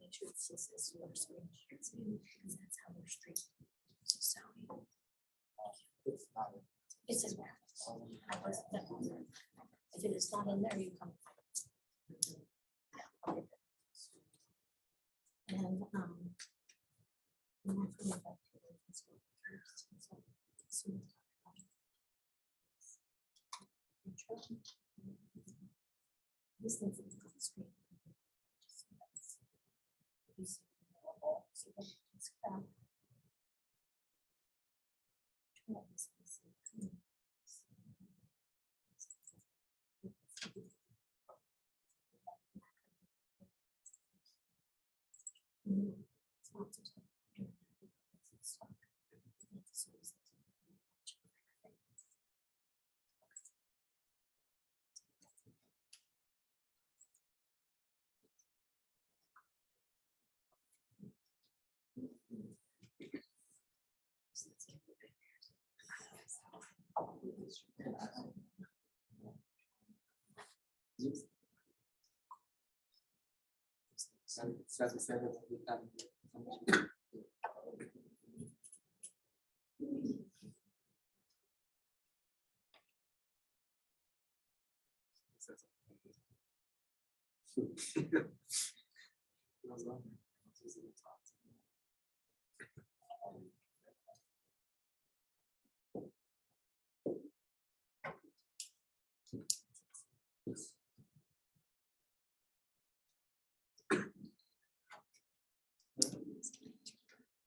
Make sure it says this your screen sharing, because that's how we're streaming. So it says where. If it is not in there, you come. And this thing's on the screen.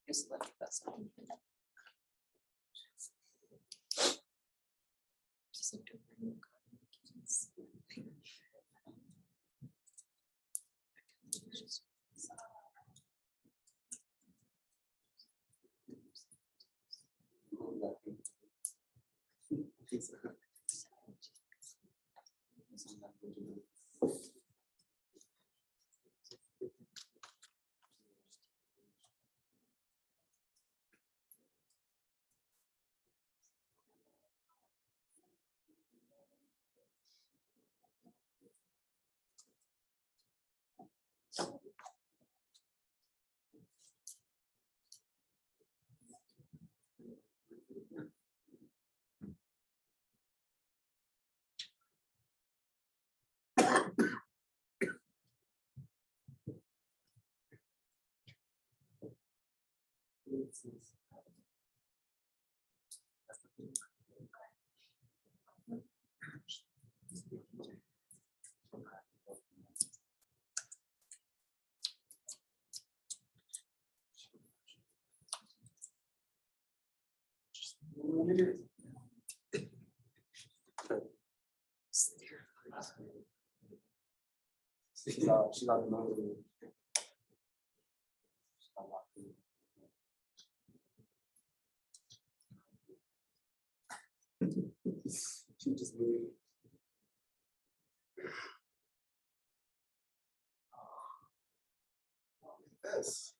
Just let that sound. Just look over your cards. She's on the move. She just moved. This.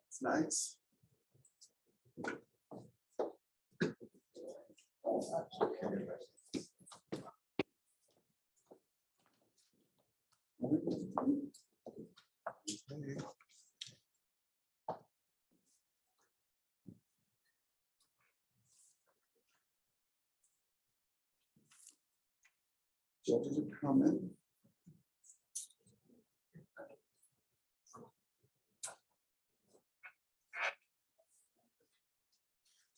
It's nice. Judges are coming.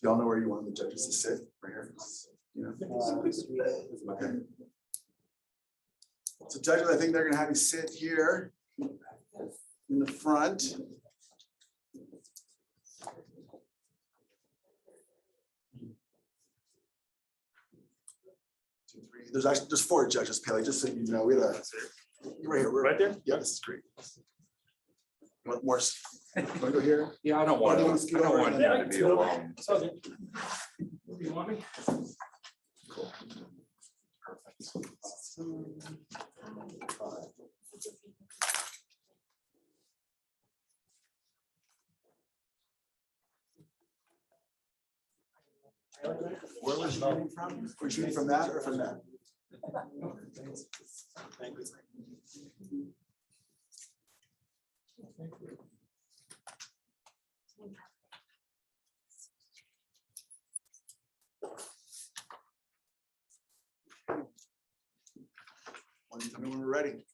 Do y'all know where you want the judges to sit? Right here. You know? Okay. So judges, I think they're going to have you sit here in the front. 2, 3. There's 4 judges, Paley, just so you know. We had a right here. We're right there. Yeah, this is great. Want more? Want to go here? Yeah, I don't want to, I don't want him to be alone. You want me? Cool. Perfect. Where was you shooting from? Were you shooting from that or from that? Thank you. Tell me when we're ready.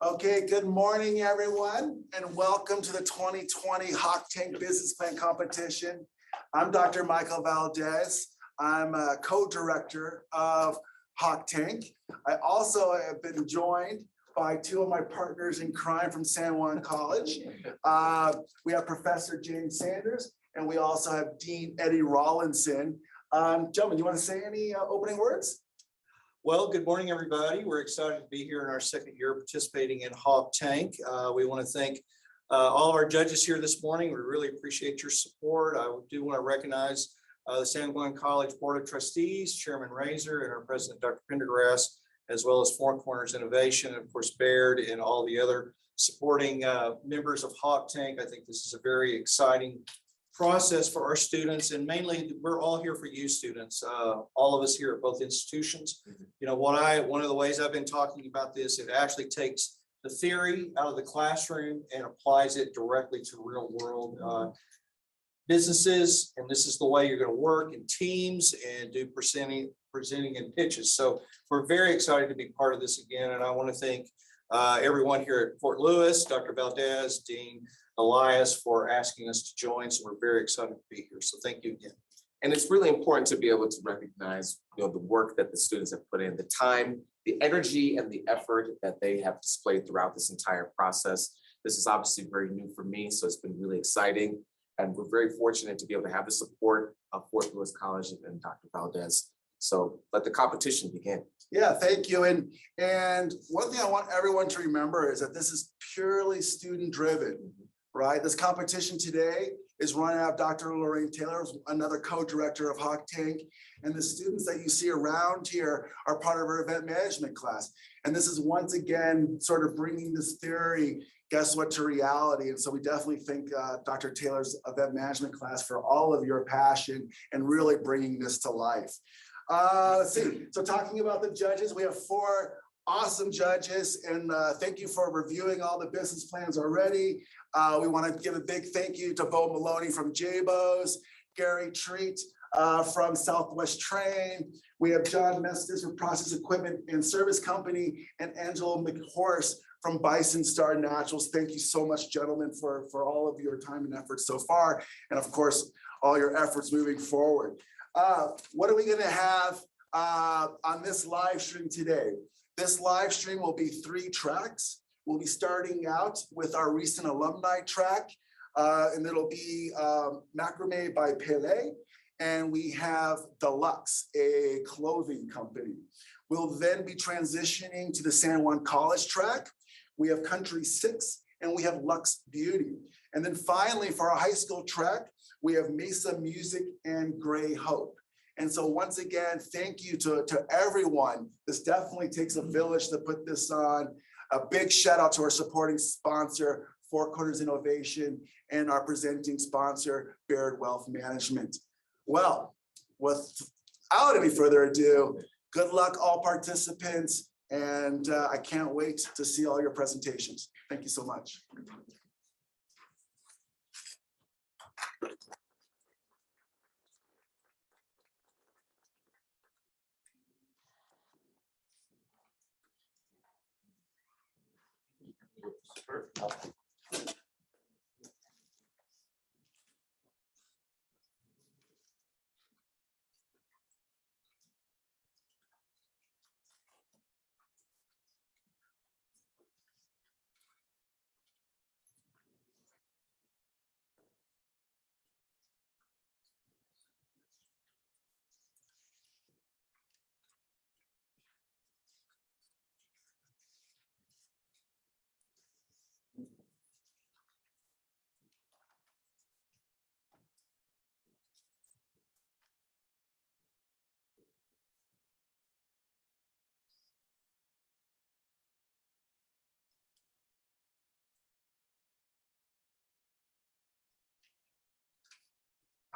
Okay, good morning, everyone, and welcome to the 2020 Hawk Tank Business Plan Competition. I'm Dr. Michael Valdez. I'm a co-director of Hawk Tank. I also have been joined by two of my partners in crime from San Juan College. We have Professor James Sanders, and we also have Dean Eddie Rawlinson. Gentlemen, you want to say any opening words? Well, good morning, everybody. We're excited to be here in our second year participating in Hawk Tank. We want to thank all of our judges here this morning. We really appreciate your support. I do want to recognize the San Juan College Board of Trustees, Chairman Razor, and our President, Dr. Pendergrass, as well as Four Corners Innovation, and of course, Baird, and all the other supporting members of Hawk Tank. I think this is a very exciting process for our students, and mainly we're all here for you students, all of us here at both institutions. You know, one of the ways I've been talking about this, it actually takes the theory out of the classroom and applies it directly to real world businesses. And this is the way you're going to work in teams and do presenting and pitches. So we're very excited to be part of this again. And I want to thank everyone here at Fort Lewis, Dr. Valdez, Dean Elias, for asking us to join. So we're very excited to be here. So thank you again. And it's really important to be able to recognize, the work that the students have put in, the time, the energy, and the effort that they have displayed throughout this entire process. This is obviously very new for me, so it's been really exciting. And we're very fortunate to be able to have the support of Fort Lewis College and Dr. Valdez. So let the competition begin. Yeah, thank you. And one thing I want everyone to remember is that this is purely student driven, right? This competition today is run out of Dr. Lorraine Taylor, another co-director of Hawk Tank. And the students that you see around here are part of our event management class. And this is once again, sort of bringing this theory, guess what, to reality. And so we definitely thank Dr. Taylor's event management class for all of your passion and really bringing this to life. Let's see. So talking about the judges, we have 4 awesome judges, and thank you for reviewing all the business plans already. We want to give a big thank you to Bo Maloney from JBOS, Gary Treat from Southwest Train. We have John Mestis from Process Equipment and Service Company, and Angela McHorse from Bison Star Naturals. Thank you so much, gentlemen, for all of your time and effort so far, and of course, all your efforts moving forward. What are we going to have on this live stream today? This live stream will be 3 tracks. We'll be starting out with our recent alumni track, and it'll be Macrame by Pele. And we have Deluxe, a clothing company. We'll then be transitioning to the San Juan College track. We have Country 6, and we have Lux Beauty. And then finally, for our high school track, we have Mesa Music and Gray Hope. And so once again, thank you to everyone. This definitely takes a village to put this on. A big shout out to our supporting sponsor, Four Corners Innovation, and our presenting sponsor, Baird Wealth Management. Well, without any further ado, good luck all participants, and I can't wait to see all your presentations. Thank you so much.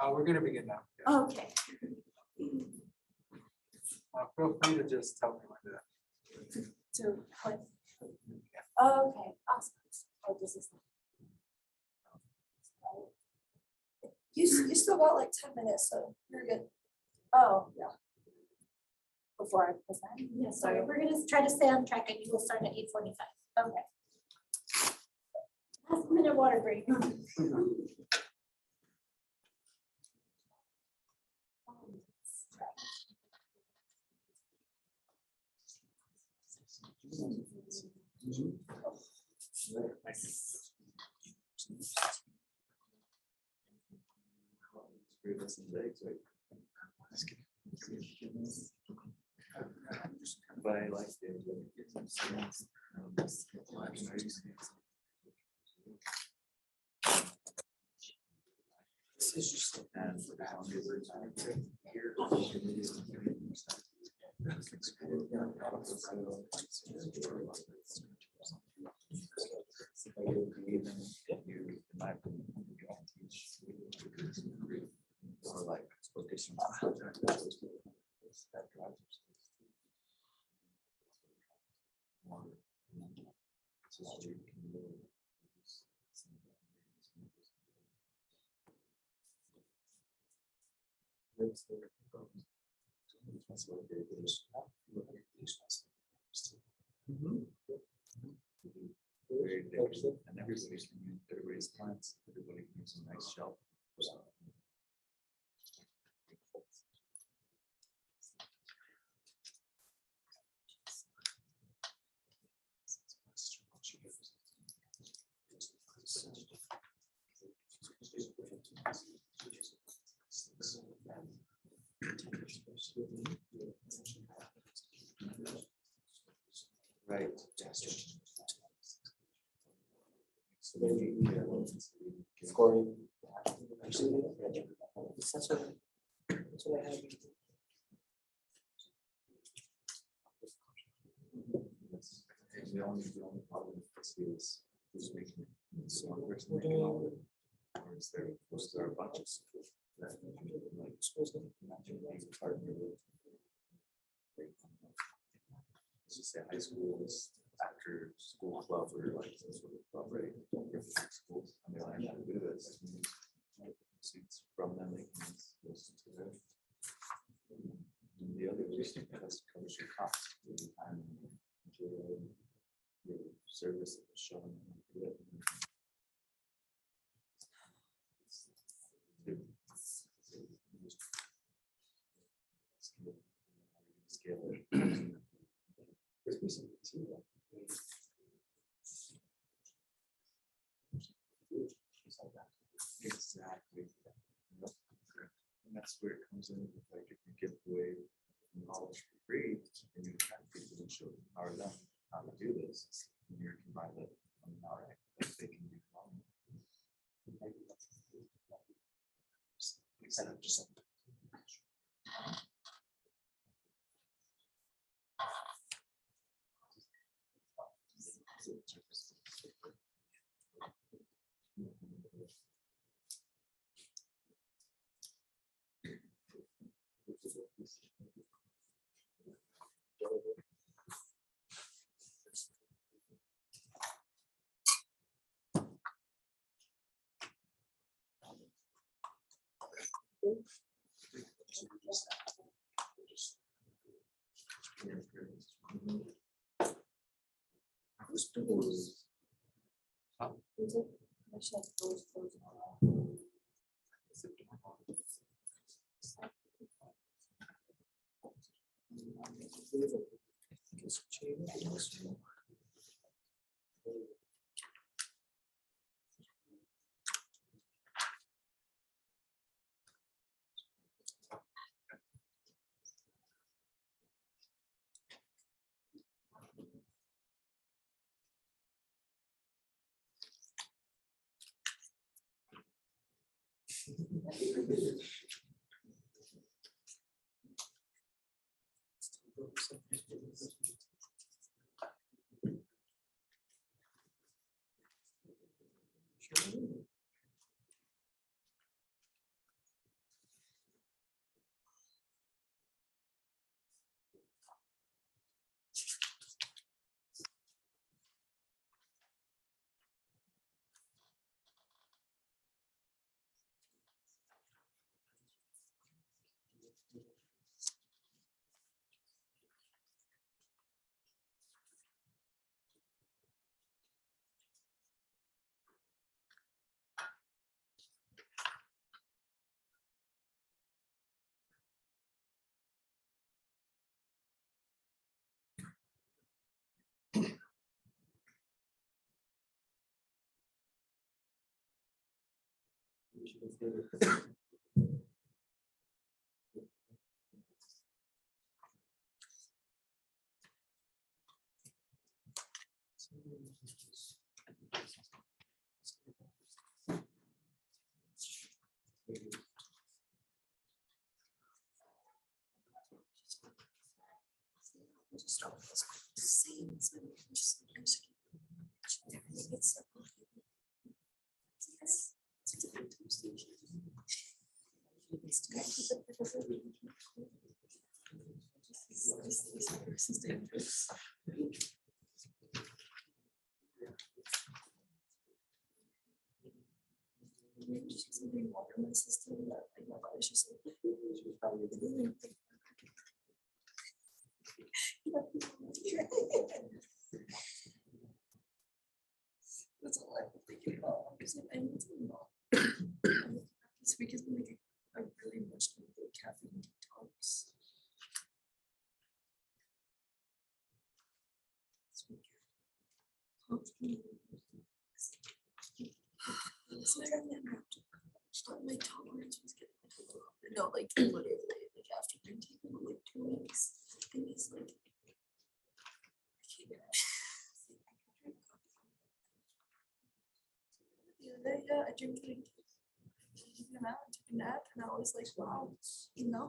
We're gonna begin now. Yeah. Okay. Feel free to just tell me when to. So what? Okay, awesome. Oh, this is. You still got like 10 minutes, so you're good. Oh, yeah. Before I present. Yeah, sorry, we're gonna try to stay on track and you will start at 8:45. Okay. Last minute water break. But I like it. Or like vocational. And everybody's plants, everybody makes a nice shelf. Right. Scoring. The only problem with this is who's making it. Is one person making all of it? Or is there a bunch of schools that like supposed to imagine being partner with? Let's just say high schools, after school club or like some sort of club, right? Different schools, and they learn how to do this. Seats from them, they can listen to them. And the other is just covers your costs. Your time, your service that was shown. Scale it. Exactly. And that's where it comes in, like if you give away knowledge for free, and you have people to show them how to do this, and you can buy that from an RX, like they can do. Just That's all I'm thinking about. Because I need to know. This week has been like a really much caffeine detox. This weekend. So I got that wrapped up. But my tolerance was getting a little up. No, like literally, like after drinking for like 2 weeks, it was like. I can't. The other day, yeah, I drank like. I took a nap and I was like, wow, you know.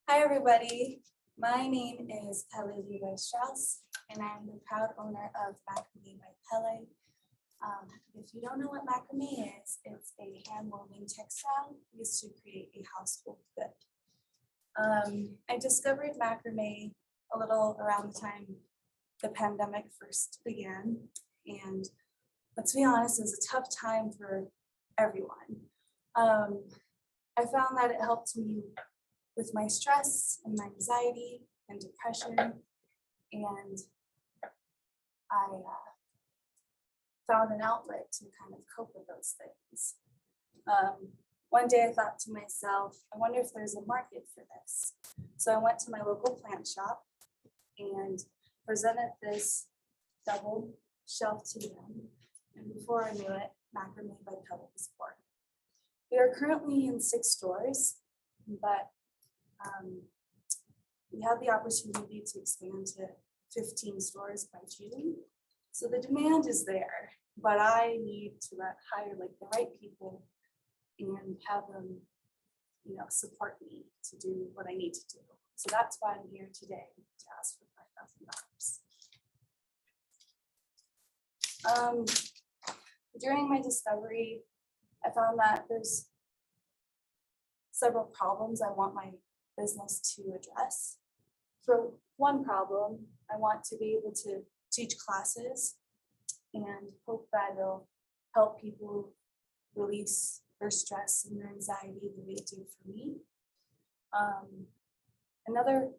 Hi, everybody. My name is Pele Levi Strauss, and I'm the proud owner of Macrame by Pele. If you don't know what macrame is, it's a hand-woven textile used to create a household good. I discovered macrame a little around the time the pandemic first began, and let's be honest, it was a tough time for everyone. I found that it helped me with my stress and my anxiety and depression, and I found an outlet to kind of cope with those things. One day I thought to myself, I wonder if there's a market for this. So I went to my local plant shop and presented this double shelf to them. And before I knew it, Macrame by Pele was born. We are currently in 6 stores, but we have the opportunity to expand to 15 stores by June. So the demand is there, but I need to hire like the right people and have them, support me to do what I need to do. So that's why I'm here today to ask for $5,000. During my discovery, I found that there's several problems I want my business to address. For one problem, I want to be able to teach classes and hope that it'll help people release their stress and their anxiety the way it did for me. Another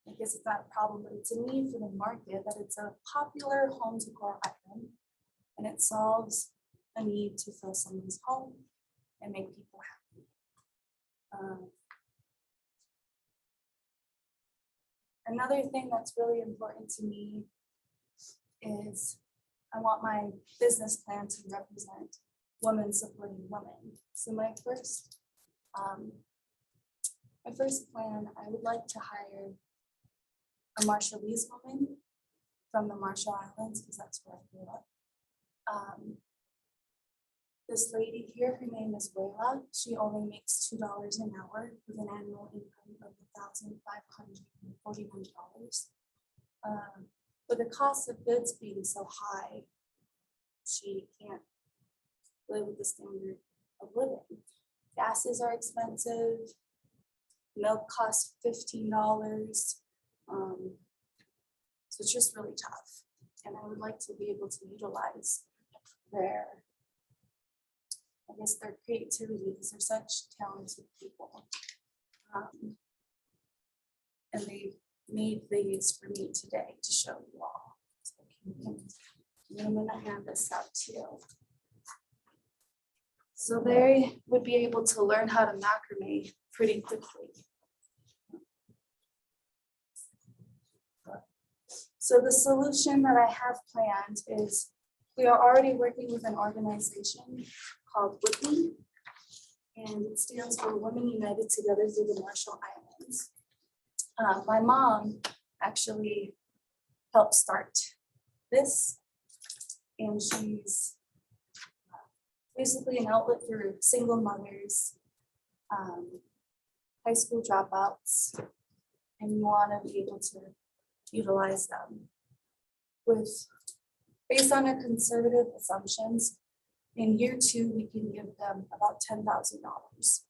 I guess it's not a problem, but it's a need for the market, that it's a popular home decor item. And it solves a need to fill someone's home and make people happy. Another thing that's really important to me is I want my business plan to represent women supporting women. So my first plan, I would like to hire a Marshallese woman from the Marshall Islands, because that's where I grew up. This lady here, her name is Wayla. She only makes $2 an hour with an annual income of $1,541. With the cost of goods being so high, she can't live with the standard of living. Gases are expensive. Milk costs $15. So it's just really tough. And I would like to be able to utilize their creativity, because they're such talented people. And they made these for me today to show you all. So I'm gonna hand this out to you. So they would be able to learn how to macrame pretty quickly. So the solution that I have planned is we are already working with an organization called WIPI, and it stands for Women United Together Through the Marshall Islands. My mom actually helped start this, and she's basically an outlet for single mothers, high school dropouts, and you want to be able to utilize them based on our conservative assumptions. In year 2, we can give them about $10,000.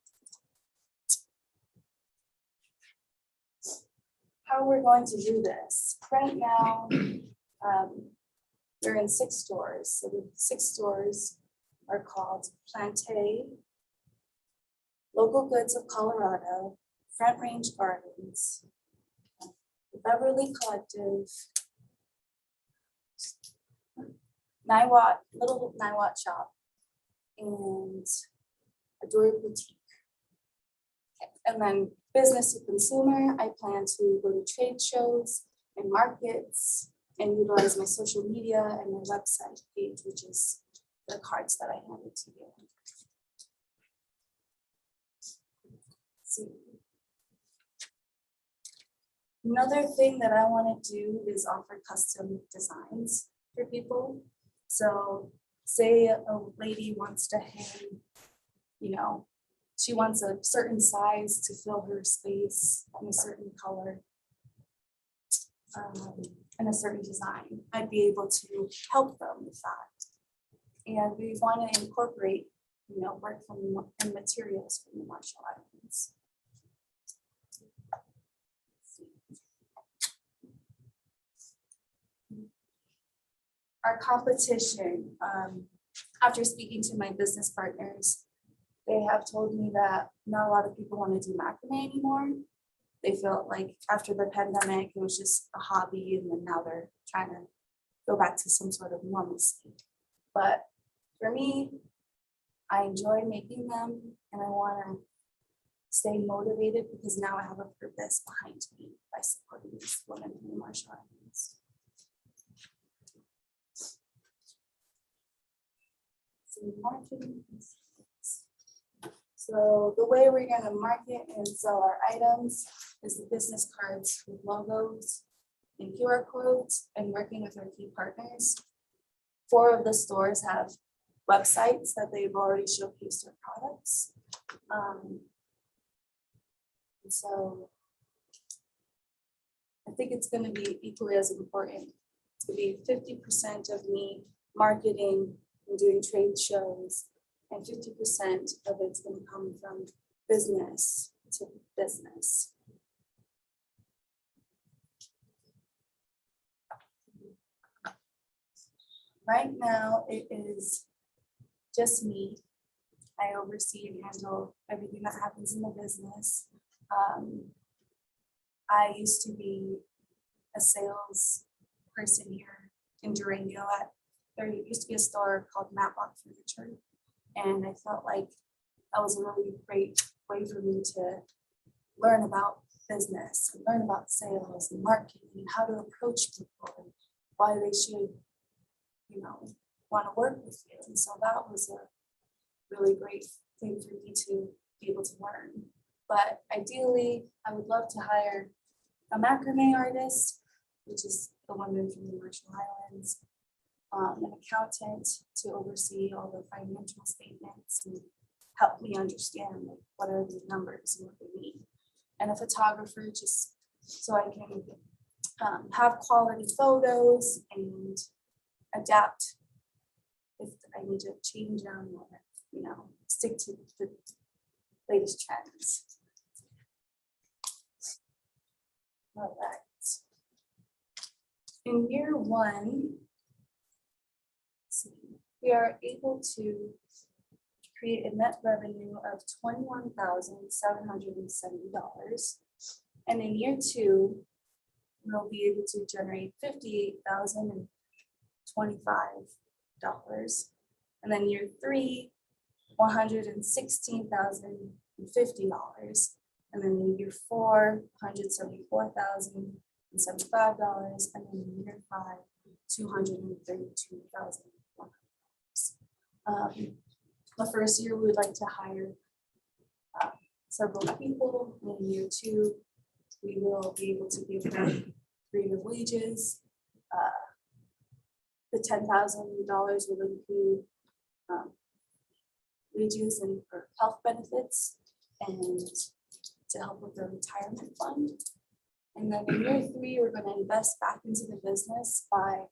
How we're going to do this? Right now, they're in 6 stores. So the 6 stores are called Plante, Local Goods of Colorado, Front Range Gardens, the Beverly Collective, Little Niwot Shop, and Adore Boutique. And then business to consumer, I plan to go to trade shows and markets and utilize my social media and my website page, which is the cards that I handed to you. See. Another thing that I want to do is offer custom designs for people. So say a lady wants to hang, she wants a certain size to fill her space in a certain color and a certain design. I'd be able to help them with that. And we want to incorporate, work and materials from the Marshall Islands. Our competition, after speaking to my business partners, they have told me that not a lot of people want to do macrame anymore. They felt like after the pandemic, it was just a hobby, and then now they're trying to go back to some sort of normalcy. But for me, I enjoy making them, and I want to stay motivated because now I have a purpose behind me by supporting these women in the Marshall Islands. Marketing. So the way we're going to market and sell our items is the business cards with logos and QR codes, and working with our key partners. 4 of the stores have websites that they've already showcased their products. So I think it's going to be equally as important to be 50% of me marketing and doing trade shows, and 50% of it's going to come from business to business. Right now, it is just me. I oversee and handle everything that happens in the business. I used to be a sales person here in Durango there used to be a store called Matlock Furniture. And I felt like that was a really great way for me to learn about business, and learn about sales and marketing and how to approach people and why they should, want to work with you. And so that was a really great thing for me to be able to learn. But ideally, I would love to hire a macrame artist, which is the woman from the Marshall Islands, an accountant to oversee all the financial statements and help me understand like what are the numbers and what they mean, and a photographer just so I can have quality photos and adapt if I need to change them or stick to the latest trends. All right. In year one, we are able to create a net revenue of $21,770. And in year two, we'll be able to generate $58,025. And then year three, $116,050. And then in year four, $174,075. And then in year five, $232,100. The first year, we would like to hire several people. In year two, we will be able to give them creative wages. The $10,000 will include wages and for health benefits and to help with their retirement fund. And then in year three, we're going to invest back into the business by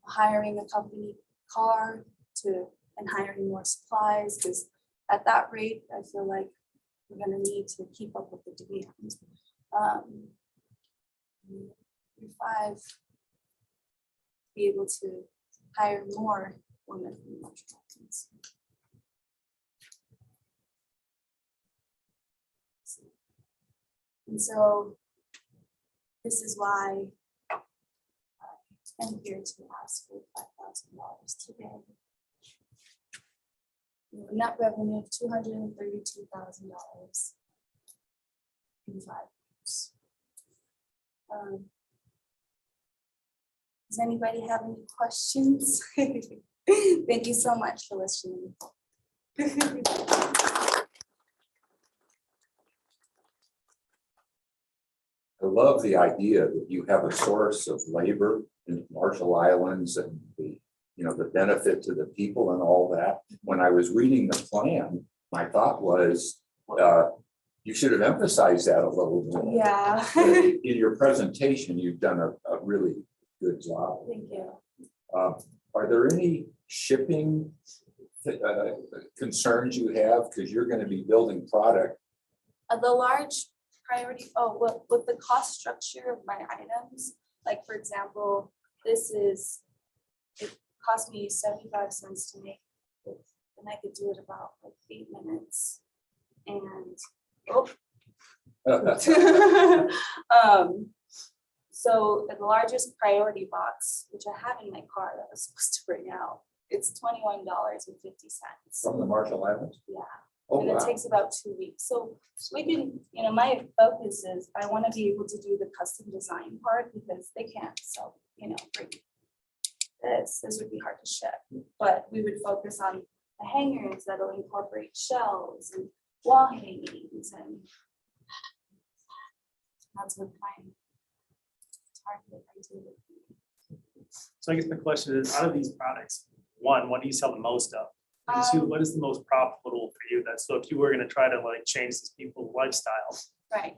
hiring a company car and hiring more supplies, because at that rate, I feel like we're going to need to keep up with the demand. Year five, be able to hire more women from the Marshall Islands. And so this is why I'm here to ask for $5,000 today. Net revenue of $232,000 in 5 years. Does anybody have any questions? Thank you so much for listening. I love the idea that you have a source of labor in the Marshall Islands and the benefit to the people and all that. When I was reading the plan, my thought was you should have emphasized that a little more. Yeah. In your presentation, you've done a really good job. Thank you. Are there any shipping concerns you have? Because you're going to be building product. The large priority, with the cost structure of my items, like for example, it cost me 75 cents to make, and I could do it about like 8 minutes. And so the largest priority box, which I have in my car that I was supposed to bring out, it's $21.50. From the Marshall Islands? Yeah. Oh, And it wow. takes about 2 weeks. So we can, my focus is I want to be able to do the custom design part because they can't. So, bring this would be hard to ship, but we would focus on the hangers that'll incorporate shelves and wall hangings, and that's what my target idea would be. So I guess my question is, out of these products, one, what do you sell the most of? And two, what is the most profitable for you? That's so if you were going to try to like change these people's lifestyle, Right,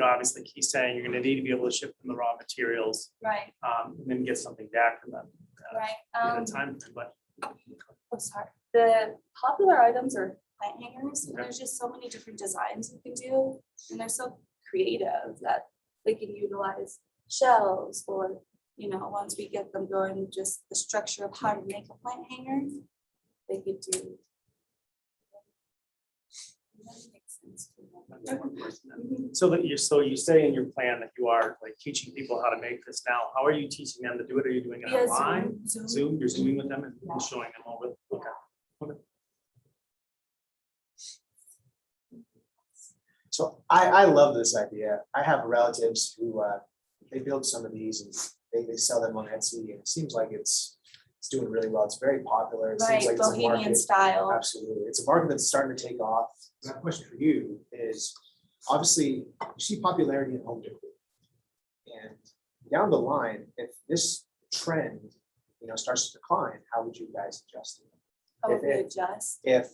obviously like he's saying, you're going to need to be able to ship them the raw materials, right, and then get something back from them right. in a time frame. But Oh, sorry. The popular items are plant hangers. And Okay. there's just so many different designs you can do, and they're so creative that they can utilize shells, or once we get them going, just the structure of how to make a plant hanger, they could do. That makes sense to them. So that you say in your plan that you are like teaching people how to make this now. How are you teaching them to do it? Are you doing it Via online? Zoom. You're zooming with them and showing them over. Okay. So I love this idea. I have relatives who they build some of these and they sell them on Etsy, and it seems like it's doing really well. It's very popular. It Right, seems like it's a bohemian market. style. Absolutely. It's a market that's starting to take off. My question for you is, obviously, you see popularity in home decor. And down the line, if this trend, starts to decline, how would you guys adjust it? How would we If adjust? If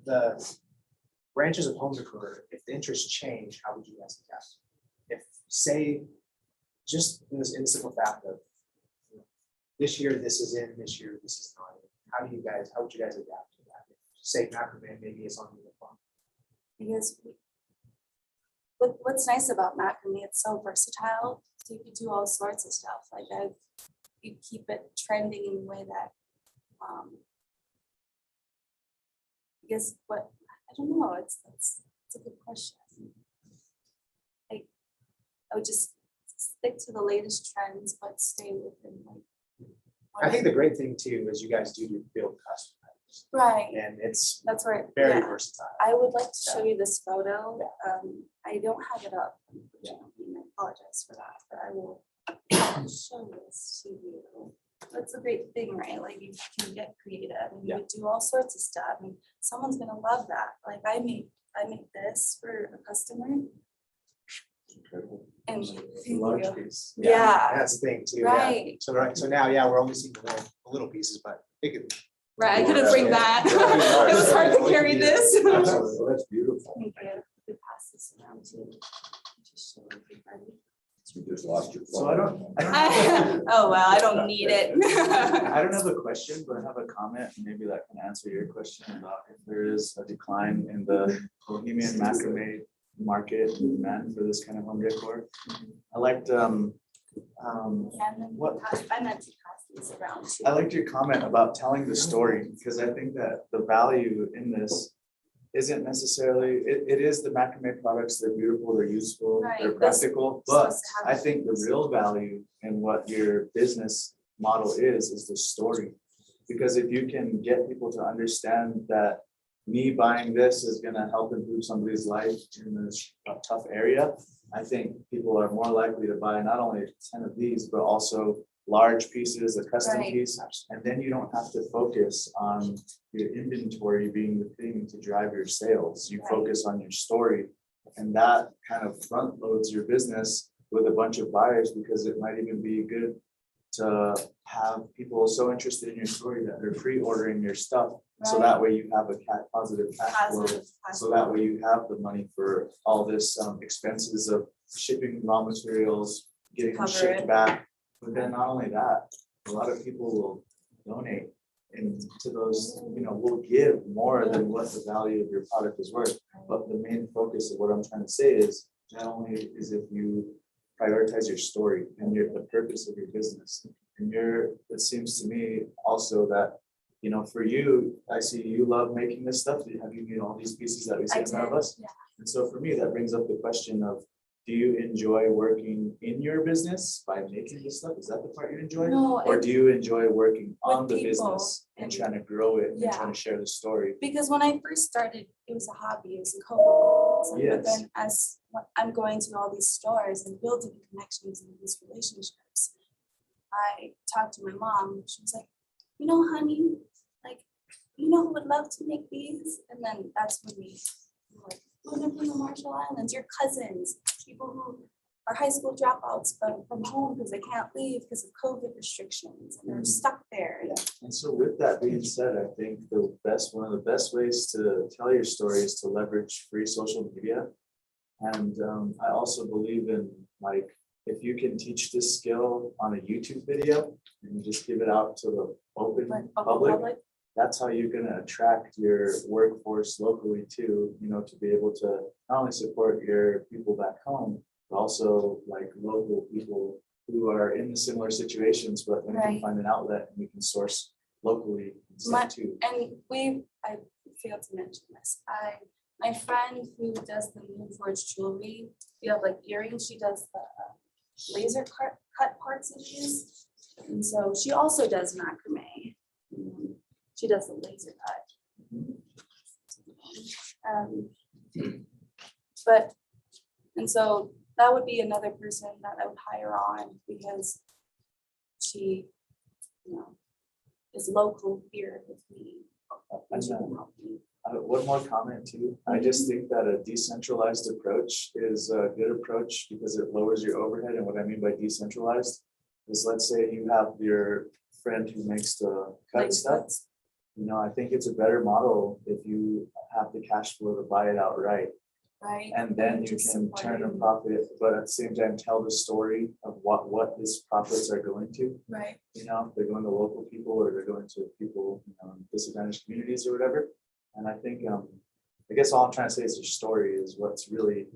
the branches of home decor, if the interests change, how would you guys adapt? If, say, just in this simple fact of this year, this is in, this year, this is not, how would you guys adapt to that? Say macrame, maybe it's on uniform. Because what's nice about macrame, it's so versatile. So you could do all sorts of stuff. Like you keep it trending in a way that I don't know. It's a good question. I would just stick to the latest trends, but stay within like. I think the great thing too is you guys do build custom items, Right. and it's That's where very yeah. versatile. I would like to show you this photo. I don't have it up. Yeah. I apologize for that, but I will show this to you. That's a great thing, right? Like you can get creative and you do all sorts of stuff. I mean, someone's gonna love that. Like I made this for a customer. And Large piece. yeah, That's the thing too. right. Yeah. So now, we're only seeing the little pieces, but it could. Right, I couldn't bring that. It was hard to carry this. Absolutely, that's beautiful. Thank you. We pass this around too. Just show everybody. You just lost your. So I don't. Oh, well, I don't need it. I don't have a question, but I have a comment, and maybe that can answer your question about if there is a decline in the bohemian macrame market and demand for this kind of home decor. I liked what I meant to pass these around too. I liked your comment about telling the story, because I think that the value in this isn't necessarily, it is the macrame products, they're beautiful, they're useful, Right, they're that's practical, but supposed to I have- think the real value in what your business model is the story. Because if you can get people to understand that me buying this is gonna help improve somebody's life in this tough area, I think people are more likely to buy not only 10 of these, but also large pieces, a custom Right. piece. And then you don't have to focus on your inventory being the thing to drive your sales. You Right. focus on your story, and that kind of front loads your business with a bunch of buyers, because it might even be good to have people so interested in your story that they're pre-ordering your stuff. So Right. that way you have a positive cash flow. Positive. So that way you have the money for all this expenses of shipping raw materials, getting them Cover shipped it. back. But then not only that, a lot of people will donate into those, will give more than what the value of your product is worth. But the main focus of what I'm trying to say is not only is if you prioritize your story and the purpose of your business. And it seems to me also that, for you, I see you love making this stuff. Have you made all these pieces that we see I in front of did, us? yeah. And so for me, that brings up the question of, do you enjoy working in your business by making this stuff? Is that the part you enjoy? No, Or do you enjoy working on the people business and trying to grow it and Yeah. trying to share the story? Because when I first started, it was a hobby, it was a COVID. But Yes. then as I'm going to all these stores and building connections and these relationships, I talked to my mom. She was like, honey, like, who would love to make these? And then that's when we were like, we're gonna bring the Marshall Islands, your cousins, people who are high school dropouts from home because they can't leave because of COVID restrictions and they're stuck there. And so with that being said, I think one of the best ways to tell your story is to leverage free social media. And I also believe in, like, if you can teach this skill on a YouTube video and just give it out to the open Like, public, that's how you're gonna attract your workforce locally too, to be able to not only support your people back home, but also like local people who are in similar situations, but then can Right. find an outlet and we can source locally and stuff too. And I failed to mention this. I my friend who does the Moon Forge jewelry, we have like earrings, she does the laser cut parts of these. And so she also does macrame. She does the laser cut. But, and so that would be another person that I would hire on because she, you know, is local here with me. And she can help me. One more comment too. I just think that a decentralized approach is a good approach because it lowers your overhead. And what I mean by decentralized is, let's say you have your friend who makes the cut Like stuff. cuts. You know, I think it's a better model if you have the cash flow to buy it outright. Right. And then you Just can turn a supporting. profit, but at the same time, tell the story of what these profits are going to. Right. You know, they're going to local people or they're going to people, you know, in disadvantaged communities or whatever. And I think, I guess all I'm trying to say is your story is what's really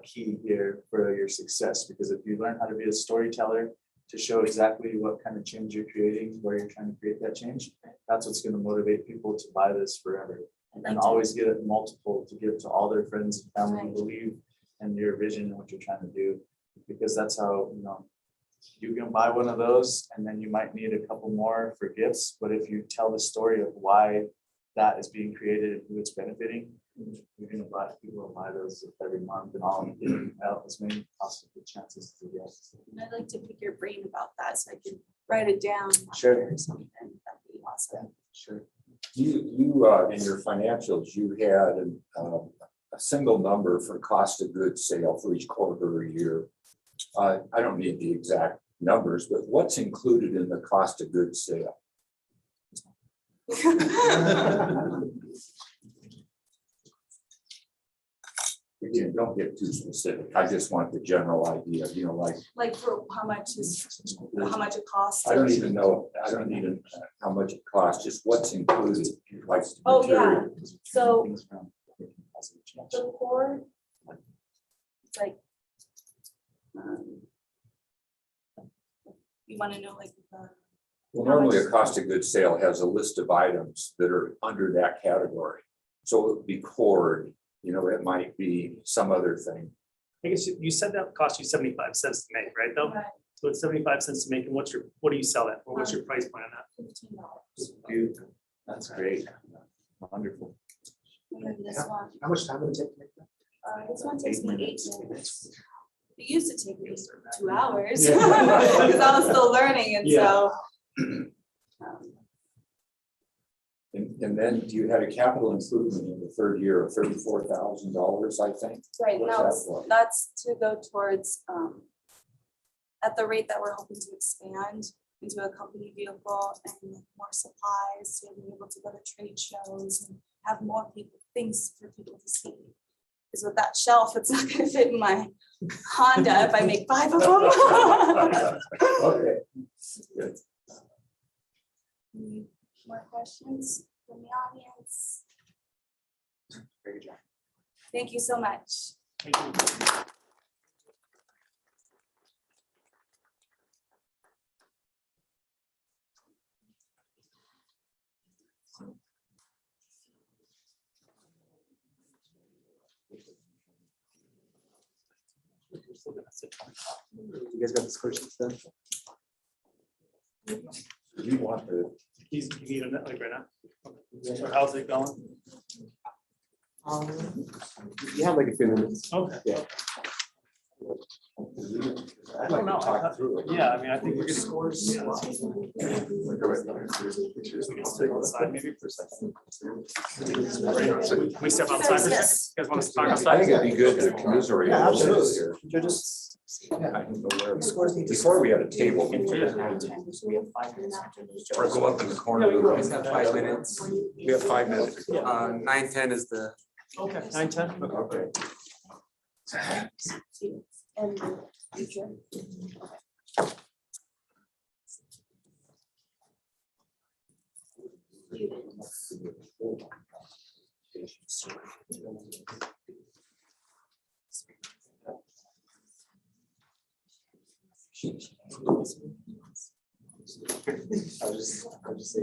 key here for your success. Because if you learn how to be a storyteller to show exactly what kind of change you're creating, where you're trying to create that change, that's what's going to motivate people to buy this forever. I'd And like to- always get it multiple to give to all their friends and family who Right. believe in your vision and what you're trying to do. Because that's how, you know, you can buy one of those and then you might need a couple more for gifts. But if you tell the story of why that is being created and who it's benefiting, you're gonna buy, people will buy those every month and all, out as many possible chances to get. And I'd like to pick your brain about that so I can write it down. Sure. Or something. That'd be awesome. Sure. You, in your financials, you had a single number for cost of goods sale for each quarter or year. I don't need the exact numbers, but what's included in the cost of goods sale? Again, don't get too specific. I just want the general idea, you know, Like for how much it costs. I don't even know, I don't need how much it costs, just what's included, like. Oh, yeah. material. So Things from making positive change. the core, it's like, you want to know like the, Well, normally a cost of goods sale has a list of items that are under that category. So it would be cord, you know, it might be some other thing. I guess you said that cost you 75 cents to make, right though? right, So it's 75 cents to make, and what do you sell at? Or what's your price point on that? $15. Dude, that's great. Wonderful. And then this one, How much time would it take to make that? this one takes 8 me 8 minutes. minutes. It used to take me 2 hours Yeah. because I was still learning, and so. And then you had a capital improvement in the third year of $34,000, I think. Right, What's now that for? that's to go towards, at the rate that we're hoping to expand into a company vehicle and more supplies, to be able to go to trade shows and have more people, things for people to see. Because with that shelf, it's not gonna fit in my Honda if I make 5 of them. Okay. Good. Any more questions from the audience? Great job. Thank you so much. Thank you. You guys got this question then? You want the, You need a, like right now? Or how's it going? You have like a few minutes. Okay. Yeah. I don't know. talk through it. Yeah, I mean, I think we're getting scores. Yeah, let's see. We can step outside maybe for a second. Can we step outside for a second? You guys want us to talk I outside? think it'd be good to commiserate. Yeah, a little bit absolutely. here. You're just. I can go there. Before we had a table. Or go up in the corner. Yeah, we can- Just have 5 minutes. We have 5 minutes. 9:10 is the. Okay, 9:10. Okay. And the future. I'll just say.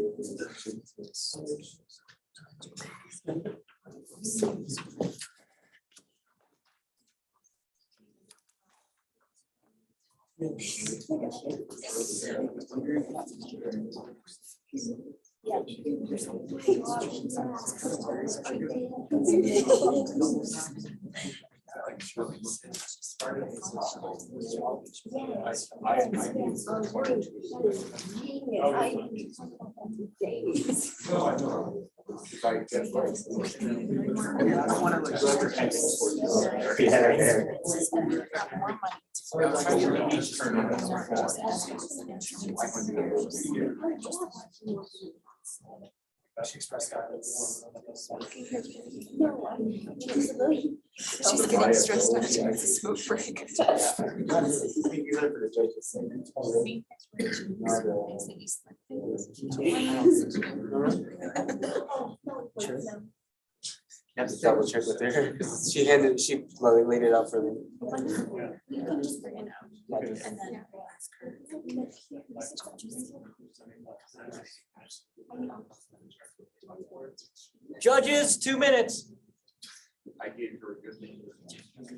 She expressed that. She's getting stressed out. She needs a smoke break. You have to double check with her. She laid it out for me. You can just bring it out and then ask her. Judges, 2 minutes. I gave her a good name. What do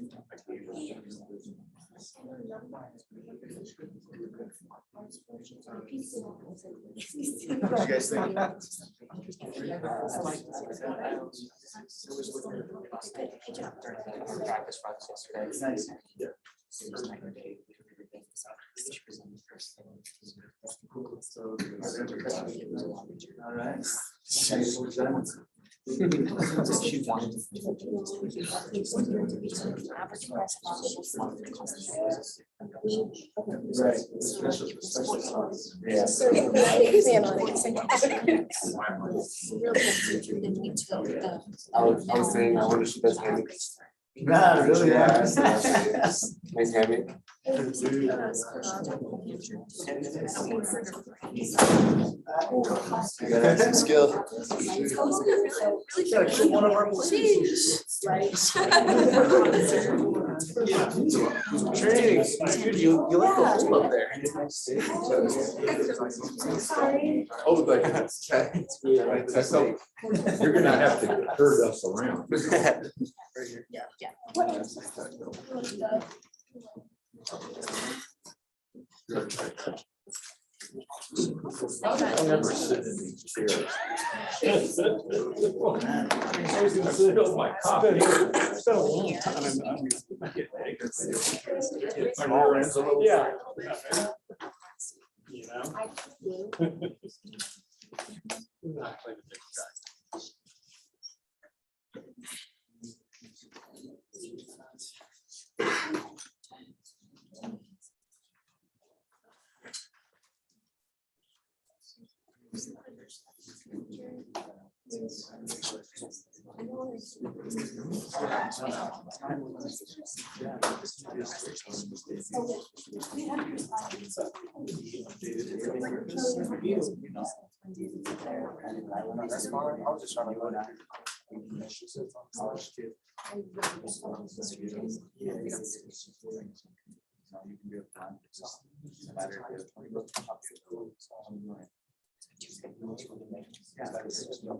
you guys think? Practice yesterday. All right. She wanted I was saying, I wonder if she does hand it. Nah, really? Nice hand it. Skill. One of our training. You left the whole up there. Oh, like, so you're gonna have to herd us around. I'll never sit in these chairs. I was gonna sit on my coffee. It's been a long time. Yeah. You know?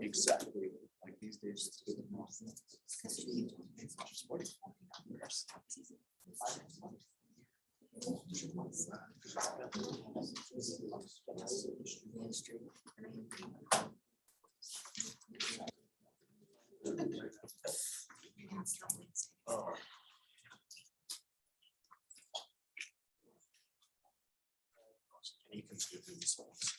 Exactly, like these days. You can skip through these ones.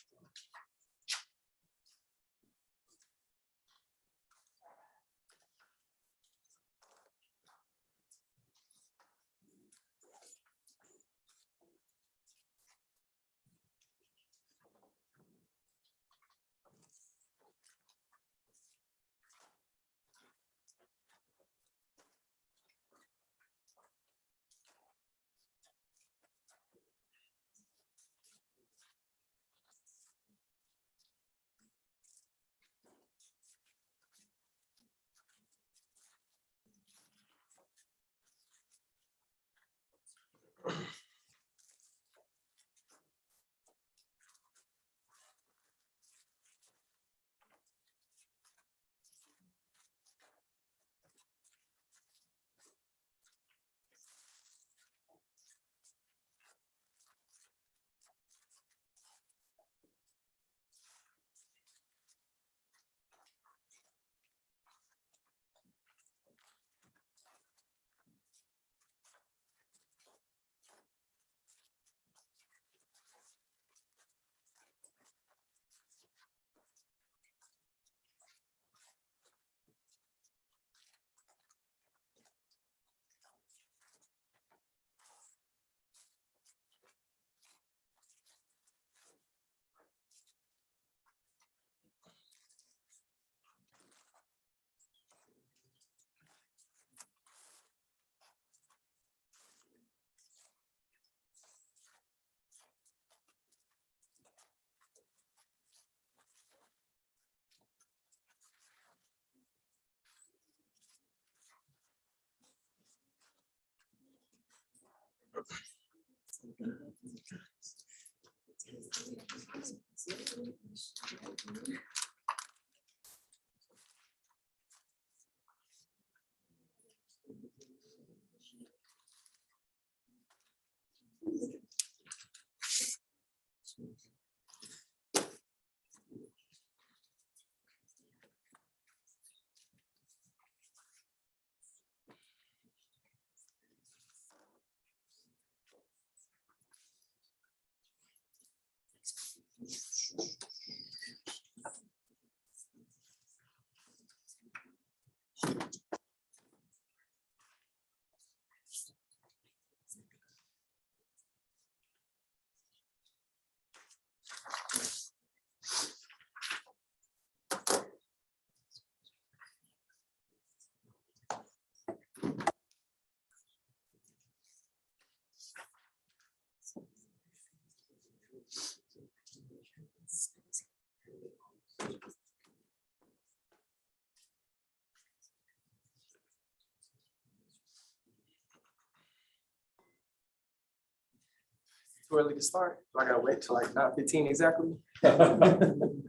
Too early to start. I gotta wait till like 9:15 exactly. 2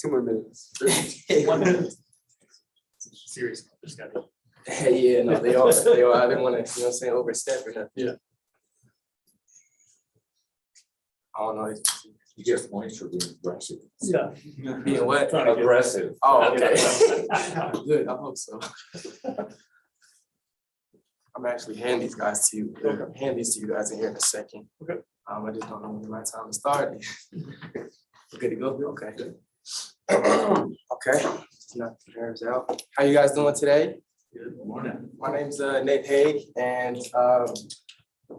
more minutes. 1 minute. Serious, just got it. Hey, yeah, no, they all, I didn't wanna, you know what I'm saying, overstep or nothing. Yeah. I don't know. You get points for being aggressive. Yeah. Being what? Trying to get- Aggressive. Oh, okay. Good, I hope so. I'm actually hand these guys to you, hand these to you guys in here in a second. Okay. I just don't know when the right time to start. We're good to go? Okay. Okay, just knock the nerves out. How you guys doing today? Good morning. My name's Nate Haig, and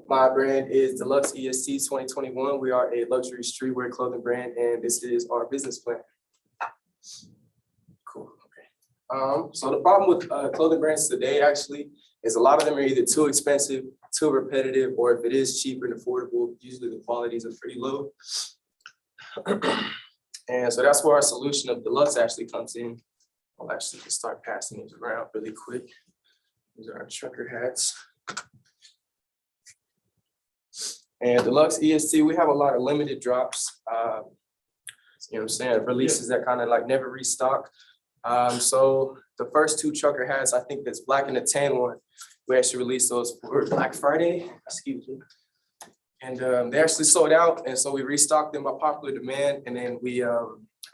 my brand is Deluxe EST 2021. We are a luxury streetwear clothing brand, and this is our business plan. Cool, okay. So the problem with clothing brands today actually is a lot of them are either too expensive, too repetitive, or if it is cheap and affordable, usually the qualities are pretty low. And so that's where our solution of Deluxe actually comes in. I'll actually just start passing these around really quick. These are our trucker hats. And Deluxe EST, we have a lot of limited drops. You know what I'm saying? Releases that kind of like never restock. So the first 2 trucker hats, I think that's black and the tan one, we actually released those for Black Friday, excuse me. And they actually sold out. And so we restocked them by popular demand. And then we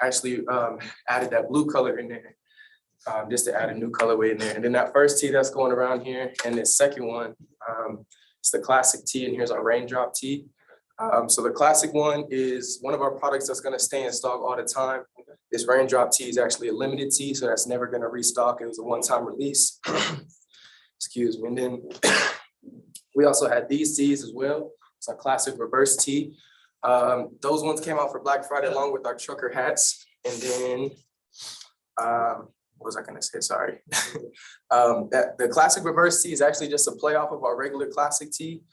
actually added that blue color in there, just to add a new colorway in there. And then that first tee that's going around here, and the second one, it's the classic tee, and here's our raindrop tee. So the classic one is one of our products that's gonna stay in stock all the time. This raindrop tee is actually a limited tee, so that's never gonna restock. It was a one-time release. Excuse me. And then we also had these tees as well. It's a classic reverse tee. Those ones came out for Black Friday along with our trucker hats. And then, what was I gonna say? Sorry. The classic reverse tee is actually just a play off of our regular classic tee.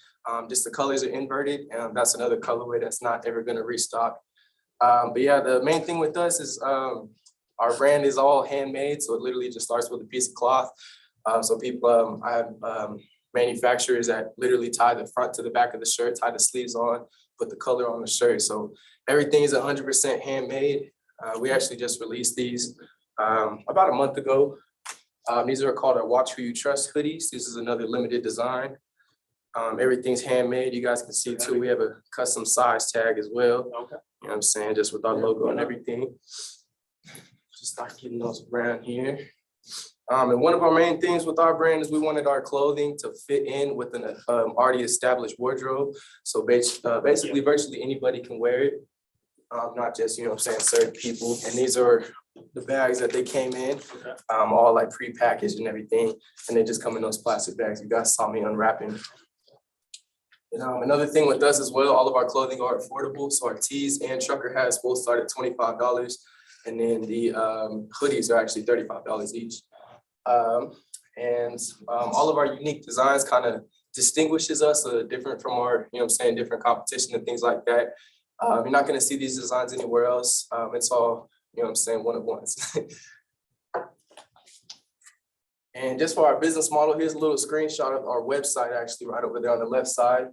Just the colors are inverted, and that's another colorway that's not ever gonna restock. But yeah, the main thing with us is our brand is all handmade, so it literally just starts with a piece of cloth. So people, I have manufacturers that literally tie the front to the back of the shirt, tie the sleeves on, put the color on the shirt. So everything is 100% handmade. We actually just released these about a month ago. These are called our Watch Who You Trust hoodies. This is another limited design. Everything's handmade. You guys can see too, we have a custom size tag as well. Okay. You know what I'm saying? Just with our logo and everything. Just start getting those around here. And one of our main things with our brand is we wanted our clothing to fit in with an already established wardrobe. So basically, virtually anybody can wear it, not just, you know what I'm saying, certain people. And these are the bags that they came in, all like pre-packaged and everything. And they just come in those plastic bags. You guys saw me unwrapping. And another thing with us as well, all of our clothing are affordable. So our tees and trucker hats both start at $25. And then the hoodies are actually $35 each. All of our unique designs kind of distinguishes us different from our, you know what I'm saying, different competition and things like that. You're not going to see these designs anywhere else. It's all, you know what I'm saying, one of ones. And just for our business model, here's a little screenshot of our website, actually, right over there on the left side.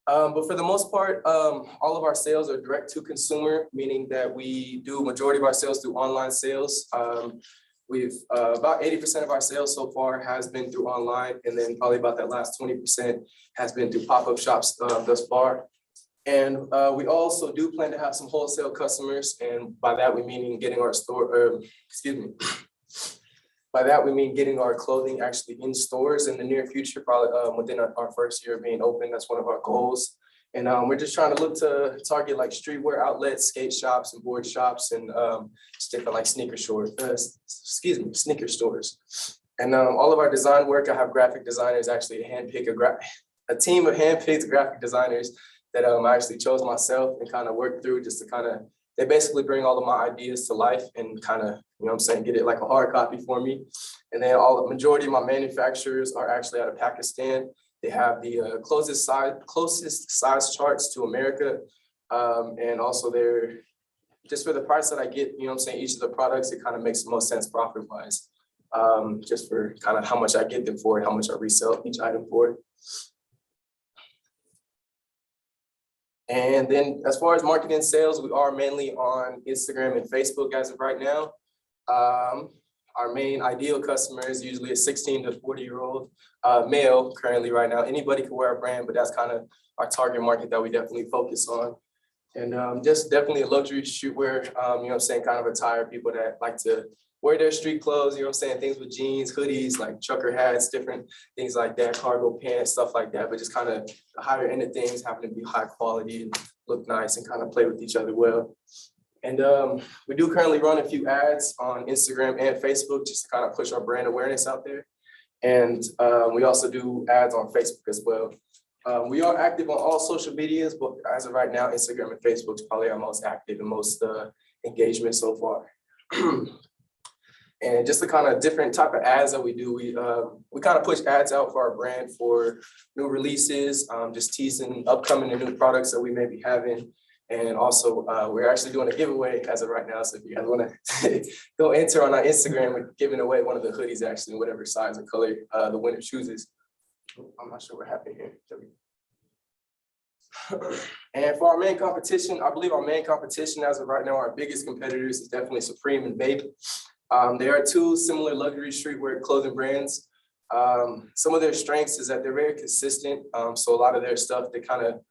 But for the most part, all of our sales are direct to consumer, meaning that we do majority of our sales through online sales. We've about 80% of our sales so far has been through online, and then probably about that last 20% has been through pop-up shops thus far. And we also do plan to have some wholesale customers, and by that we mean getting our store, by that we mean getting our clothing actually in stores in the near future, probably within our first year of being open. That's one of our goals. And we're just trying to look to target like streetwear outlets, skate shops and board shops, and different like sneaker stores. And all of our design work, I have graphic designers actually a team of handpicked graphic designers that I actually chose myself and kind of worked through just to kind of, they basically bring all of my ideas to life and kind of, you know what I'm saying, get it like a hard copy for me. And then the majority of my manufacturers are actually out of Pakistan. They have the closest size charts to America. And also they're, just for the price that I get, you know what I'm saying, each of the products, it kind of makes the most sense profit-wise. Just for kind of how much I get them for and how much I resell each item for. And then as far as marketing sales, we are mainly on Instagram and Facebook as of right now. Our main ideal customer is usually a 16 to 40-year-old male currently right now. Anybody can wear a brand, but that's kind of our target market that we definitely focus on. And just definitely a luxury streetwear, you know what I'm saying, kind of attire, people that like to wear their street clothes, you know what I'm saying, things with jeans, hoodies, like trucker hats, different things like that, cargo pants, stuff like that, but just kind of the higher end of things happen to be high quality and look nice and kind of play with each other well. And we do currently run a few ads on Instagram and Facebook just to kind of push our brand awareness out there. And we also do ads on Facebook as well. We are active on all social medias, but as of right now, Instagram and Facebook is probably our most active and most engagement so far. And just the kind of different type of ads that we do, we kind of push ads out for our brand for new releases, just teasing upcoming and new products that we may be having. And also, we're actually doing a giveaway as of right now. So if you guys want to go enter on our Instagram, we're giving away one of the hoodies, actually, whatever size or color the winner chooses. I'm not sure what happened here. And for our main competition, I believe our main competition as of right now, our biggest competitors is definitely Supreme and Bape. There are two similar luxury streetwear clothing brands. Some of their strengths is that they're very consistent. So a lot of their stuff, they kind of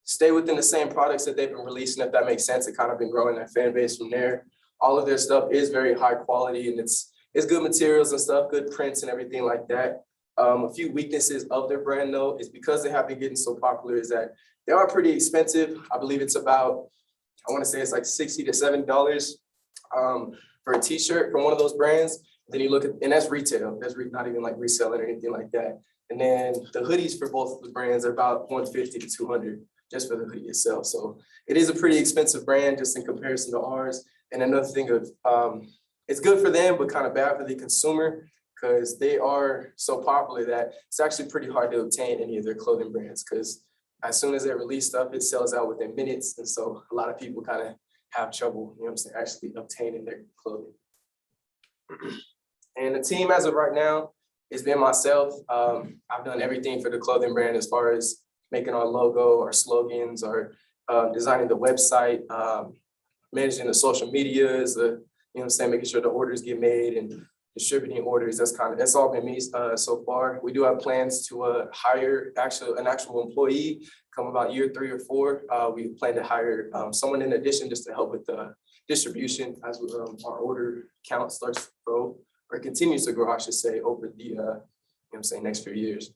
stay within the same products that they've been releasing, if that makes sense. It kind of been growing their fan base from there. All of their stuff is very high quality and it's good materials and stuff, good prints and everything like that. A few weaknesses of their brand though, is because they have been getting so popular is that they are pretty expensive. I believe it's about, I want to say it's like $60 to $70 for a t-shirt from one of those brands. Then you look at, and that's retail. That's not even like reselling or anything like that. And then the hoodies for both of the brands are about $150 to $200 just for the hoodie itself. So it is a pretty expensive brand just in comparison to ours. And another thing of, it's good for them, but kind of bad for the consumer because they are so popular that it's actually pretty hard to obtain any of their clothing brands because as soon as they release stuff, it sells out within minutes. And so a lot of people kind of have trouble, you know what I'm saying, actually obtaining their clothing. And the team as of right now has been myself. I've done everything for the clothing brand as far as making our logo, our slogans, or designing the website, managing the social medias, you know what I'm saying, making sure the orders get made and distributing orders. That's all been me so far. We do have plans to hire an actual employee come about year 3 or 4. We plan to hire someone in addition just to help with the distribution as our order count starts to grow or continues to grow, I should say, over the you know what I'm saying, next few years.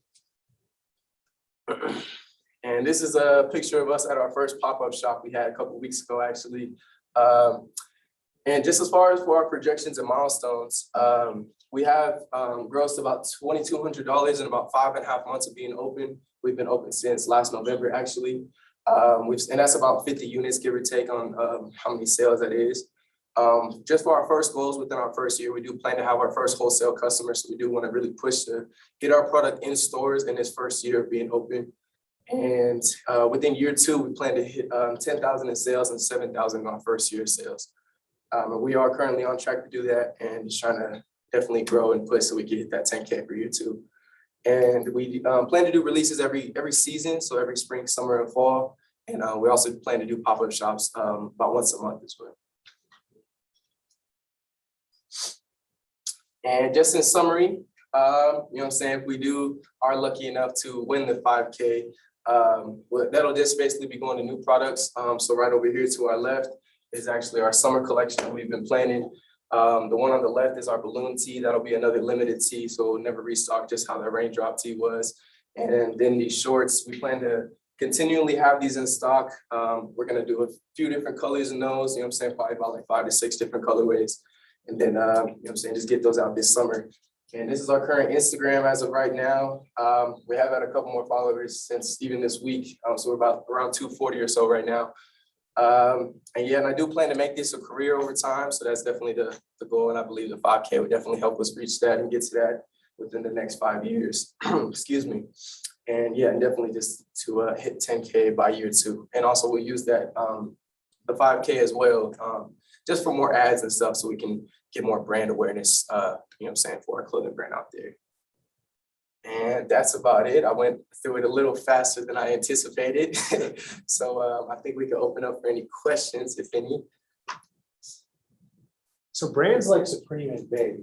And this is a picture of us at our first pop-up shop we had a couple of weeks ago, actually. And just as far as for our projections and milestones, we have grossed about $2,200 in about 5.5 months of being open. We've been open since last November, actually. And that's about 50 units, give or take, on how many sales that is. Just for our first goals within our first year, we do plan to have our first wholesale customers. So we do want to really push to get our product in stores in this first year of being open. And within year 2, we plan to hit 10,000 in sales and 7,000 in our first year of sales. And we are currently on track to do that and just trying to definitely grow and push so we can hit that 10K for year 2. And we plan to do releases every season, so every spring, summer, and fall. And we also plan to do pop-up shops about once a month as well. And just in summary, you know what I'm saying, if we are lucky enough to win the 5K, that'll just basically be going to new products. So right over here to our left is actually our summer collection that we've been planning. The one on the left is our balloon tee. That'll be another limited tee, so we'll never restock, just how the raindrop tee was. And then these shorts, we plan to continually have these in stock. We're gonna do a few different colors in those, you know what I'm saying, probably about like 5 to 6 different colorways. And then, you know what I'm saying, just get those out this summer. And this is our current Instagram as of right now. We have had a couple more followers since even this week. So we're about around 240 or so right now. And yeah, and I do plan to make this a career over time. So that's definitely the goal. And I believe the 5K would definitely help us reach that and get to that within the next 5 years. Excuse me. And yeah, and definitely just to hit 10K by year 2. And also we'll use that, the 5K as well, just for more ads and stuff so we can get more brand awareness, you know what I'm saying, for our clothing brand out there. And that's about it. I went through it a little faster than I anticipated. So I think we can open up for any questions, if any. So brands like Supreme and Babe,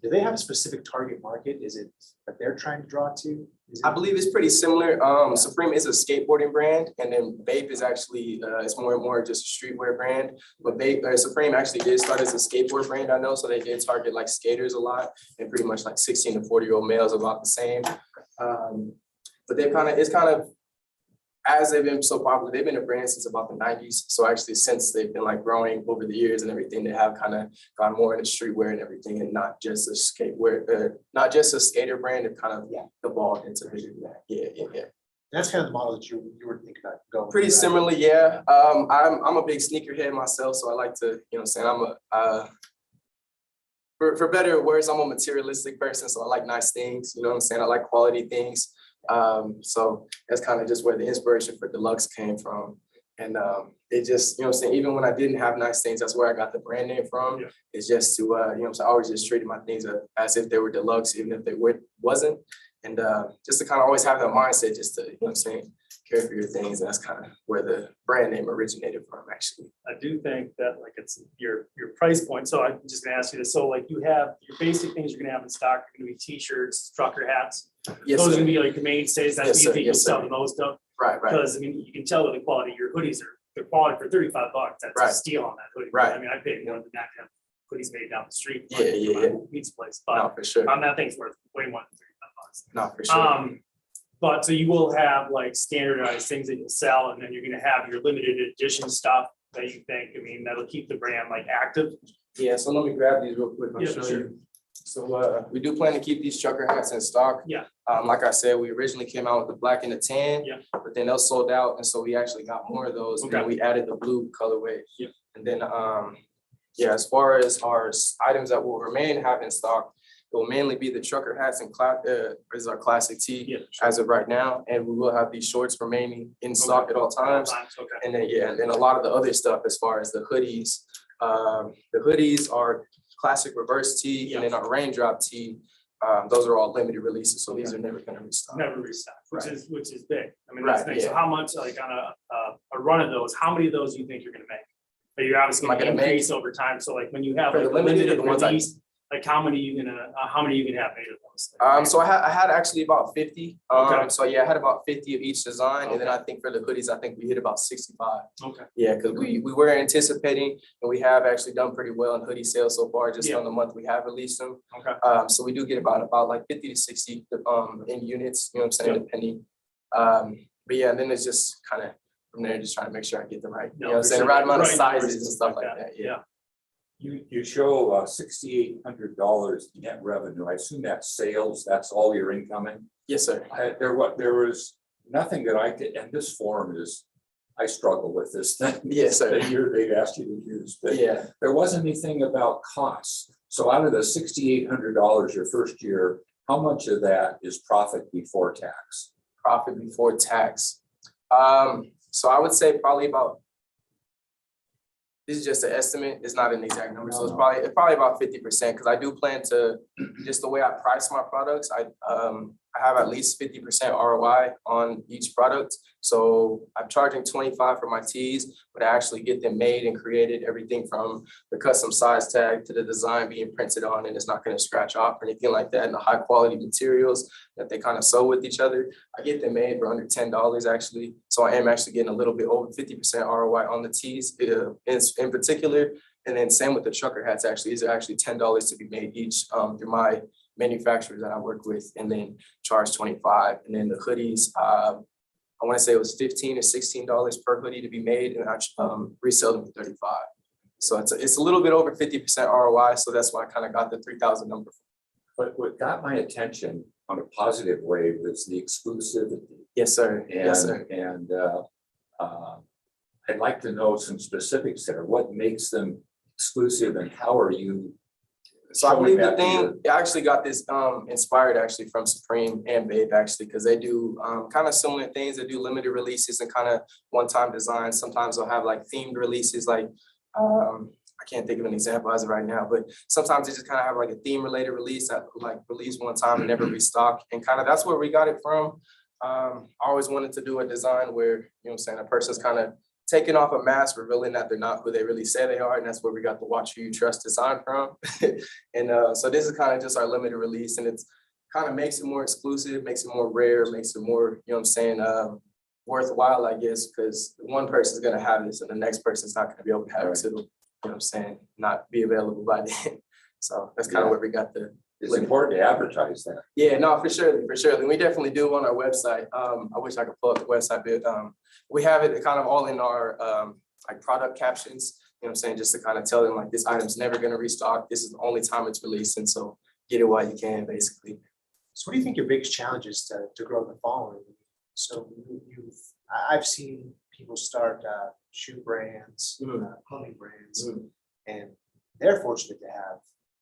do they have a specific target market? Is it that they're trying to draw to? I believe it's pretty similar. Supreme is a skateboarding brand, and then Bape is actually it's more and more just a streetwear brand. But Supreme actually did start as a skateboard brand, I know, so they did target like skaters a lot, and pretty much like 16 to 40-year-old males about the same. But it's kind of as they've been so popular, they've been a brand since about the 90s. So actually, since they've been like growing over the years and everything, they have kind of gone more into streetwear and everything, and not just a skateware, not just a skater brand. It kind of evolved into that. Yeah. That's kind of the model that you were thinking about going. Pretty similarly, yeah. I'm a big sneakerhead myself, so I like to, you know what I'm saying, for better or worse, I'm a materialistic person, so I like nice things, you know what I'm saying? I like quality things. So that's kind of just where the inspiration for Deluxe came from. And it just, you know what I'm saying, even when I didn't have nice things, that's where I got the brand name from. Yeah. It's just to, you know what I'm saying, I always just treated my things as if they were Deluxe, even if they wasn't. And just to kind of always have that mindset, just to, you know what I'm saying, care for your things. And that's kind of where the brand name originated from, actually. I do think that like it's your price point. So I'm just gonna ask you this. So like you have your basic things you're gonna have in stock are gonna be t-shirts, trucker hats. Yes, those sir. are gonna be like your mainstays. That's what you think you'll sell the most of. Right. Because I mean, you can tell with the quality, your hoodies they're quality for $35. That's a steal on that hoodie. Right. I mean, I paid more than that to have hoodies made down the street. Yeah. Pizza place, but no, for sure. that thing's worth way more than $35. No, for sure. But so you will have like standardized things that you'll sell, and then you're gonna have your limited edition stuff that you think, I mean, that'll keep the brand like active. Yeah, so let me grab these real quick. I'll show sure. you. So we do plan to keep these trucker hats in stock. Yeah. Like I said, we originally came out with the black and the tan, but then those sold out, and so we actually got more of those. Okay. And we added the blue colorway. Yeah. And then as far as our items that will remain have in stock, it will mainly be the trucker hats and is our classic tee as of right now, and we will have these shorts remaining in stock at all times. Okay. And then a lot of the other stuff as far as the hoodies. The hoodies are classic reverse tee, and then our raindrop tee. Those are all limited releases, so these are never going to restock. Never restock, which is big. I mean, that's big. So how much, like on a run of those, how many of those do you think you're going to make? But you're obviously going to increase over time. So like when you have like, the limited release, like how many are you gonna have made of those? So I had actually about 50. Okay. So yeah, I had about 50 of each design, and then I think for the hoodies, I think we hit about 65. Okay. Yeah, because we were anticipating, and we have actually done pretty well in hoodie sales so far. Just on the month we have released them. Okay. So we do get about like 50 to 60 in units. You know what I'm saying, depending. But yeah, and then it's just kind of from there, just trying to make sure I get the right, you know what I'm saying, the right amount of sizes and stuff like that. Yeah. You show $6,800 net revenue. I assume that's sales. That's all your incoming. Yes, sir. There was nothing that I could, and this form is, I struggle with this thing. Yes, sir. They'd asked you to use, but there wasn't anything about costs. So out of the $6,800 your first year, how much of that is profit before tax? Profit before tax. So I would say probably about. This is just an estimate. It's not an exact number, so it's probably about 50%. Because I do plan to, just the way I price my products, I have at least 50% ROI on each product. So I'm charging 25 for my tees, but I actually get them made and created, everything from the custom size tag to the design being printed on, and it's not going to scratch off or anything like that. And the high quality materials that they kind of sew with each other, I get them made for under $10 actually. So I am actually getting a little bit over 50% ROI on the tees in particular. And then same with the trucker hats, actually, these are actually $10 to be made each through my manufacturers that I work with, and then charge 25. And then the hoodies, I want to say it was $15 or $16 per hoodie to be made, and I resell them for 35. So it's a little bit over 50% ROI. So that's why I kind of got the 3,000 number. But what got my attention on a positive way was the exclusivity. Yes, sir. Yes, sir. And I'd like to know some specifics there. What makes them exclusive, and how are you? So I believe the thing, I actually got this inspired actually from Supreme and Babe actually, because they do kind of similar things. They do limited releases and kind of one-time designs. Sometimes they'll have like themed releases, like I can't think of an example as of right now, but sometimes they just kind of have like a theme related release that like release one time and never restock. And kind of that's where we got it from. I always wanted to do a design where, you know what I'm saying, a person's kind of taking off a mask, revealing that they're not who they really say they are. And that's where we got the Watch Who You Trust design from. And so this is kind of just our limited release, and it's kind of makes it more exclusive, makes it more rare, makes it more, you know what I'm saying, worthwhile, I guess, because one person's going to have this and the next person's not going to be able to have it. So, you know what I'm saying, not be available by then. So that's kind of where we got the. It's important to advertise that. Yeah, no, for sure. We definitely do on our website. I wish I could pull up the website, but we have it kind of all in our like product captions, you know what I'm saying, just to kind of tell them like this item's never going to restock. This is the only time it's released, and so get it while you can, basically. So what do you think your biggest challenge is to grow the following? So I've seen people start shoe brands, clothing brands, and they're fortunate to have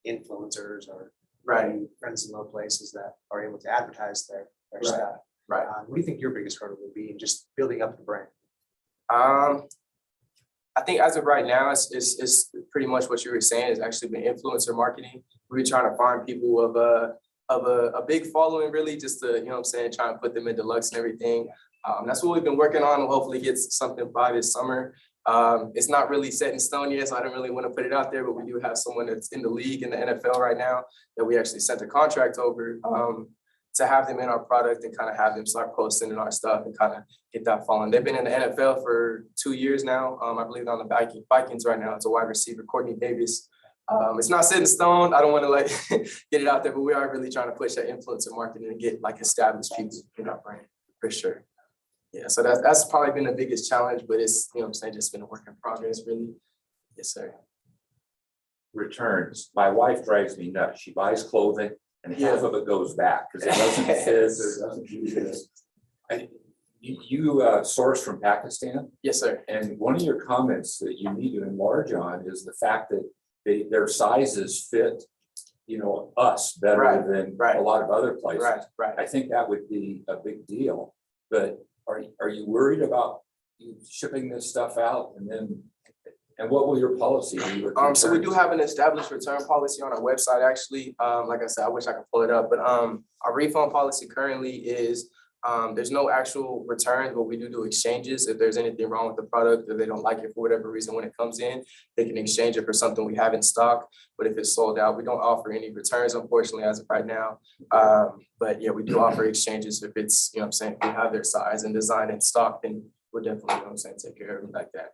influencers or friends in low places that are able to advertise their stuff. Right. What do you think your biggest hurdle would be in just building up the brand? I think as of right now, it's pretty much what you were saying. It's actually been influencer marketing. We're trying to find people of a big following, really, just to, you know what I'm saying, trying to put them in deluxe and everything. That's what we've been working on. We'll hopefully get something by this summer. It's not really set in stone yet, so I don't really want to put it out there, but we do have someone that's in the league in the NFL right now that we actually sent a contract over to have them in our product and kind of have them start posting in our stuff and kind of get that following. They've been in the NFL for 2 years now. I believe on the Vikings right now. It's a wide receiver, Courtney Davis. It's not set in stone. I don't want to like get it out there, but we are really trying to push that influencer marketing and get like established people in our brand for sure. Yeah, so that's probably been the biggest challenge, but it's, you know what I'm saying, just been a work in progress, really. Yes, sir. Returns. My wife drives me nuts. She buys clothing and half of it goes back because it doesn't fit or doesn't do this. You source from Pakistan? Yes, sir. And one of your comments that you need to enlarge on is the fact that their sizes fit, you know, us better than a lot of other places. Right. I think that would be a big deal. But are you worried about you shipping this stuff out and what will your policy be? So we do have an established return policy on our website, actually. Like I said, I wish I could pull it up, but our refund policy currently is there's no actual returns, but we do exchanges. If there's anything wrong with the product or they don't like it for whatever reason when it comes in, they can exchange it for something we have in stock. But if it's sold out, we don't offer any returns, unfortunately, as of right now. But yeah, we do offer exchanges if it's, you know what I'm saying, if we have their size and design in stock, then we'll definitely, you know what I'm saying, take care of it like that.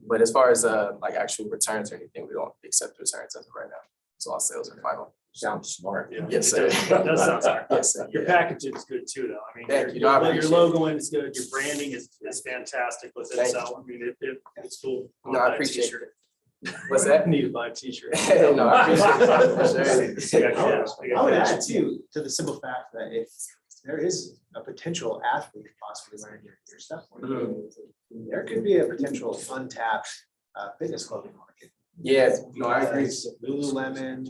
But as far as like actual returns or anything, we don't accept returns as of right now. So all sales are final. Sounds smart. Yeah. Yes, sir. It does sound smart. Yes, sir. Your packaging is good too, though. I mean, Thank you. your logo is good. Your branding is fantastic with it. Thank So, I mean, it's cool. No, I appreciate it. What's that? I need to buy a t-shirt. No, I appreciate it for sure. I would add too, to the simple fact that if there is a potential athlete possibly wearing your stuff, there could be a potential untapped fitness clothing market. Yeah, no, I agree. Lululemon,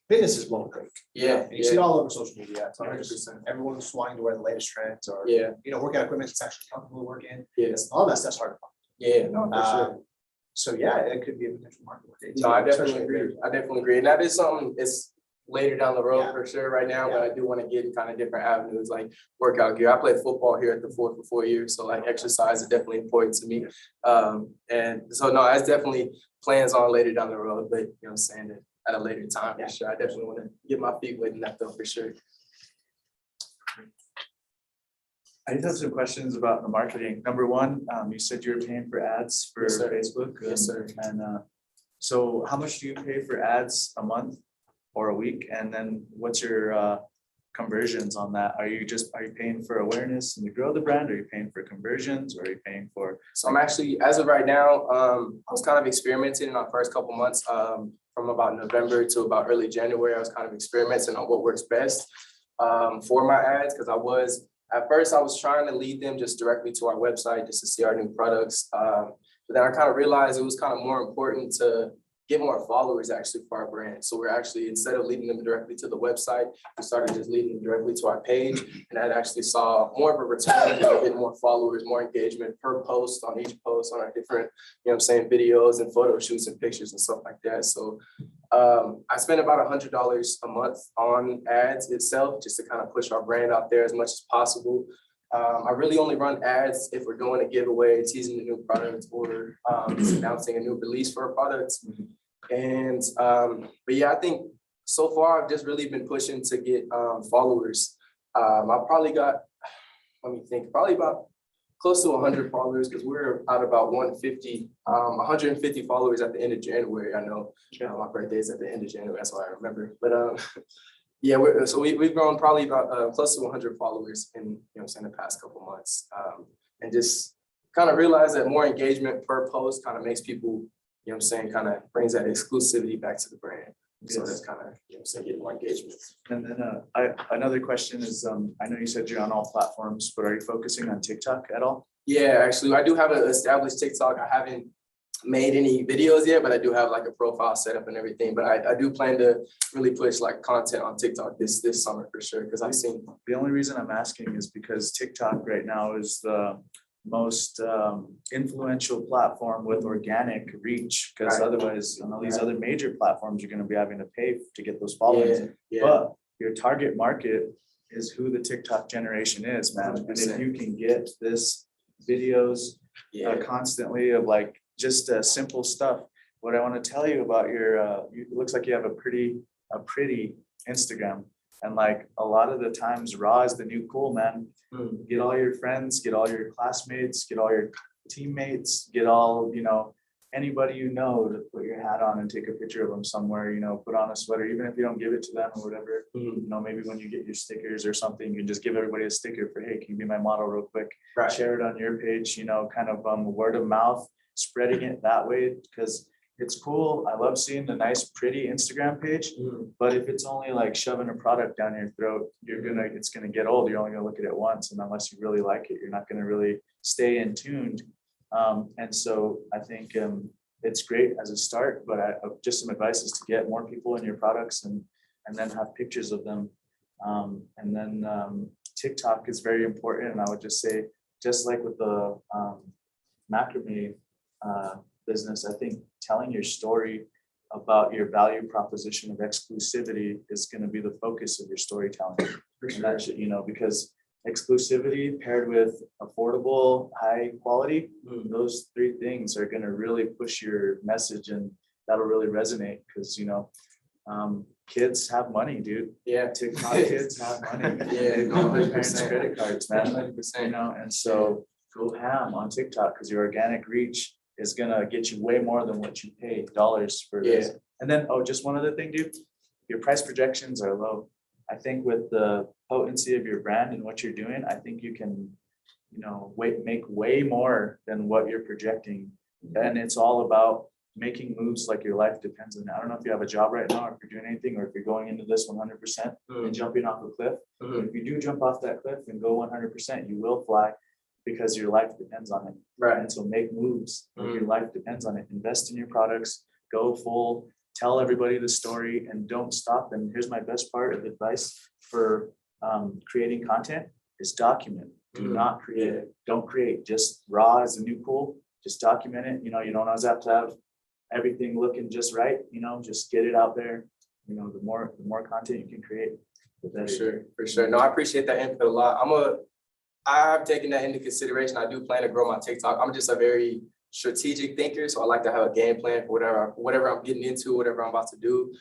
fitness is blowing great. Yeah, And you see it all over social media. Everyone's wanting to wear the latest trends or, yeah, you know, workout equipment that's actually comfortable to work in. yeah, All that stuff's hard to find. yeah, no, for sure. So yeah, it could be a potential market. No, I definitely agree. And that is something, it's later down the road for sure right now, but I do want to get kind of different avenues like workout gear. I played football here at the Fort for 4 years, so like exercise is definitely important to me. And so no, that's definitely plans on later down the road, but you know what I'm saying, that at a later time for sure. I definitely want to get my feet wet in that though for sure. I just have some questions about the marketing. Number one, you said you were paying for ads for Yes, sir. Facebook. Yes, sir. And so how much do you pay for ads a month or a week? And then what's your conversions on that? Are you paying for awareness and to grow the brand? Are you paying for conversions, or are you paying for? So I'm actually, as of right now, I was kind of experimenting in our first couple months, from about November to about early January. I was kind of experimenting on what works best for my ads, because at first I was trying to lead them just directly to our website just to see our new products. But then I kind of realized it was kind of more important to get more followers actually for our brand. So we're actually, instead of leading them directly to the website, we started just leading them directly to our page. And that actually saw more of a return, getting more followers, more engagement per post on each post on our different, you know what I'm saying, videos and photo shoots and pictures and stuff like that. So I spent about $100 a month on ads itself, just to kind of push our brand out there as much as possible. I really only run ads if we're doing a giveaway, teasing a new product, or just announcing a new release for a product. And but yeah, I think so far I've just really been pushing to get followers. I probably got, let me think, probably about close to 100 followers, because we're at about 150 followers at the end of January. I know my birthday is at the end of January, that's why I remember. But yeah, we've grown probably about close to 100 followers in, you know what I'm saying, the past couple months. And just kind of realize that more engagement per post kind of makes people, you know what I'm saying, kind of brings that exclusivity back to the brand. So that's kind of, you know what I'm saying, get more engagement. And then another question is, I know you said you're on all platforms, but are you focusing on TikTok at all? Yeah, actually, I do have an established TikTok. I haven't made any videos yet, but I do have like a profile set up and everything. But I do plan to really push like content on TikTok this summer for sure, because I've seen. The only reason I'm asking is because TikTok right now is the most influential platform with organic reach, because otherwise on all these other major platforms you're going to be having to pay to get those followers. But your target market is who the TikTok generation is, man. 100%. And if you can get this videos constantly of like just simple stuff. What I want to tell you about your it looks like you have a pretty Instagram, and like a lot of the times raw is the new cool, man. Get all your friends, get all your classmates, get all your teammates, get all, you know, anybody you know, to put your hat on and take a picture of them somewhere, you know, put on a sweater, even if you don't give it to them or whatever. You know, maybe when you get your stickers or something, you can just give everybody a sticker for, hey, can you be my model real quick? Share it on your page, you know, kind of word of mouth, spreading it that way, because it's cool. I love seeing the nice, pretty Instagram page, but if it's only like shoving a product down your throat, it's gonna get old. You're only gonna look at it once, and unless you really like it, you're not gonna really stay in tuned. And so I think it's great as a start, but just some advice is to get more people in your products and then have pictures of them. And then TikTok is very important, and I would just say, just like with the macrame business, I think telling your story about your value proposition of exclusivity is going to be the focus of your storytelling. And that should, you know, because exclusivity paired with affordable, high quality, those three things are going to really push your message, and that'll really resonate, because, you know, kids have money, dude. Yeah. TikTok kids have money. They don't have their parents' credit cards, man. 100%. You know, and so go ham on TikTok, because your organic reach is gonna get you way more than what you pay dollars for this. And then, just one other thing, dude, your price projections are low. I think with the potency of your brand and what you're doing, I think you can, you know, make way more than what you're projecting. And it's all about making moves like your life depends on it. I don't know if you have a job right now, or if you're doing anything, or if you're going into this 100% and jumping off a cliff. If you do jump off that cliff and go 100%, you will fly, because your life depends on it. And so make moves. Your life depends on it. Invest in your products, go full, tell everybody the story, and don't stop. And here's my best part of advice for creating content is document. Do not create. Don't create. Just raw is the new cool. Just document it. You know, you don't always have to have everything looking just right. You know, just get it out there. you know, the more content you can create, the better. For sure. No, I appreciate that input a lot. I've taken that into consideration. I do plan to grow my TikTok. I'm just a very strategic thinker, so I like to have a game plan for whatever I'm getting into, whatever I'm about to do.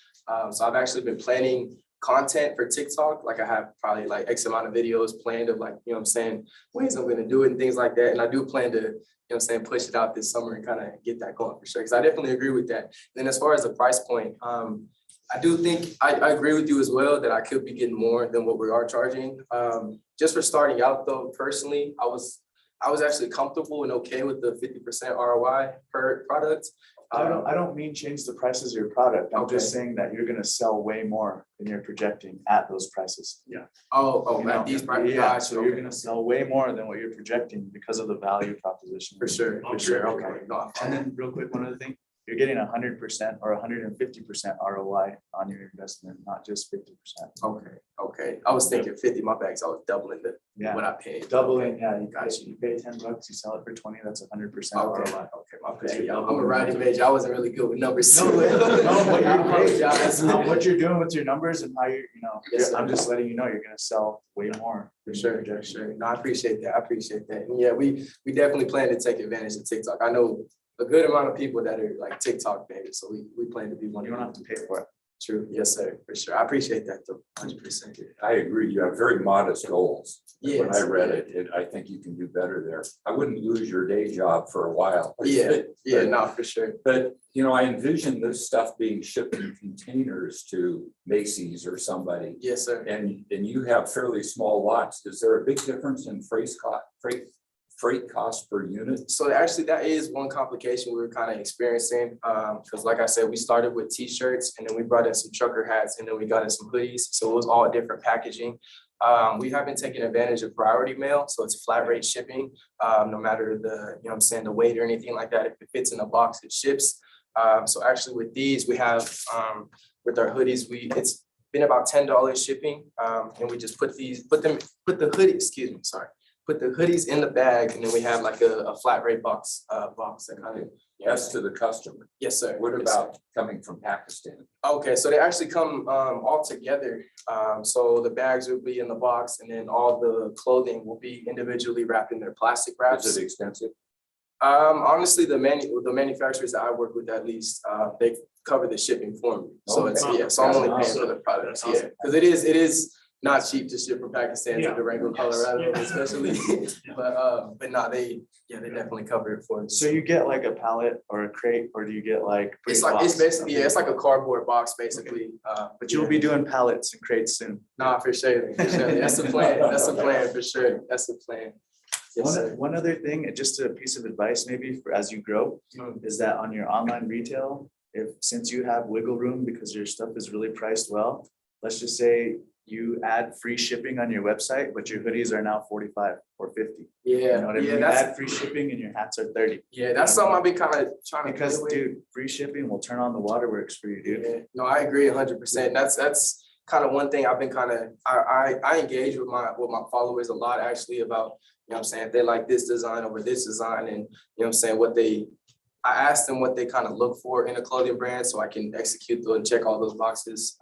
So I've actually been planning content for TikTok. Like I have probably like X amount of videos planned of like, you know what I'm saying, ways I'm gonna do it and things like that. And I do plan to, you know what I'm saying, push it out this summer and kind of get that going for sure. Because I definitely agree with that. And then as far as the price point, I do think I agree with you as well that I could be getting more than what we are charging. Just for starting out though, personally, I was actually comfortable and okay with the 50% ROI per product. I don't mean change the prices of your product. I'm just saying that you're gonna sell way more than you're projecting at those prices. Yeah. At these prices. Yeah, so you're gonna sell way more than what you're projecting because of the value proposition. For sure. Okay. No, And then real quick, one other thing, you're getting 100% or 150% ROI on your investment, not just 50%. Okay. I was thinking 50, my bags, I was doubling what I paid. Doubling, yeah, you Got you pay $10, you sell it for 20, that's 100% Okay, ROI. my bad. Yeah, I'm a riding major. I wasn't really good with numbers. No, but I you're great. apologize. What you're doing with your numbers and how Yes, sir. I'm just letting you know, you're gonna sell way more. For sure. No, I appreciate that. And yeah, we definitely plan to take advantage of TikTok. I know a good amount of people that are like TikTok famous, so we plan to be one. You don't have to pay for it. True. Yes, sir. For sure. I appreciate that though. 100%. I agree. You have very modest goals. When I Yes. read it, I think you can do better there. I wouldn't lose your day job for a while. Yeah, no, for sure. But, you know, I envision this stuff being shipped in containers to Macy's or somebody. Yes, sir. And you have fairly small lots. Is there a big difference in freight cost per unit? So actually, that is one complication we were kind of experiencing. Because like I said, we started with t-shirts and then we brought in some trucker hats and then we got in some hoodies. So it was all different packaging. We have been taking advantage of priority mail. So it's flat rate shipping, no matter the weight or anything like that. If it fits in a box, it ships. So actually with these, we have, with our hoodies, it's been about $10 shipping. And we just put the hoodies in the bag, and then we have like a flat rate box that kind of. Yes, to the customer. Yes, sir. What Yes, about coming from Pakistan? Okay, so they actually come all together. So the bags will be in the box, and then all the clothing will be individually wrapped in their plastic wraps. Is it expensive? Honestly, the manufacturers that I work with, at least, they cover the shipping for me. So Okay. so I'm only paying That's for the products. awesome. Yeah, because it is not cheap to ship from Pakistan to Yeah. Durango, Colorado, Yeah. especially. But no, they definitely cover it for us. So you get like a pallet or a crate, or do you get like? It's pre-boxed basically, stuff? it's like a cardboard box, basically. But you'll be doing pallets and crates soon. Nah, for sure. That's the plan. That's the plan, for sure. That's the plan. Yes, sir. One other thing, just a piece of advice maybe for as you grow, is that on your online retail, since you have wiggle room because your stuff is really priced well, let's just say you add free shipping on your website, but your hoodies are now 45 or 50. You know what I mean? Add free shipping and your hats are 30. Yeah, that's something I've been kind of trying to. Because dude, free shipping will turn on the waterworks for you, dude. Yeah. No, I agree 100%. That's kind of one thing I've been kind of, I engage with my followers a lot actually about, you know what I'm saying, if they like this design over this design, and you know what I'm saying, I ask them what they kind of look for in a clothing brand so I can execute and check all those boxes.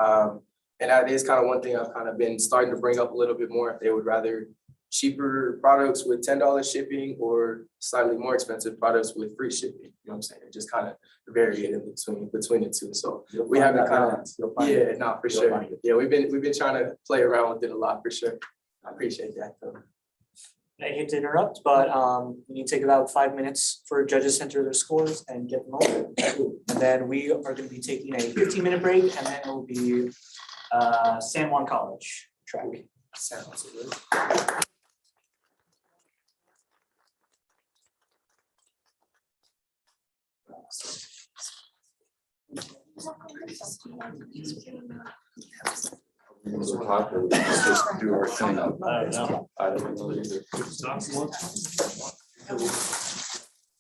And that is kind of one thing I've kind of been starting to bring up a little bit more, if they would rather cheaper products with $10 shipping or slightly more expensive products with free shipping. You know what I'm saying? It just kind of varied in between the two. So we haven't kind of, for sure. Yeah, we've been trying to play around with it a lot for sure. I appreciate that though. I hate to interrupt, but we need to take about 5 minutes for judges to enter their scores and get them over. And then we are going to be taking a 15-minute break, and then it will be San Juan College track. Sounds good. Just do our thing. I don't know. I don't know either.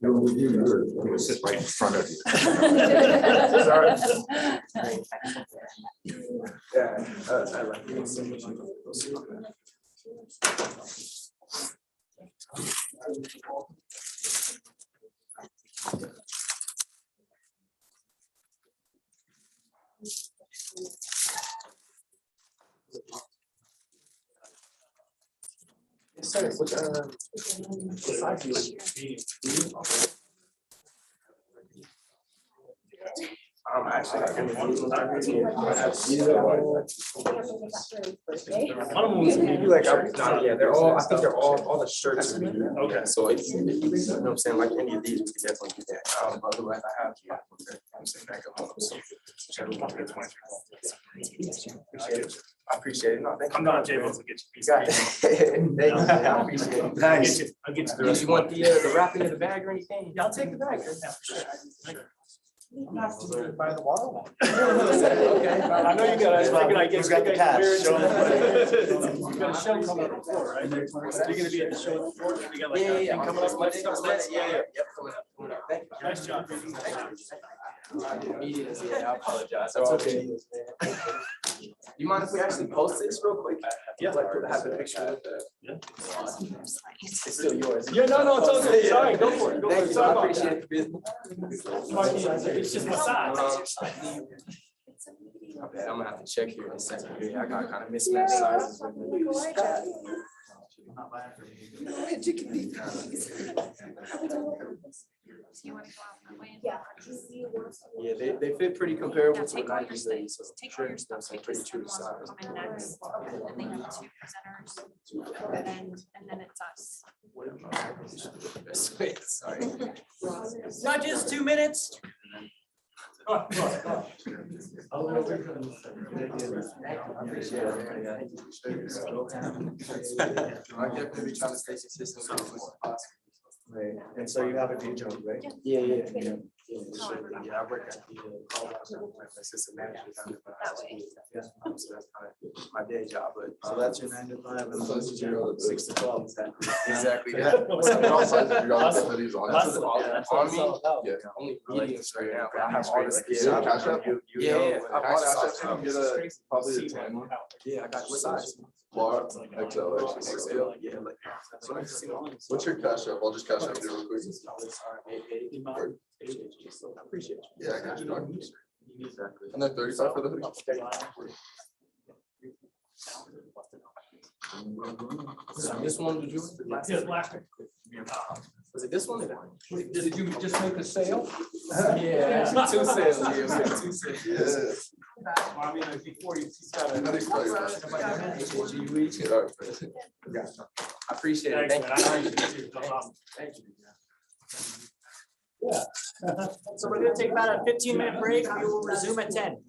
We'll sit right in front of you. Sorry. Yeah, I like it so much. Yes, sir. What, actually, I can. Yeah, they're all, I think they're all the shirts. Okay, so if you know what I'm saying, like any of these, we could definitely do that. Otherwise I have. I'm saying back at home, so. Appreciate it. I appreciate it. No, thank you. I'm not able to get you. Got it. Thank you. I appreciate it. Nice. I'll get you the rest. You want the wrapping in the bag or anything? Yeah, I'll take the bag. Yeah, for sure. By the water. Okay. I know you got, I figured I guess. Who's got the cash? Show You got a show coming up before, right? You're gonna be at the show before, you got like a thing coming up. Yep, coming up. Thank you. Nice job. Meetings, yeah, I apologize. That's okay. You mind if we actually post this real quick? Yeah. Like, have the picture with the. It's still yours. Yeah, no, it's all good. Sorry, go for it. Go for Thank it. you, Sorry I about appreciate that. it. It's just my size. Okay, I'm gonna have to check here in a second. Yeah, I got kind of mismatched sizes. Yeah, they fit pretty comparable to what I usually, so sure, that's pretty true to size. And they have two presenters, and then it's us. Sorry. Judges, 2 minutes. I appreciate it. I definitely be trying to stay consistent with it. Right, and so you have a day job, right? Yeah. Yeah, I work at the call house, my assistant manager. So that's kind of my day job, but. So that's your 9 to 5 and plus your 6 to 12. Exactly. Yeah. On me, only mediums right now, but I have all the skills. Yeah. I bought a Probably a 10. Yeah, I got what size? Large, XL, XL, yeah, like. What's your cash up? I'll just cash up here real quick. I appreciate you. Yeah, I got you, dog. And then 35 for the hoodie. This one, did you? Yeah, last one. Was it this one? Did you just make a sale? Yeah, actually 2 sales. Yeah, we had 2 sales. Yeah. I mean, like before you got How do you spell your last name? I appreciate it. Thanks, Thank man. you. I appreciate it. No problem. Thank you. So we're gonna take about a 15-minute break. We will resume at 10.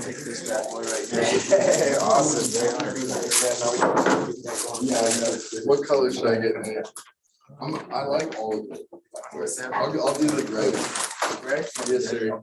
Take this bad boy right here. Awesome. What color should I get in here? I like all of it. I'll do the gray. Gray? Yes, sir.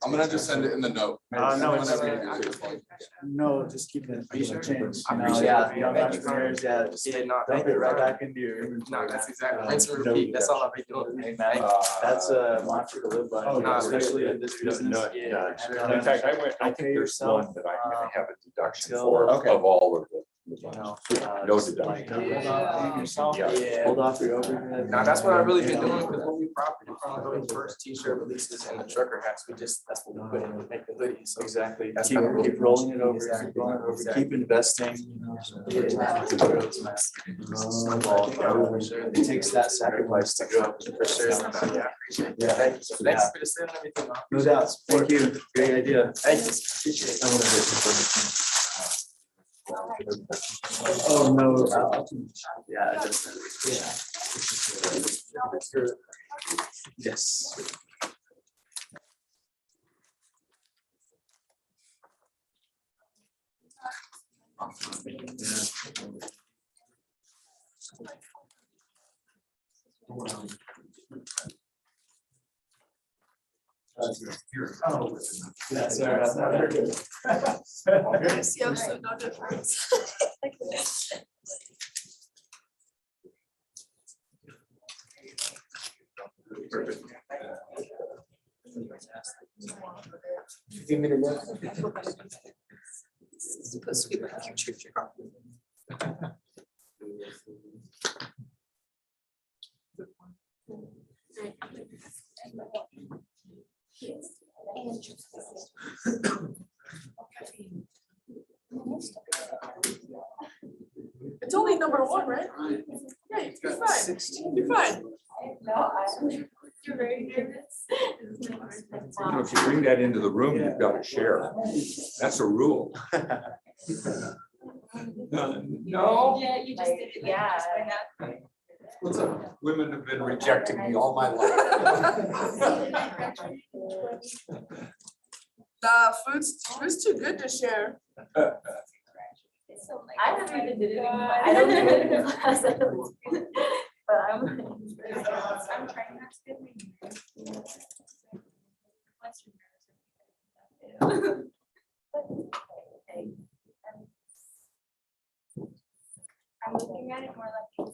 I'm gonna just send it in the note. No, Whenever you do it. No, just keep it. You should change. I appreciate it. Young Thank you. entrepreneurs, yeah, Yeah, no, dump thank it you. right back into your inventory. No, that's exactly. Rinse and repeat. That's all I've been doing. Hey, man, that's a mantra to live by, no, especially in this business. Yeah. In fact, I think There's yourself, one that I'm gonna have a deduction till- for okay. of all of the. you know, No just deduction. like, hold off yourself, Yeah. hold off your overhead. Now, that's what I've really been doing, because when we property from those first t-shirt releases and the trucker hats, that's what we put in to make the hoodies. So Exactly, That's keep kind of keep rolling it over, Exactly. keep rolling it over, Exactly. keep investing, you know. It takes that sacrifice to grow. For sure. Yeah, I appreciate it. Yeah. Thank you. So thanks for the sale and everything. No doubt, thank you, great idea. Thank you. Appreciate it. Oh, no. Yeah, just, yes. That's all right. Yes, yeah, so no difference. It's supposed to be like future job. It's only number one, right? Yeah, you're fine. You're fine. You're very nervous. If you bring that into the room, you've got to share. That's a rule. No. Yeah, you just did it. Yeah. What's up? Women have been rejecting me all my life. Food's too good to share. I haven't even did it. I don't do it in class. But I'm trying not to get my. I'm looking at it more like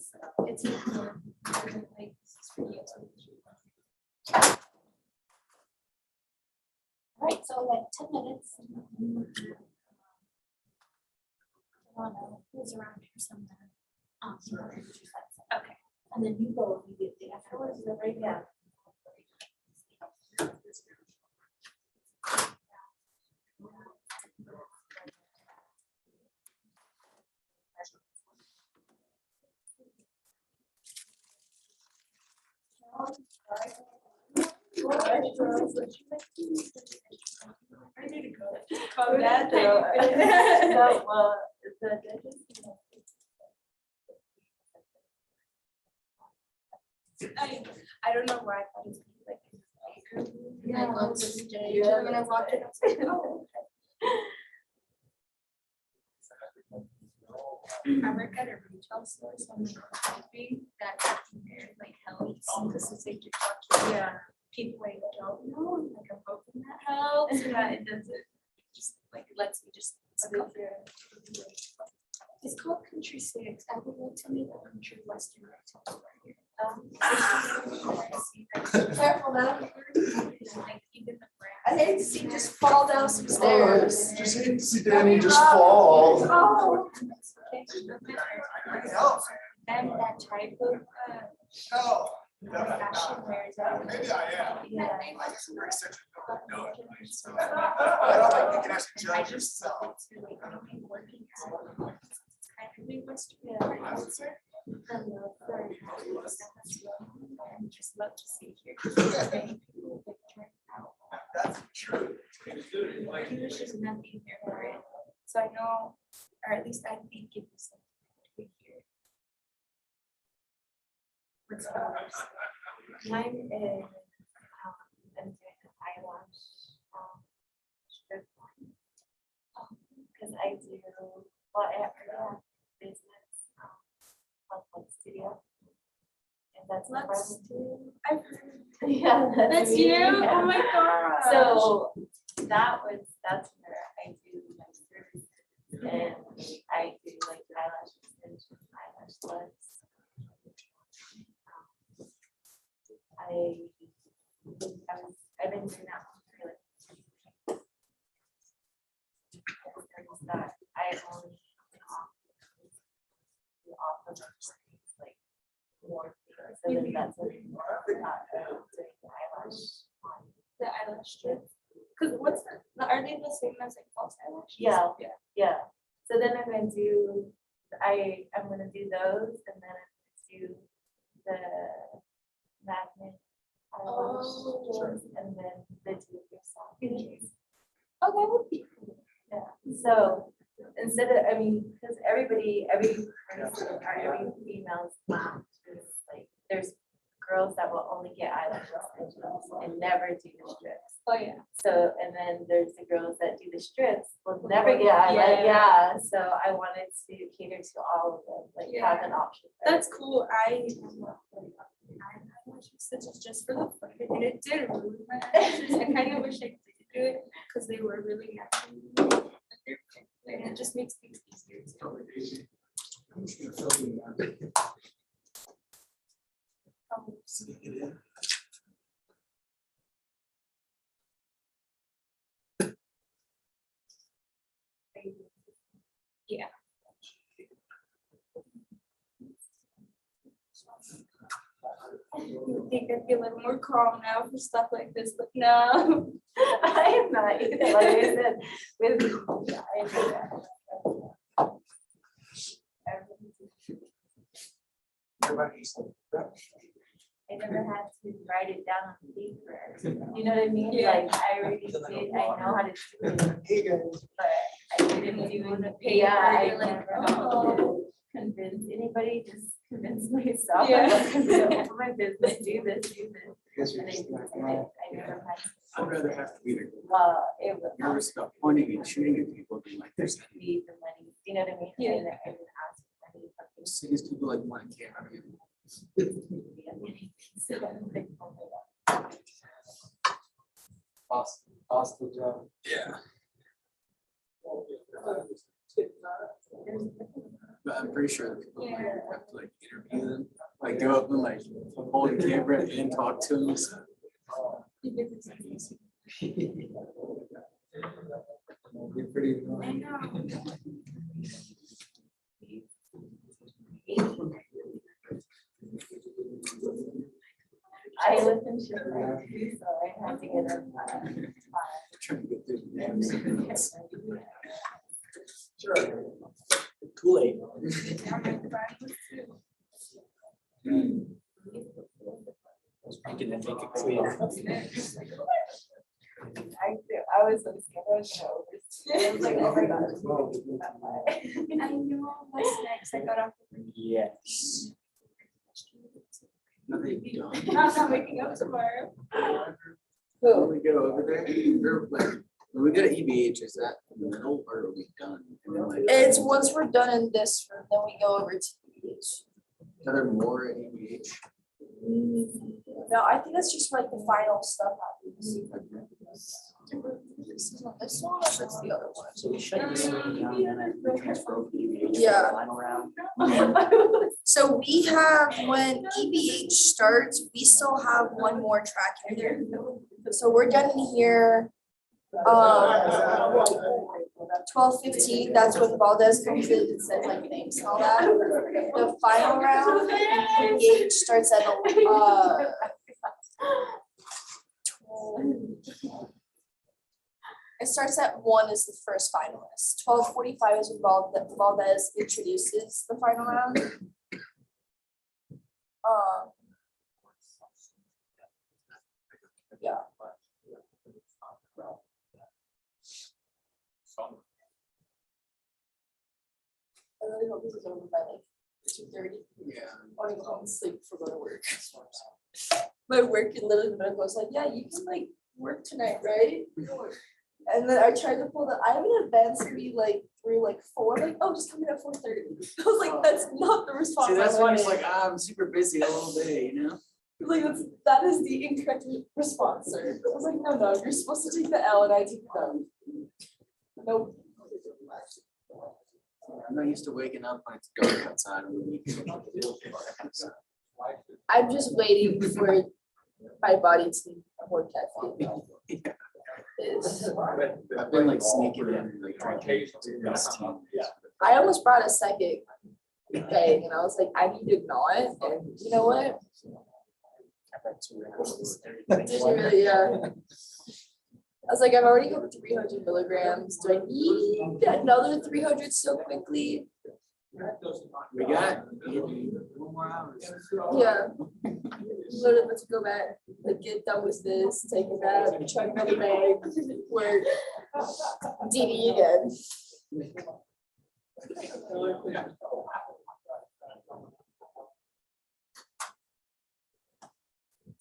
it's more like this is for you. All right, so like 10 minutes. Who's around here somewhere? Okay, and then you go immediately afterwards, is that right? Yeah. I don't know why I thought it was like. Yeah, I love this day. When I walked in, I was like, oh. I work at a retail store, so I'm hoping that like helps. This is like yeah, people I don't know. Like I'm hoping that helps. That it doesn't just like it lets me just. It's called Country Six. I would like to meet a country western retail right here. Careful now. Like even the brand. I hate to see you just fall down some stairs. Just hate to see Danny just fall. Oh. And that type of No. fashion wears out. Maybe I am. Yeah. I guess we're extension. No. I don't like you can actually I judge just yourself. want to like be working as well. It's kind of be Western. I love for and just love to see here. Many people that turn out. That's true. English is nothing here for it. So I know, or at least I think it was something here. What's yours? Mine is I'm doing an eyelash strip because I do well I already have business called studio. And that's my Let's friend. I've heard. Yeah, That's me. you? Yeah. Oh my god. So that's where I do my services and I do like eyelash extensions, eyelash lifts. I've been doing that for like that I only offer like more things. So then that's what doing the eyelash. The eyelash strip. Because what's are they the same as like false eyelashes? Yeah, yeah. So then I'm gonna do those and then I'm gonna do the magnet eyelash and then the do it yourself. Oh, that would be cool. Yeah. So instead of, because every person or every female's lash is like, there's girls that will only get eyelash extensions and never do the strips. Oh yeah. So, and then there's the girls that do the strips will never get eyelash. Yeah. So I wanted to cater to all of them, like have an option. That's cool. I eyelashes just for the fun, and it did ruin my eyelashes. I kind of wish I did do it because they were really natural. And it just makes things easier too. Yeah. You think I'd be a little more calm now for stuff like this, but no. I am not either, like I said, with, yeah, I do that. I never had to write it down on paper, you know what I mean? Yeah. Like, I already did, I know how to do it, but I didn't do it. paper, Yeah, I you're like, never oh. convince anybody, just convince myself. Yeah. For my business, do this. And I never had. I'd rather have to be Well, it was. nervous about pointing and shooting at people than like this. Need the money, you know what I mean? Yeah. And I didn't ask for money. These people like want to camera. Awesome job. Yeah. But I'm pretty sure that people might have to like interview them, like go up and like hold the camera and talk to them. So. You're pretty. I know. I listen to her too, so I have to get her. Trying to get through the names. Sure. Kool-Aid. Making it make it clear. I was so scared, I was gonna oversteer. I was like, oh my god. I know, what's next? I got off. Yes. Nothing done. I'm not waking up tomorrow. When we go over there, or like, when we go to EBH, is that in the middle or are we done? And then like, It's once we're done in this room, then we go over to the beach. are there more at EBH? No, I think that's just like the final stuff happens. This one, that's the other one. So we shut this one down and then we transfer over to EVH for the Yeah. final round. So we have, when EBH starts, we still have one more track in here. So we're done in here. 12:15, that's when Valdez comes in and says like names and all that. The final round, EBH starts at it starts at 1 is the first finalist. 12:45 is when Valdez introduces the final round. Yeah. I really hope this is over by like 2:30. Yeah. I want to go home and sleep before going to work. My work in literally the middle was like, yeah, you can like work tonight, right? And then I tried to pull the, I have an advance meeting like through like 4, like, oh, just come in at 4:30. I was like, that's not the response. See, that's I why wanted. it's like, I'm super busy all day, you know? Like, that is the incorrect response, sir. I was like, no, you're supposed to take the L and I take the W. Nope. I'm not used to waking up when it's dark outside on the weekend. I'm just waiting for my body to more caffeine. I've been like sneaking in, like drinking. I almost brought a second thing and I was like, I need to not, and you know what? Did you really? Yeah. I was like, I've already got 300 milligrams. Do I need another 300 so quickly? We got 1 more hour. Yeah. Literally, let's go back, like get done with this, take it back, chug another bag, work, DD again.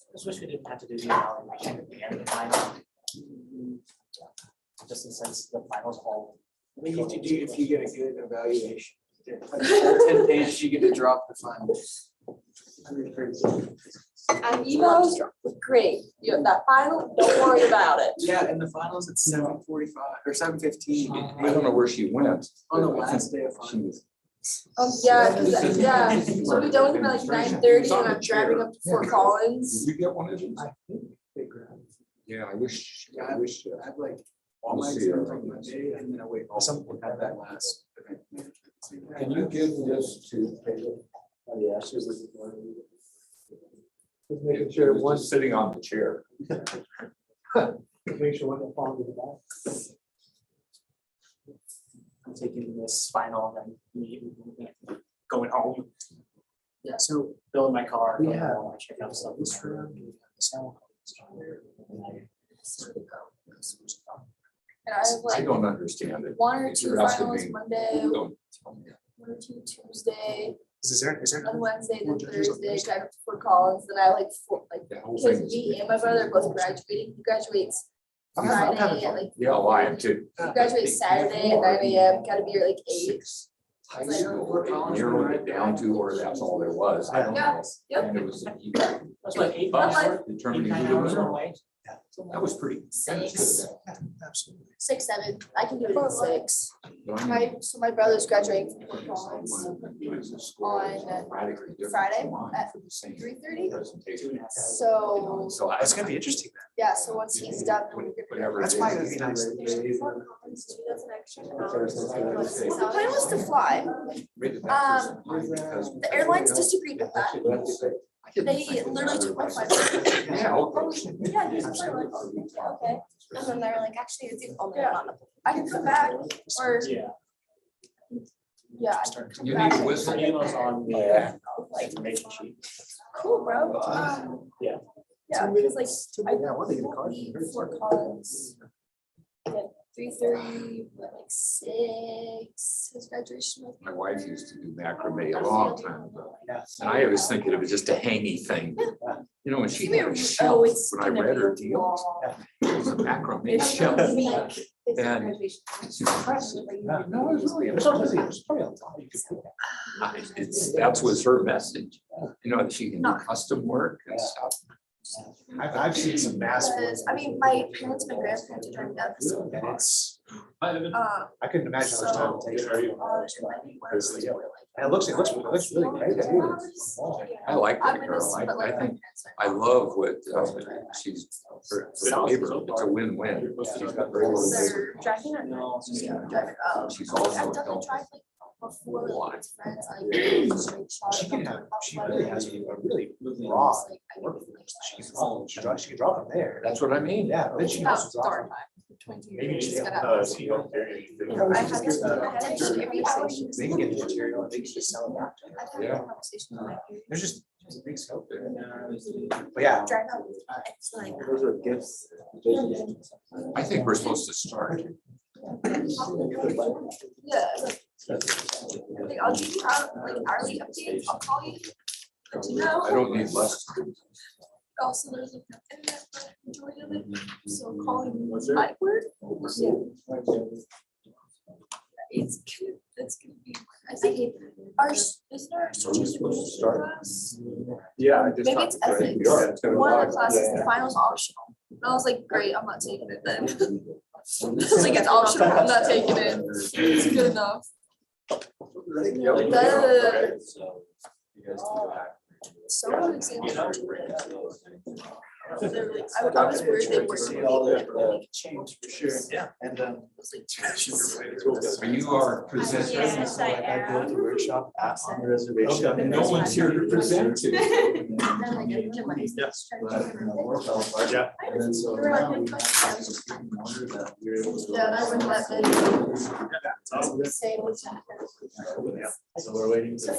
I just wish we didn't have to do the evaluation at the end of the final. Just in the sense the finals all. I mean, you could do, if you get a good evaluation, 10 days, you get to drop the finals. And emails, great. You know, that final, don't worry about it. Yeah, and the finals at 7:45 or 7:15. I don't know where she went. On the last day of finals. Yeah, yeah. So we don't even like 9:30 and I'm driving up to Fort Collins. Did you get one of these? Yeah, I wish. I have like all my exams on Monday and then I wait, also have that last event. Can you give this to Caleb? Oh, yeah, she was Just making sure Just one, sitting on the chair. make sure one don't fall into the back. I'm taking this final and going home. Yeah, so building my car. going Yeah. home, I check out stuff this room. the sound, And I have I like don't understand it. one or If two you're asking finals me, Monday, don't tell me. one or two Tuesday, Is there? on Wednesday, then Well, judges on Thursday, drive up to Fort Collins, then I like four, like, The whole because thing is- me and my brother are both graduating, he graduates I'm having Friday fun. at like. Yeah, well, I am too. He graduates Saturday at 9 a.m., gotta be here like 8. Six high school, they narrowed it down to, or that's all there was. I don't know. Yep. And it was. That's like 8 Us hours. Determining 8-9 who the hours winner away. was. That was pretty. that was Six. good. Absolutely. 6, 7, I can do it in 6. Don't I mean, So my brother's graduating from Fort Collins it's a score on that's radically different Friday from mine at for the same 3:30. presentation. So, So It's gonna be interesting. yeah, so once he's done, then we're gonna. Whatever. That's it why is. it'd be nice. The plan was to fly. Rated that person because- The airlines disagreed with that. They literally took my flight. Yeah, Oh, okay. yeah, here's the flight. Like, yeah, okay. And then they were like, actually, it's the only one on the. I can come back or, Yeah. yeah, I can come You back. need a whistle? Emails on the information sheet. Cool, bro. Yeah. Yeah, because like, I Yeah, one thing, the won't card. leave Fort Collins at 3:30, but like 6, his graduation was. My wife used to do macrame a long time ago. Yes. And I always think it was just a hangy thing. You know, when she had a Oh, shelf, it's when I gonna read her be deals, long. it was a macrame It's shelf. gonna be- And it's impressive. No, it's really There's probably impressive. a lot you could put there. That was her message. You know, that she can do custom work and stuff. I've seen some mass. Because, I mean, my parents, my grandparents are driving down this. And it's, I I couldn't imagine how much time it takes. So. And it looks really great too. I like I'm that gonna girl. see, but like I my think, parents I love what she's, for labor, it's a win-win. She's got very little labor. They're driving or no? Driving, oh. She's also I've done the helped drive like before, a lot. like with friends, like straight shot. She can have, she really has a really raw work. She can follow, she can draw from there. That's what I mean. Yeah, then she can also draw. Darn. from- 20 Maybe years, she- it's gonna- uh, I had this conversation every hour. They can get the material and they can just sell it back. to her. I've had Yeah. a conversation with my parents. There's just a big scope there. But yeah, Drive out, it's like. Those are gifts. I think we're supposed to start. Yeah. Like, I'll give you like hourly updates, I'll call you. Let you know. I don't need less. Also, there's like the internet for the majority of it, so calling might work. It's gonna be, I think our, isn't our strategic class? Yeah. Maybe it's ethics. One of the classes, the final's optional. And I was like, great, I'm not taking it then. I was like, it's optional, I'm not taking it. It's good enough. So many examples. They're like, I was worried they weren't. Change for sure. Yeah. And You are presenting. Yes, I I built a am. workshop on the Okay, reservation. no one's here to present to. Yes. Yeah. And then so now we Yeah, I went that day. Same with that. So we're waiting. I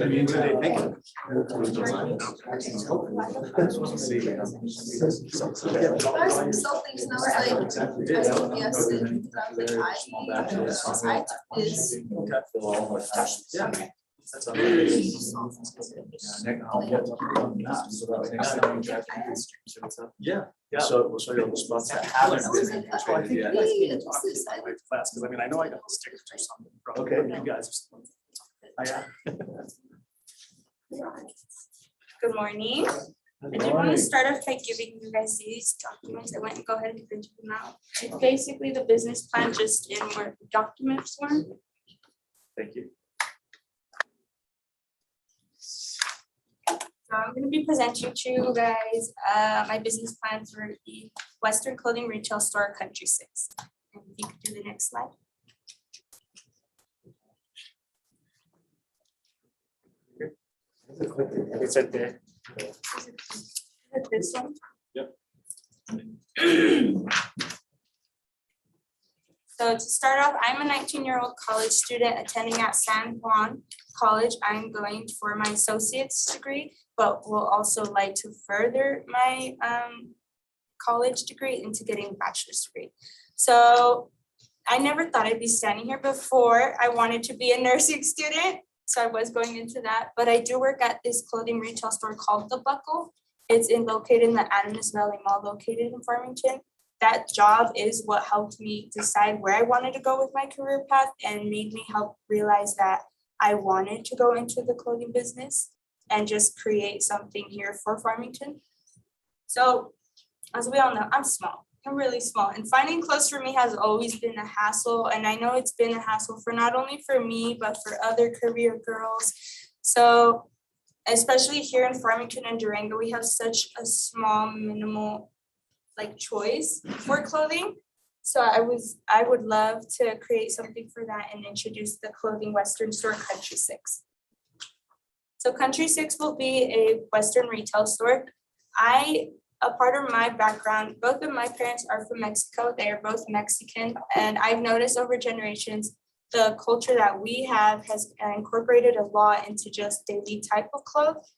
mean, do they think? There's some things and I was like, I said yes, and I was like, I took this. Yeah. That's all. Yeah, yeah. So we'll show you on the spot. I was like, oh, I think we adjust this. I like- Class, because I mean, I know I got the stickers or something from Okay. you guys. Oh, yeah. Good morning. I do want to start off by giving you guys these documents. I went and go ahead and print them out. It's basically the business plan just in Word document form. Thank you. So I'm going to be presenting to you guys my business plan for the Western Clothing Retail Store Country 6. And if you could do the next slide. It's right there. This one? Yep. So to start off, I'm a 19-year-old college student attending at San Juan College. I'm going for my associate's degree, but will also like to further my college degree into getting a bachelor's degree. So I never thought I'd be standing here before. I wanted to be a nursing student, so I was going into that. But I do work at this clothing retail store called The Buckle. It's located in the Adams Valley Mall, located in Farmington. That job is what helped me decide where I wanted to go with my career path and made me help realize that I wanted to go into the clothing business and just create something here for Farmington. So as we all know, I'm small. I'm really small, and finding clothes for me has always been a hassle. And I know it's been a hassle for not only for me, but for other career girls. So especially here in Farmington and Durango, we have such a small, minimal choice for clothing. So I would love to create something for that and introduce the clothing Western store Country 6. So Country 6 will be a Western retail store. A part of my background, both of my parents are from Mexico. They are both Mexican. And I've noticed over generations, the culture that we have has incorporated a lot into just daily type of clothes.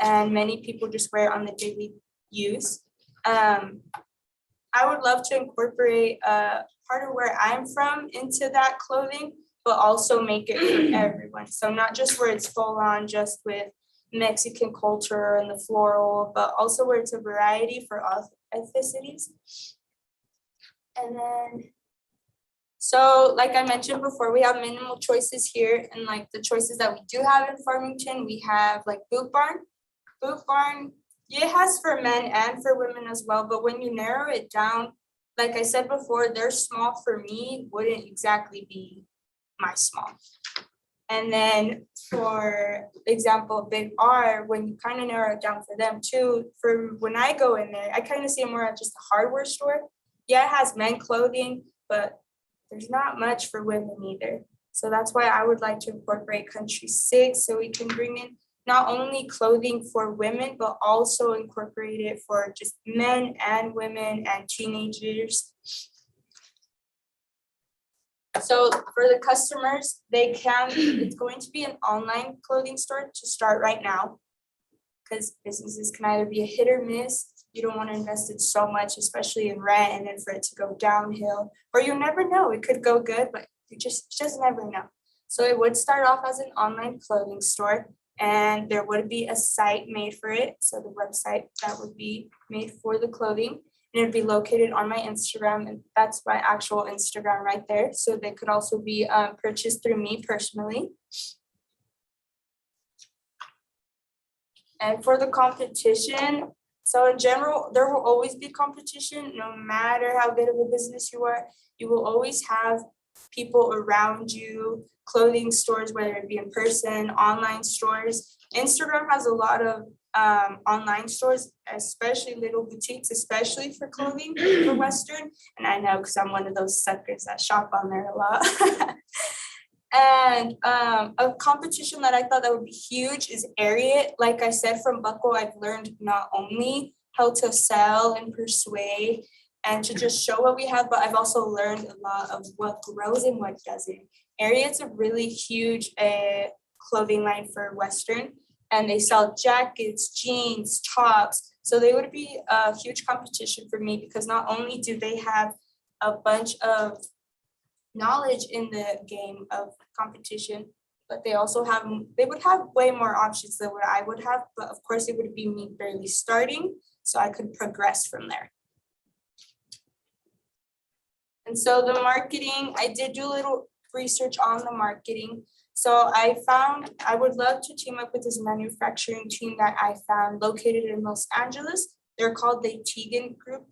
And many people just wear it on the daily use. I would love to incorporate part of where I'm from into that clothing, but also make it for everyone. So not just where it's full on just with Mexican culture and the floral, but also where it's a variety for all ethnicities. And then, so like I mentioned before, we have minimal choices here, and the choices that we do have in Farmington, we have Boot Barn. Boot Barn, it has for men and for women as well, but when you narrow it down, like I said before, their small for me wouldn't exactly be my small. And then for example, Big R, when you kind of narrow it down for them too, for when I go in there, I kind of see it more as just a hardware store. Yeah, it has men clothing, but there's not much for women either. So that's why I would like to incorporate Country 6 so we can bring in not only clothing for women, but also incorporate it for just men and women and teenagers. So for the customers, it's going to be an online clothing store to start right now, because businesses can either be a hit or miss. You don't want to invest in so much, especially in rent, and then for it to go downhill, or you never know, it could go good, but you just never know. So it would start off as an online clothing store, and there would be a site made for it. So the website that would be made for the clothing. And it'd be located on my Instagram, and that's my actual Instagram right there. So they could also be purchased through me personally. And for the competition, so in general, there will always be competition, no matter how good of a business you are. You will always have people around you, clothing stores, whether it be in person, online stores. Instagram has a lot of online stores, especially little boutiques, especially for clothing for Western. And I know because I'm one of those suckers that shop on there a lot. And a competition that I thought that would be huge is Ariat. Like I said, from Buckle, I've learned not only how to sell and persuade and to just show what we have, but I've also learned a lot of what grows and what doesn't. Ariat's a really huge clothing line for Western. And they sell jackets, jeans, tops. So they would be a huge competition for me, because not only do they have a bunch of knowledge in the game of competition, but they would have way more options than what I would have. But of course, it would be me barely starting, so I could progress from there. And so the marketing, I did do a little research on the marketing. So I found I would love to team up with this manufacturing team that I found located in Los Angeles. They're called the Tegan Group.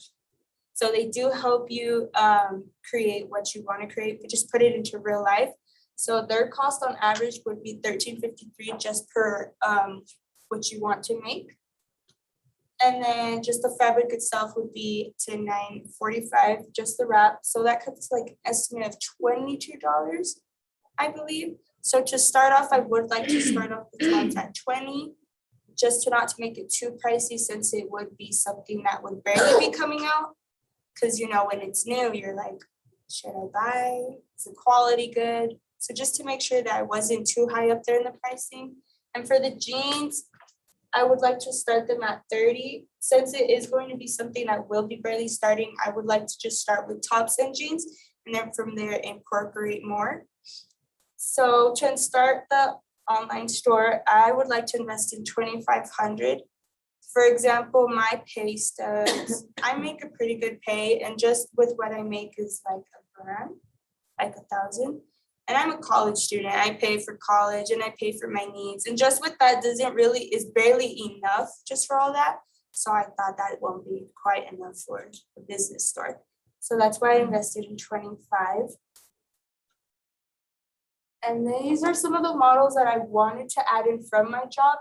So they do help you create what you want to create, but just put it into real life. So their cost on average would be $13.53 just per what you want to make. And then just the fabric itself would be to $9.45, just the wrap. So that comes like an estimate of $22, I believe. So to start off, I would like to start off the tops at 20. just to make it too pricey, since it would be something that would barely be coming out. Cause you know, when it's new, you're like, should I buy? Is the quality good? So just to make sure that I wasn't too high up there in the pricing. And for the jeans, I would like to start them at 30. Since it is going to be something that will be barely starting, I would like to just start with tops and jeans, and then from there incorporate more. So to start the online store, I would like to invest in 2,500. For example, my pay stubs, I make a pretty good pay, and just with what I make is like a grand, like 1,000. And I'm a college student. I pay for college and I pay for my needs. And just with that is barely enough just for all that. So I thought that won't be quite enough for a business store. So that's why I invested in 25. And these are some of the models that I wanted to add in from my job.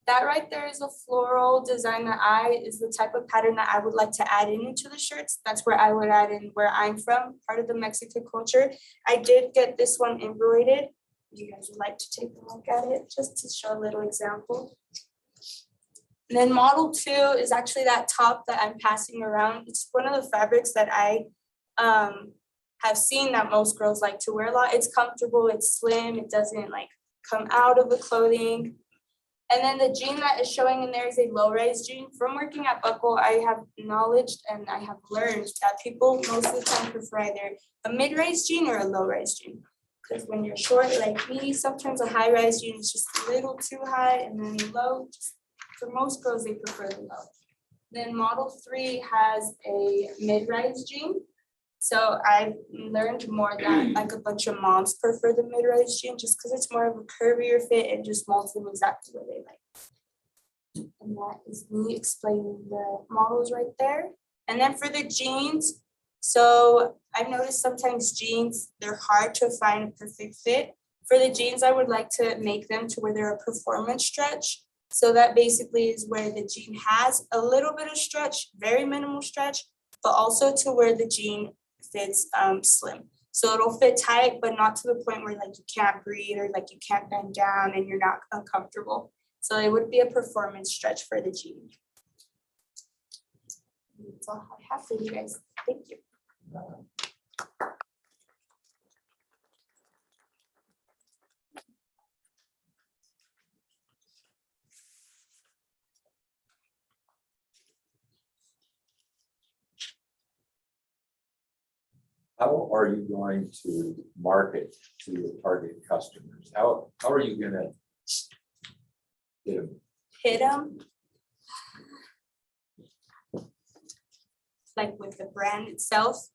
That right there is a floral design that is the type of pattern that I would like to add into the shirts. That's where I would add in where I'm from, part of the Mexican culture. I did get this one embroidered. You guys would like to take a look at it just to show a little example. And then model 2 is actually that top that I'm passing around. It's one of the fabrics that I have seen that most girls like to wear a lot. It's comfortable, it's slim, it doesn't like come out of the clothing. And then the jean that is showing in there is a low-rise jean. From working at Buckle, I have knowledge and I have learned that people most of the time prefer either a mid-rise jean or a low-rise jean. Because when you're short like me, sometimes a high-rise jean is just a little too high, and then low, for most girls, they prefer the low. Then model 3 has a mid-rise jean. So I've learned more that like a bunch of moms prefer the mid-rise jean just because it's more of a curvier fit and just molds them exactly where they like. And that is me explaining the models right there. And then for the jeans, so I've noticed sometimes jeans, they're hard to find a perfect fit. For the jeans, I would like to make them to where they're a performance stretch. So that basically is where the jean has a little bit of stretch, very minimal stretch, but also to where the jean fits slim. So it'll fit tight, but not to the point where like you can't breathe or like you can't bend down and you're not uncomfortable. So it would be a performance stretch for the jean. That's all I have for you guys. Thank you. How are you going to market to your target customers? How are you gonna get them? Hit them. Like with the brand itself.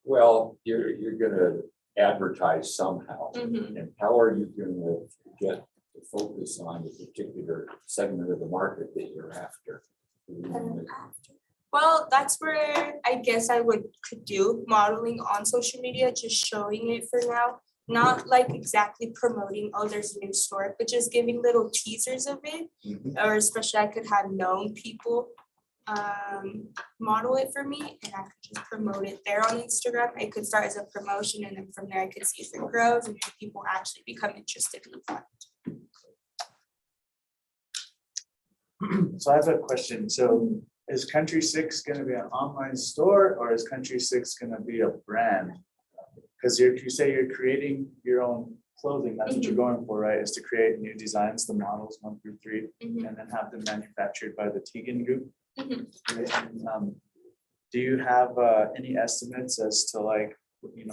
Well, you're gonna advertise somehow. Mhm. And how are you gonna get the focus on the particular segment of the market that you're after? Well, that's where I guess I could do modeling on social media, just showing it for now. Not like exactly promoting, oh, there's a new store, but just giving little teasers of it. Or especially I could have known people model it for me, and I could just promote it there on Instagram. It could start as a promotion, and then from there I could see if it grows and if people actually become interested in the product. So I have a question. So is Country 6 going to be an online store, or is Country 6 going to be a brand? Because you say you're creating your own clothing. That's what you're going for, right? Is to create new designs, the models 1 through 3, and then have them manufactured by the Tegan Group. And, do you have any estimates as to like,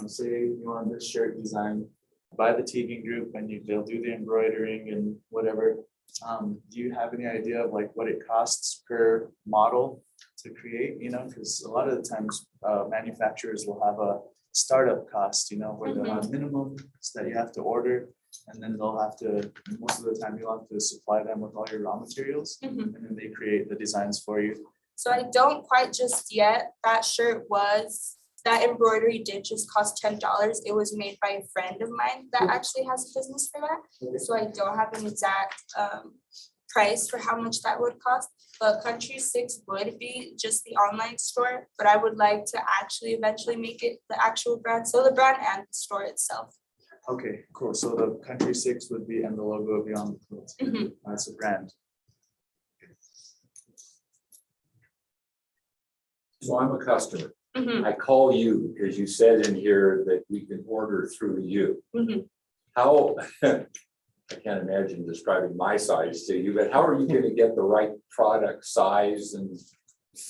say you want this shirt designed by the Tegan Group and they'll do the embroidering and whatever? Do you have any idea of like what it costs per model to create, because a lot of the times manufacturers will have a startup cost, where they'll have minimums that you have to order, and then they'll have to, most of the time you'll have to supply them with all your raw materials, and then they create the designs for you. So I don't quite just yet. That embroidery did just cost $10. It was made by a friend of mine that actually has a business for that. So I don't have an exact price for how much that would cost. But Country 6 would be just the online store, but I would like to actually eventually make it the actual brand. So the brand and the store itself. Okay, cool. So the Country 6 would be, and the logo would be on the clothes. That's a brand. So I'm a customer. Mhm, I call you because you said in here that we can order through you. mhm. How, I can't imagine describing my size to you, but how are you going to get the right product size and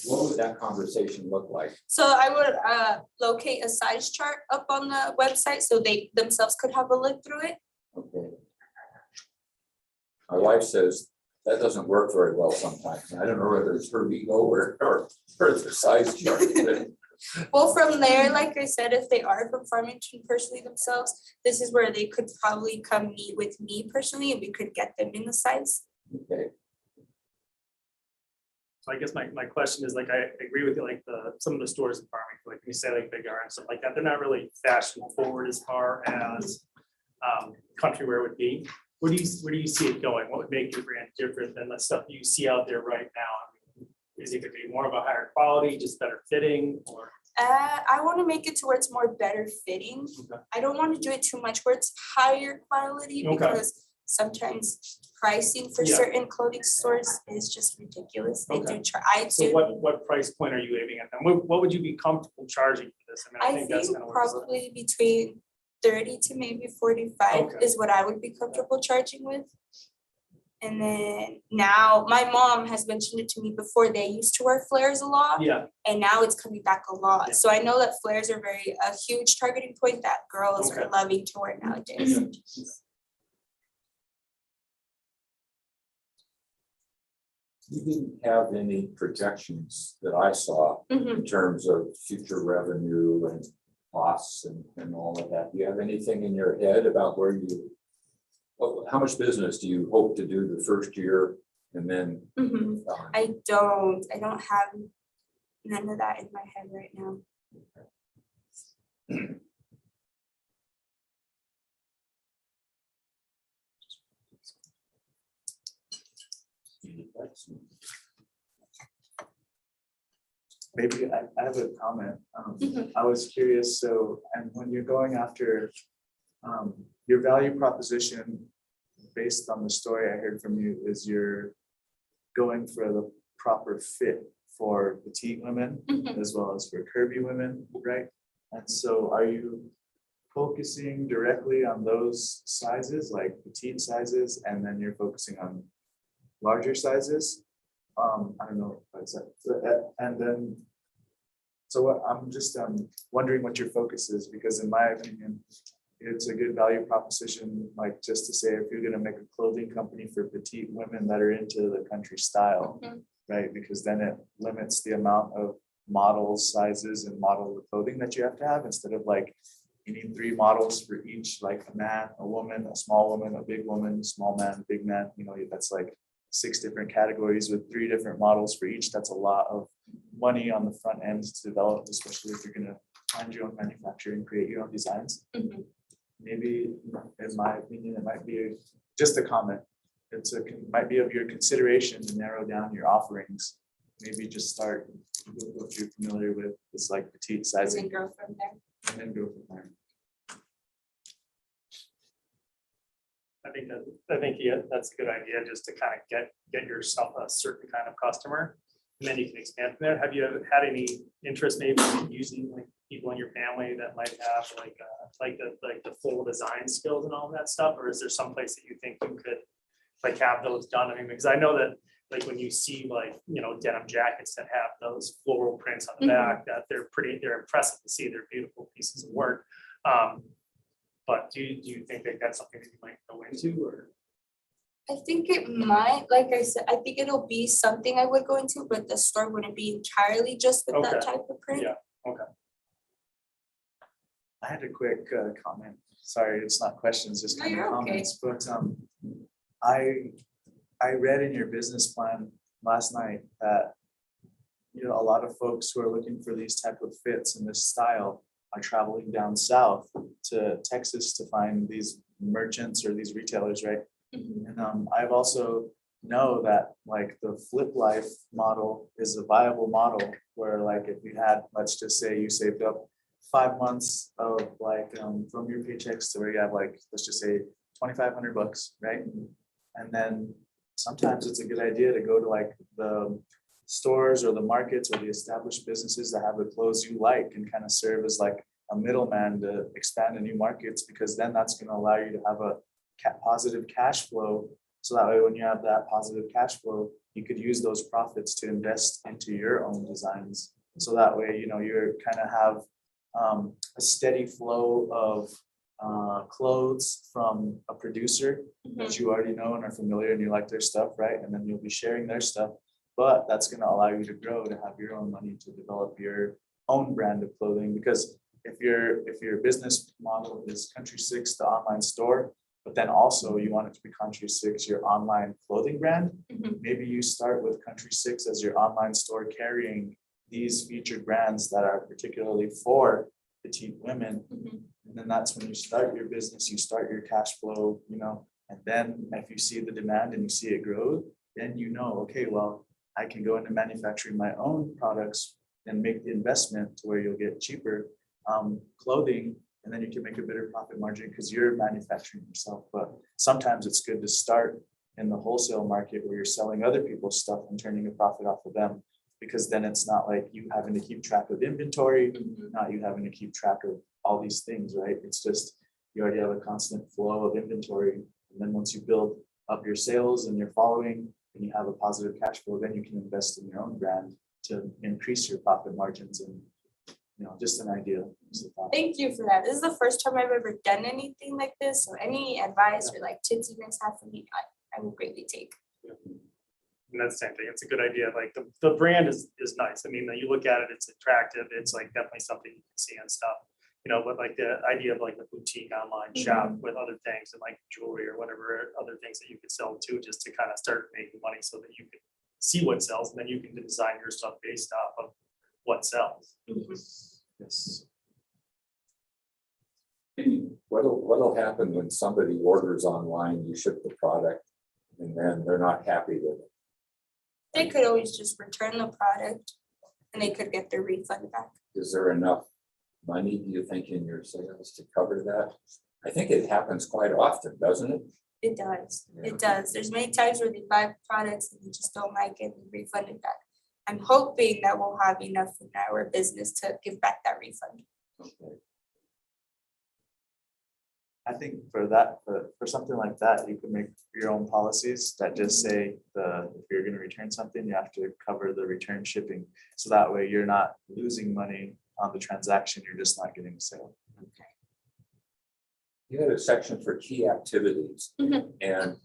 what would that conversation look like? So I would locate a size chart up on the website so they themselves could have a look through it. Okay. My wife says that doesn't work very well sometimes. I don't know whether it's her ego or the size chart. Well, from there, like I said, if they are from Farmington personally themselves, this is where they could probably come meet with me personally and we could get them in the size. Okay. So I guess my question is like, I agree with you, like some of the stores in Farmington, like you say, like Big R and stuff like that, they're not really fashion forward as far as country wear would be. Where do you see it going? What would make your brand different than the stuff you see out there right now? I mean, is it gonna be more of a higher quality, just better fitting, or? I want to make it to where it's more better fitting. Okay. I don't want to do it too much where it's higher quality Okay. because sometimes pricing for Yeah. certain clothing stores is just ridiculous. They Okay. do try, I So do. what price point are you aiming at? And what would you be comfortable charging for this? I mean, I think that's think kind of where it's at. probably between 30 to maybe 45 Okay. is what I would be comfortable charging with. And then now my mom has mentioned it to me before. They used to wear flares a lot Yeah, and now it's coming back a lot. Yeah. So I know that flares are a huge targeting point that girls Okay. are loving to wear nowadays. You didn't have any projections that I saw Mhm. in terms of future revenue and costs and all of that. Do you have anything in your head about where you, how much business do you hope to do the first year and then? Mhm. I don't have none of that in my head right now. Maybe I have a comment. Mhm. I was curious, so, and when you're going after your value proposition, based on the story I heard from you, is you're going for the proper fit for petite women Mhm. as well as for curvy women, right? And so are you focusing directly on those sizes, like petite sizes, and then you're focusing on larger sizes? I don't know, if that's and then, so what, I'm just wondering what your focus is, because in my opinion, it's a good value proposition, like just to say, if you're gonna make a clothing company for petite women that are into the country style, Mhm. right? Because then it limits the amount of models, sizes, and model of clothing that you have to have, instead of like, you need 3 models for each, like a man, a woman, a small woman, a big woman, small man, big man, you know, that's like 6 different categories with 3 different models for each. That's a lot of money on the front end to develop, especially if you're gonna find your own manufacturer and create your own designs. Mhm. Maybe, in my opinion, it might be just a comment. Might be of your consideration to narrow down your offerings. Maybe just start with what you're familiar with. It's like petite And sizing, then go from there. and then go from there. I think yeah, that's a good idea, just to kind of get yourself a certain kind of customer. And then you can expand from there. Have you ever had any interest maybe in using like people in your family that might have like the full design skills and all that stuff? Or is there some place that you think you could like have those done? I mean, because I know that like when you see like, you know, denim jackets that have those floral prints on the back, that they're impressive to see. They're beautiful pieces of work. But do you think that that's something that you might go into, or? I think it might, like I said, I think it'll be something I would go into, but the store wouldn't be entirely just with that Okay. type of print. Yeah, okay. I had a quick comment. Sorry, it's not questions, just No, kind of you're okay. comments, but I read in your business plan last night that, you know, a lot of folks who are looking for these type of fits in this style are traveling down south to Texas to find these merchants or these retailers, right? Mhm. And I've also know that like the flip life model is a viable model where like if you had, let's just say you saved up 5 months of like from your paychecks to where you have like, let's just say $2,500, right? And then sometimes it's a good idea to go to like the stores or the markets or the established businesses that have the clothes you like can kind of serve as like a middleman to expand to new markets, because then that's going to allow you to have a positive cash flow. So that way, when you have that positive cash flow, you could use those profits to invest into your own designs. So that way, you know, you're kind of have a steady flow of clothes from a producer that you already know and are familiar and you like their stuff, right? And then you'll be sharing their stuff, but that's going to allow you to grow, to have your own money to develop your own brand of clothing. Because if your business model is Country Six, the online store, but then also you want it to be Country Six, your online clothing brand, maybe you start with Country Six as your online store carrying these featured brands that are particularly for petite women. And then that's when you start your business, you start your cash flow, you know, and then if you see the demand and you see it grow, then you know, okay, well, I can go into manufacturing my own products and make the investment to where you'll get cheaper clothing, and then you can make a better profit margin because you're manufacturing yourself. But sometimes it's good to start in the wholesale market where you're selling other people's stuff and turning a profit off of them, because then it's not like you having to keep track of inventory, not you having to keep track of all these things, right? It's just you already have a constant flow of inventory. And then once you build up your sales and your following and you have a positive cash flow, then you can invest in your own brand to increase your profit margins. And you know, just an idea. Thank you for that. This is the first time I've ever done anything like this. So any advice or like tips you guys have for me, I will greatly take. And that's the same thing. It's a good idea. Like the brand is nice. I mean, you look at it, it's attractive. It's like definitely something you can see and stuff. You know, but like the idea of like the boutique online shop with other things and like jewelry or whatever other things that you could sell too, just to kind of start making money so that you can see what sells and then you can design your stuff based off of what sells. Yes. What'll happen when somebody orders online, you ship the product, and then they're not happy with it? They could always just return the product and they could get their refund back. Is there enough money, do you think, in your sales to cover that? I think it happens quite often, doesn't it? It does. Yeah. It does. There's many times where they buy products and they just don't like it and refund it back. I'm hoping that we'll have enough in our business to give back that refund. Okay. I think for that, for something like that, you can make your own policies that just say if you're going to return something, you have to cover the return shipping. So that way you're not losing money on the transaction, you're just not getting a sale. Okay. You had a section for key activities, and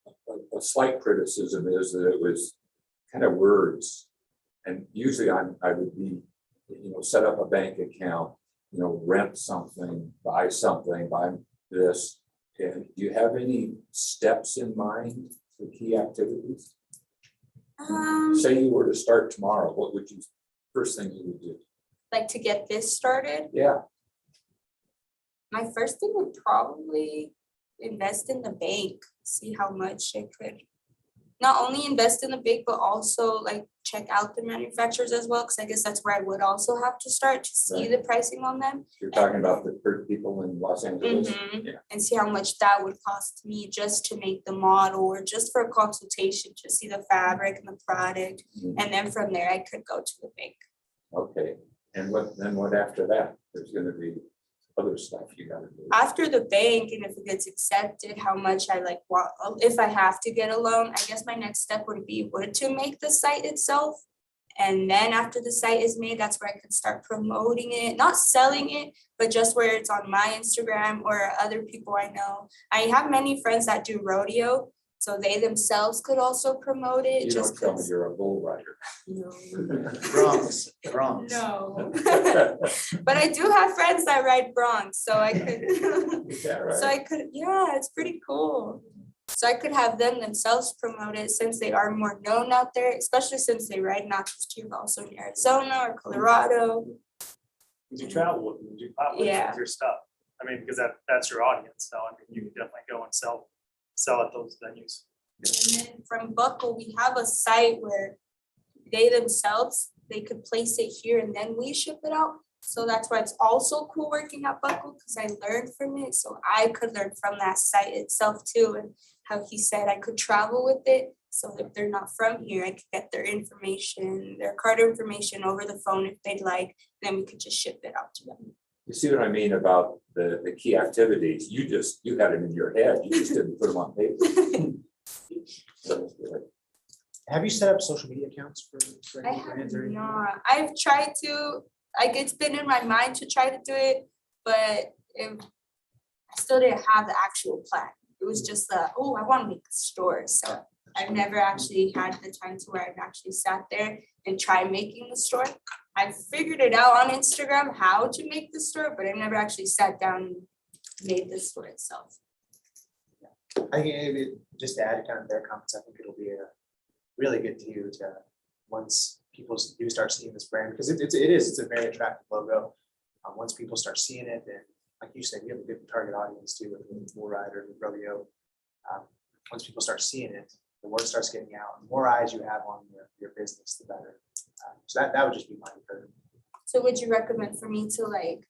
a slight criticism is that it was kind of words. And usually I would be, you know, set up a bank account, you know, rent something, buy this. And do you have any steps in mind for key activities? Say you were to start tomorrow, what would you, first thing you would do? Like to get this started, Yeah. my first thing would probably invest in the bank, see how much it could. Not only invest in the bank, but also like check out the manufacturers as well, because I guess that's where I would also have to start to see the pricing on them. You're talking about the people in Los Angeles? Yeah. And see how much that would cost me just to make the model or just for a consultation to see the fabric and the product. And then from there, I could go to the bank. Okay. And what after that? There's going to be other stuff you got to do. After the bank, and if it gets accepted, how much I like want, if I have to get a loan, I guess my next step would be to make the site itself. And then after the site is made, that's where I could start promoting it, not selling it, but just where it's on my Instagram or other people I know. I have many friends that do rodeo, so they themselves could also promote it. You just don't tell me you're a bull rider. No. Bronx. No. But I do have friends that ride bronze, so I could. Is that right? So I could, yeah, it's pretty cool. So I could have them themselves promote it since they are more known out there, especially since they ride not just here, but also in Arizona or Colorado. You travel with them, you pop with your stuff. I mean, because that's your audience. So I mean, you can definitely go and sell at those venues. And then from Buckle, we have a site where they themselves, they could place it here and then we ship it out. So that's why it's also cool working at Buckle, because I learned from it. So I could learn from that site itself too. And how he said I could travel with it. So if they're not from here, I could get their information, their card information over the phone if they'd like, then we could just ship it out to them. You see what I mean about the key activities? You had it in your head, you just didn't put them on paper. So, Have you set up social media accounts for I any have brands or anything? not. I've tried to, like, it's been in my mind to try to do it, but I still didn't have the actual plan. It was just oh, I want to make a store. So I've never actually had the time to where I've actually sat there and tried making the store. I figured it out on Instagram how to make the store, but I never actually sat down and made the store itself. I think maybe just to add kind of their comments, I think it'll be a really good to you to, once people do start seeing this brand, because it's a very attractive logo. Once people start seeing it, then like you said, you have a good target audience too with Bull Rider and Rodeo. Once people start seeing it, the word starts getting out. The more eyes you have on your business, the better. So that would just be my encouragement. So would you recommend for me to like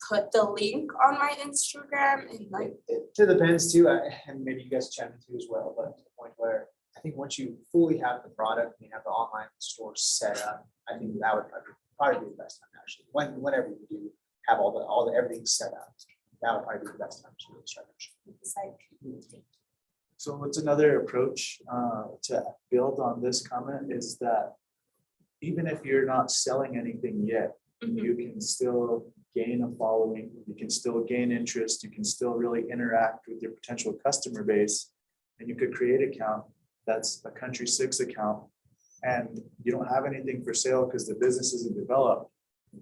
put the link on my Instagram and like? It depends too, and maybe you guys chat too as well, but to the point where I think once you fully have the product and you have the online store set up, I think that would probably be the best time actually. Whenever you do have all the everything set up, that would probably be the best time to really start. So what's another approach to build on this comment is that even if you're not selling anything yet, you can still gain a following, you can still gain interest, you can still really interact with your potential customer base, and you could create an account that's a Country 6 account, and you don't have anything for sale because the business isn't developed.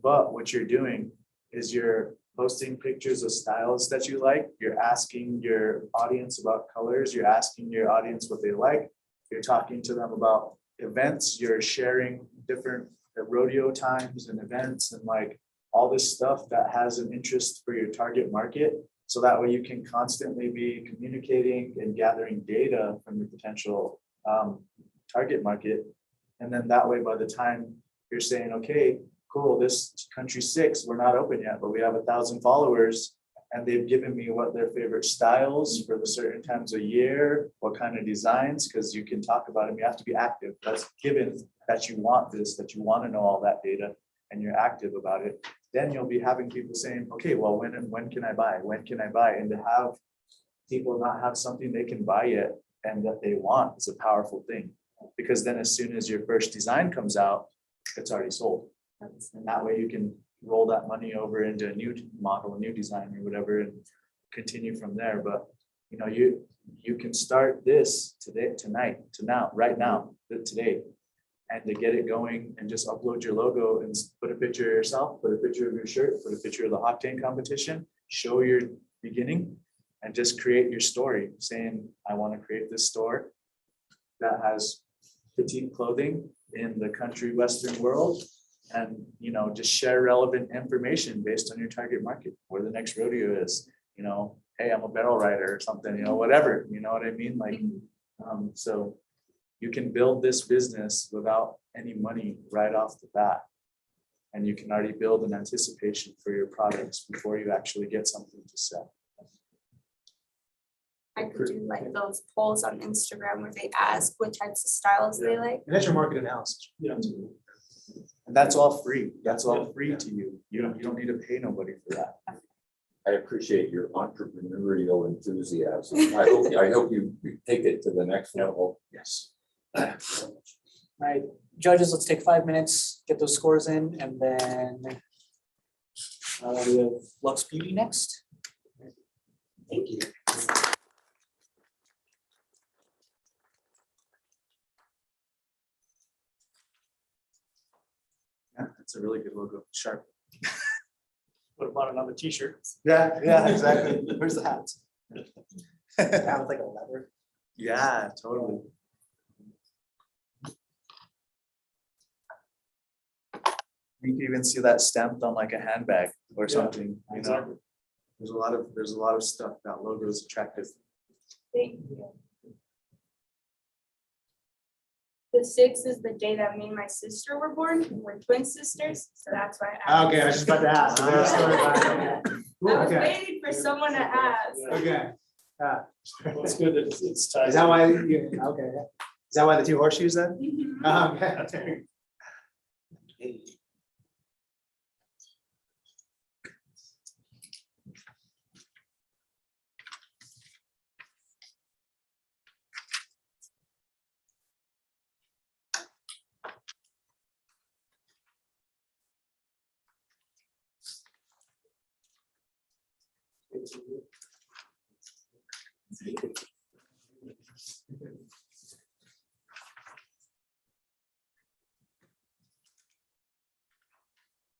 But what you're doing is you're posting pictures of styles that you like, you're asking your audience about colors, you're asking your audience what they like, you're talking to them about events, you're sharing different rodeo times and events and like all this stuff that has an interest for your target market. So that way you can constantly be communicating and gathering data from your potential target market. And then that way, by the time you're saying, okay, cool, this Country 6, we're not open yet, but we have 1,000 followers and they've given me what their favorite styles for the certain times a year, what kind of designs, because you can talk about them. You have to be active. That's given that you want this, that you want to know all that data and you're active about it. Then you'll be having people saying, okay, well, when can I buy? When can I buy? And to have people not have something they can buy yet and that they want is a powerful thing. Because then as soon as your first design comes out, it's already sold. And that way you can roll that money over into a new model, a new design or whatever, and continue from there. But you know, you can start this today, tonight, right now, today, and to get it going and just upload your logo and put a picture of yourself, put a picture of your shirt, put a picture of the Octane competition, show your beginning, and just create your story saying, I want to create this store that has petite clothing in the country western world. And, you know, just share relevant information based on your target market, where the next rodeo is, you know, hey, I'm a barrel rider or something, you know, whatever, you know what I mean? Like, so you can build this business without any money right off the bat. And you can already build an anticipation for your products before you actually get something to sell. I could do like those polls on Instagram where they ask what types of styles they like. And that's your market analysis. Yeah. And that's all free. That's all free to you. You don't need to pay nobody for that. I appreciate your entrepreneurial enthusiasm. I hope you take it to the next level. Yes. All right, judges, let's take 5 minutes, get those scores in, and then we have Lux Beauty next. Thank you. Yeah, that's a really good logo. Sharp. What about another t-shirt? Yeah, exactly. Where's the hat? Sounds like a leather. Yeah, totally. You can even see that stamped on like a handbag or something, you know. There's a lot of stuff. That logo is attractive. Thank you. The 6 is the day that me and my sister were born. We're twin sisters, so that's why I asked. Okay, I was just about to ask. Is there a story behind it? I was waiting for someone to ask. Okay. Ah, Well, it's good that it's tied. is that why you, okay, is that why the two horseshoes then? Okay.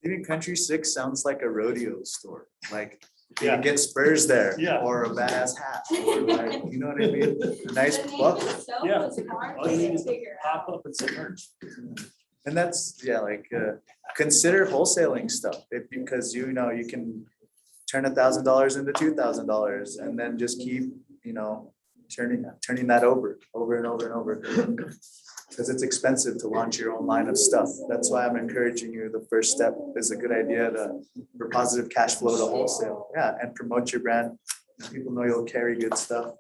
Even Country Six sounds like a rodeo store, like you Yeah. can get spurs there. Yeah. Or a badass hat, or like, you know what I mean? A nice buckle. Yeah. All you need is pop up and some merch. And that's, yeah, like, consider wholesaling stuff, because you know, you can turn $1,000 into $2,000 and then just keep, you know, turning that over and over and over. Because it's expensive to launch your own line of stuff. That's why I'm encouraging you. The first step is a good idea for positive cash flow to wholesale. Yeah, and promote your brand. People know you'll carry good stuff.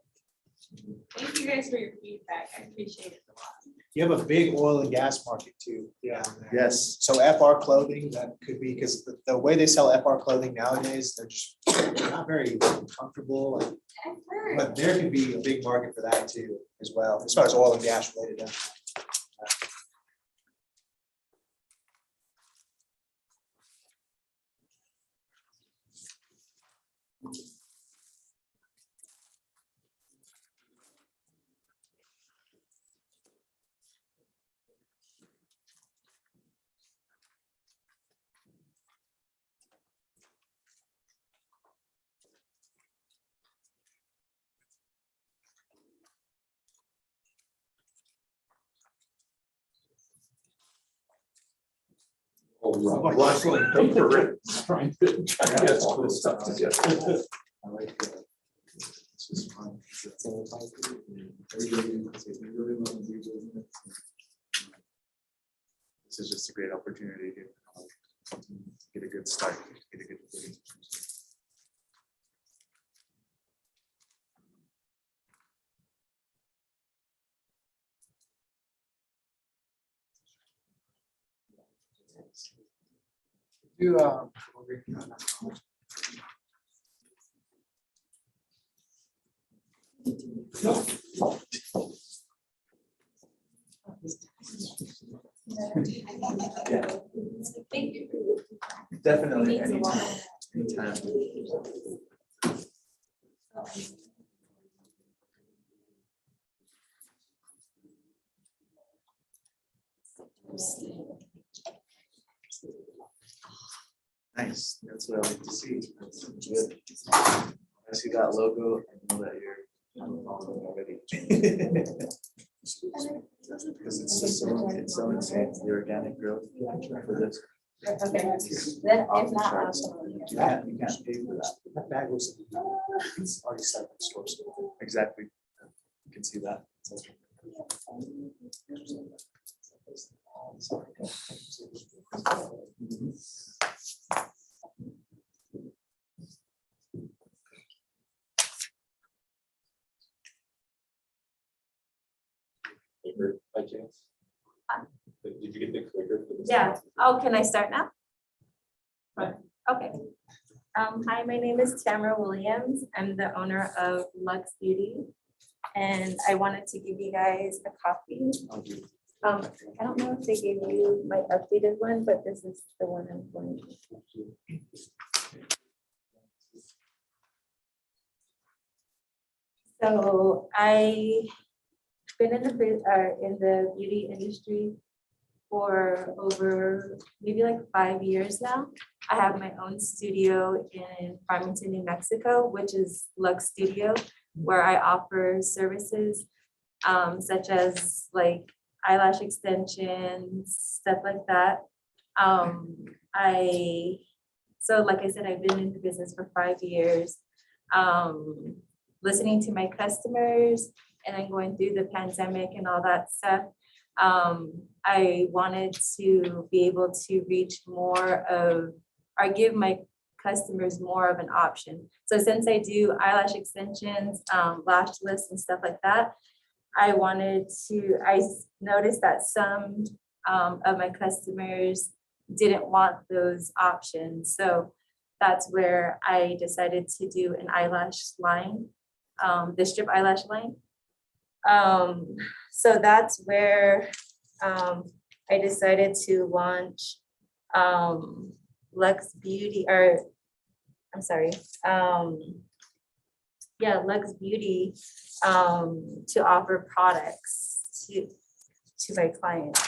Thank you guys for your feedback. I appreciate it a lot. You have a big oil and gas market too. Yeah. Yes. So FR clothing, that could be, because the way they sell FR clothing nowadays, they're just not very comfortable. But there could be a big market for that too, as well, as far as oil and gas related. Rustling paper. Trying to get all this stuff together. I like it. It's just fun. This is just a great opportunity to get a good start, get a good footing. Thank you. Definitely. Means a lot. Anytime. Nice, that's what I like to see. That's good. I see that logo, I know that you're on the following already. Because it's so insane, the organic growth for this. Okay, then if not, I'll. You can't pay for that. That bag was, it's already set up in stores. Exactly. You can see that. By chance? Did you get the clicker for this? Yeah. Oh, can I start now? Okay. Hi, my name is Tamara Williams. I'm the owner of Lux Beauty. And I wanted to give you guys a copy. I don't know if they gave you my updated one, but this is the one I'm going to. So I've been in the beauty industry for over maybe like 5 years now. I have my own studio in Farmington, New Mexico, which is Lux Studio, where I offer services such as like eyelash extensions, stuff like that. So like I said, I've been in the business for 5 years, listening to my customers and then going through the pandemic and all that stuff. I wanted to be able to reach more of, or give my customers more of an option. So since I do eyelash extensions, lash lifts and stuff like that, I noticed that some of my customers didn't want those options. So that's where I decided to do an eyelash line, the strip eyelash line. So that's where I decided to launch Lux Beauty, or I'm sorry, Lux Beauty, to offer products to my clients.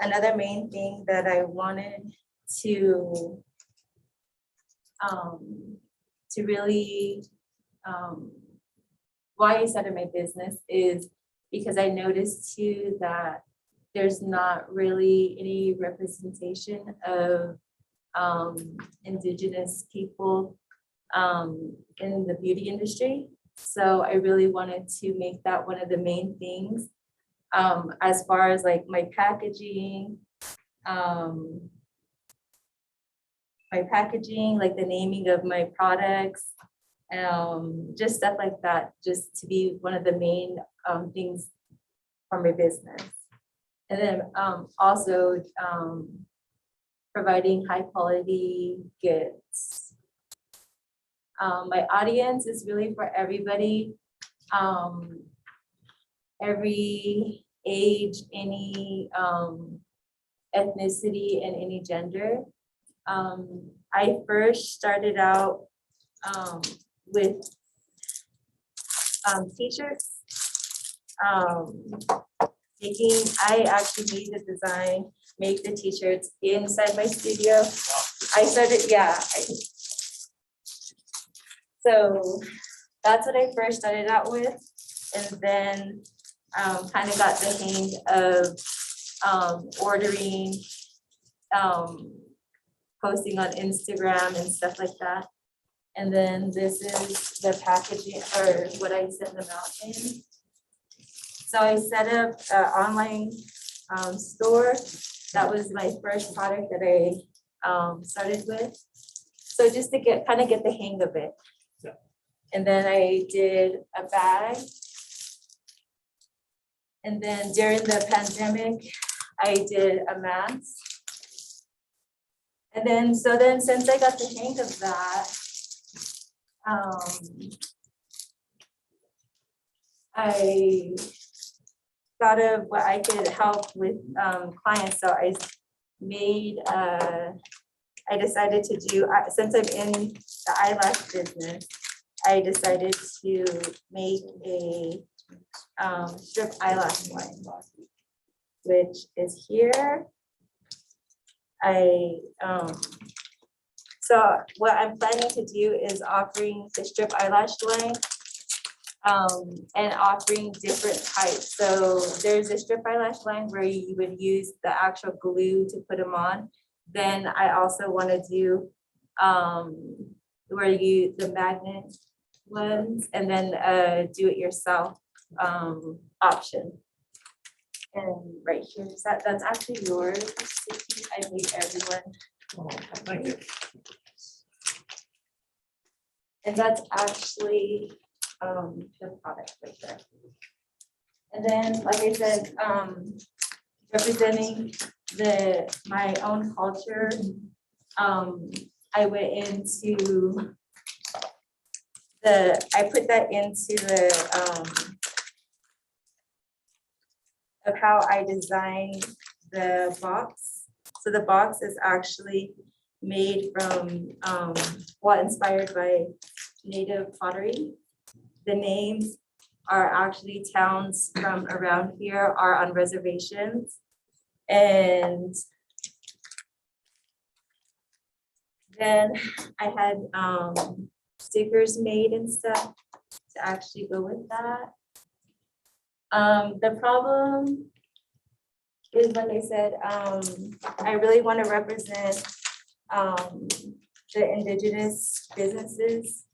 Another main thing that I wanted to really why I started my business is because I noticed too that there's not really any representation of Indigenous people in the beauty industry. So I really wanted to make that one of the main things as far as like my packaging, like the naming of my products, just stuff like that, just to be one of the main things for my business. And then also providing high quality gifts. My audience is really for everybody, every age, any ethnicity, and any gender. I first started out with t-shirts. I actually made the design, make the t-shirts inside my studio. I started, so that's what I first started out with. And then kind of got the hang of ordering, posting on Instagram and stuff like that. And then this is the packaging, or what I send them out in. So I set up an online store. That was my first product that I started with. So just to get the hang of it. Yeah. And then I did a bag. And then during the pandemic, I did a mask. And then, since I got the hang of that, I thought of what I could help with clients. So I decided to do, since I'm in the eyelash business, I decided to make a strip eyelash line, which is here. So what I'm planning to do is offering the strip eyelash line and offering different types. So there's a strip eyelash line where you would use the actual glue to put them on. Then I also want to do where the magnet ones, and then do it yourself option. And right here, that's actually yours. I made everyone. Oh, thank you. And that's actually the product right there. And then, like I said, representing my own culture, I went into I put that into of how I designed the box. So the box is actually made from, inspired by native pottery. The names are actually towns from around here are on reservations. And then I had stickers made and stuff to actually go with that. The problem is, like I said, I really want to represent the Indigenous businesses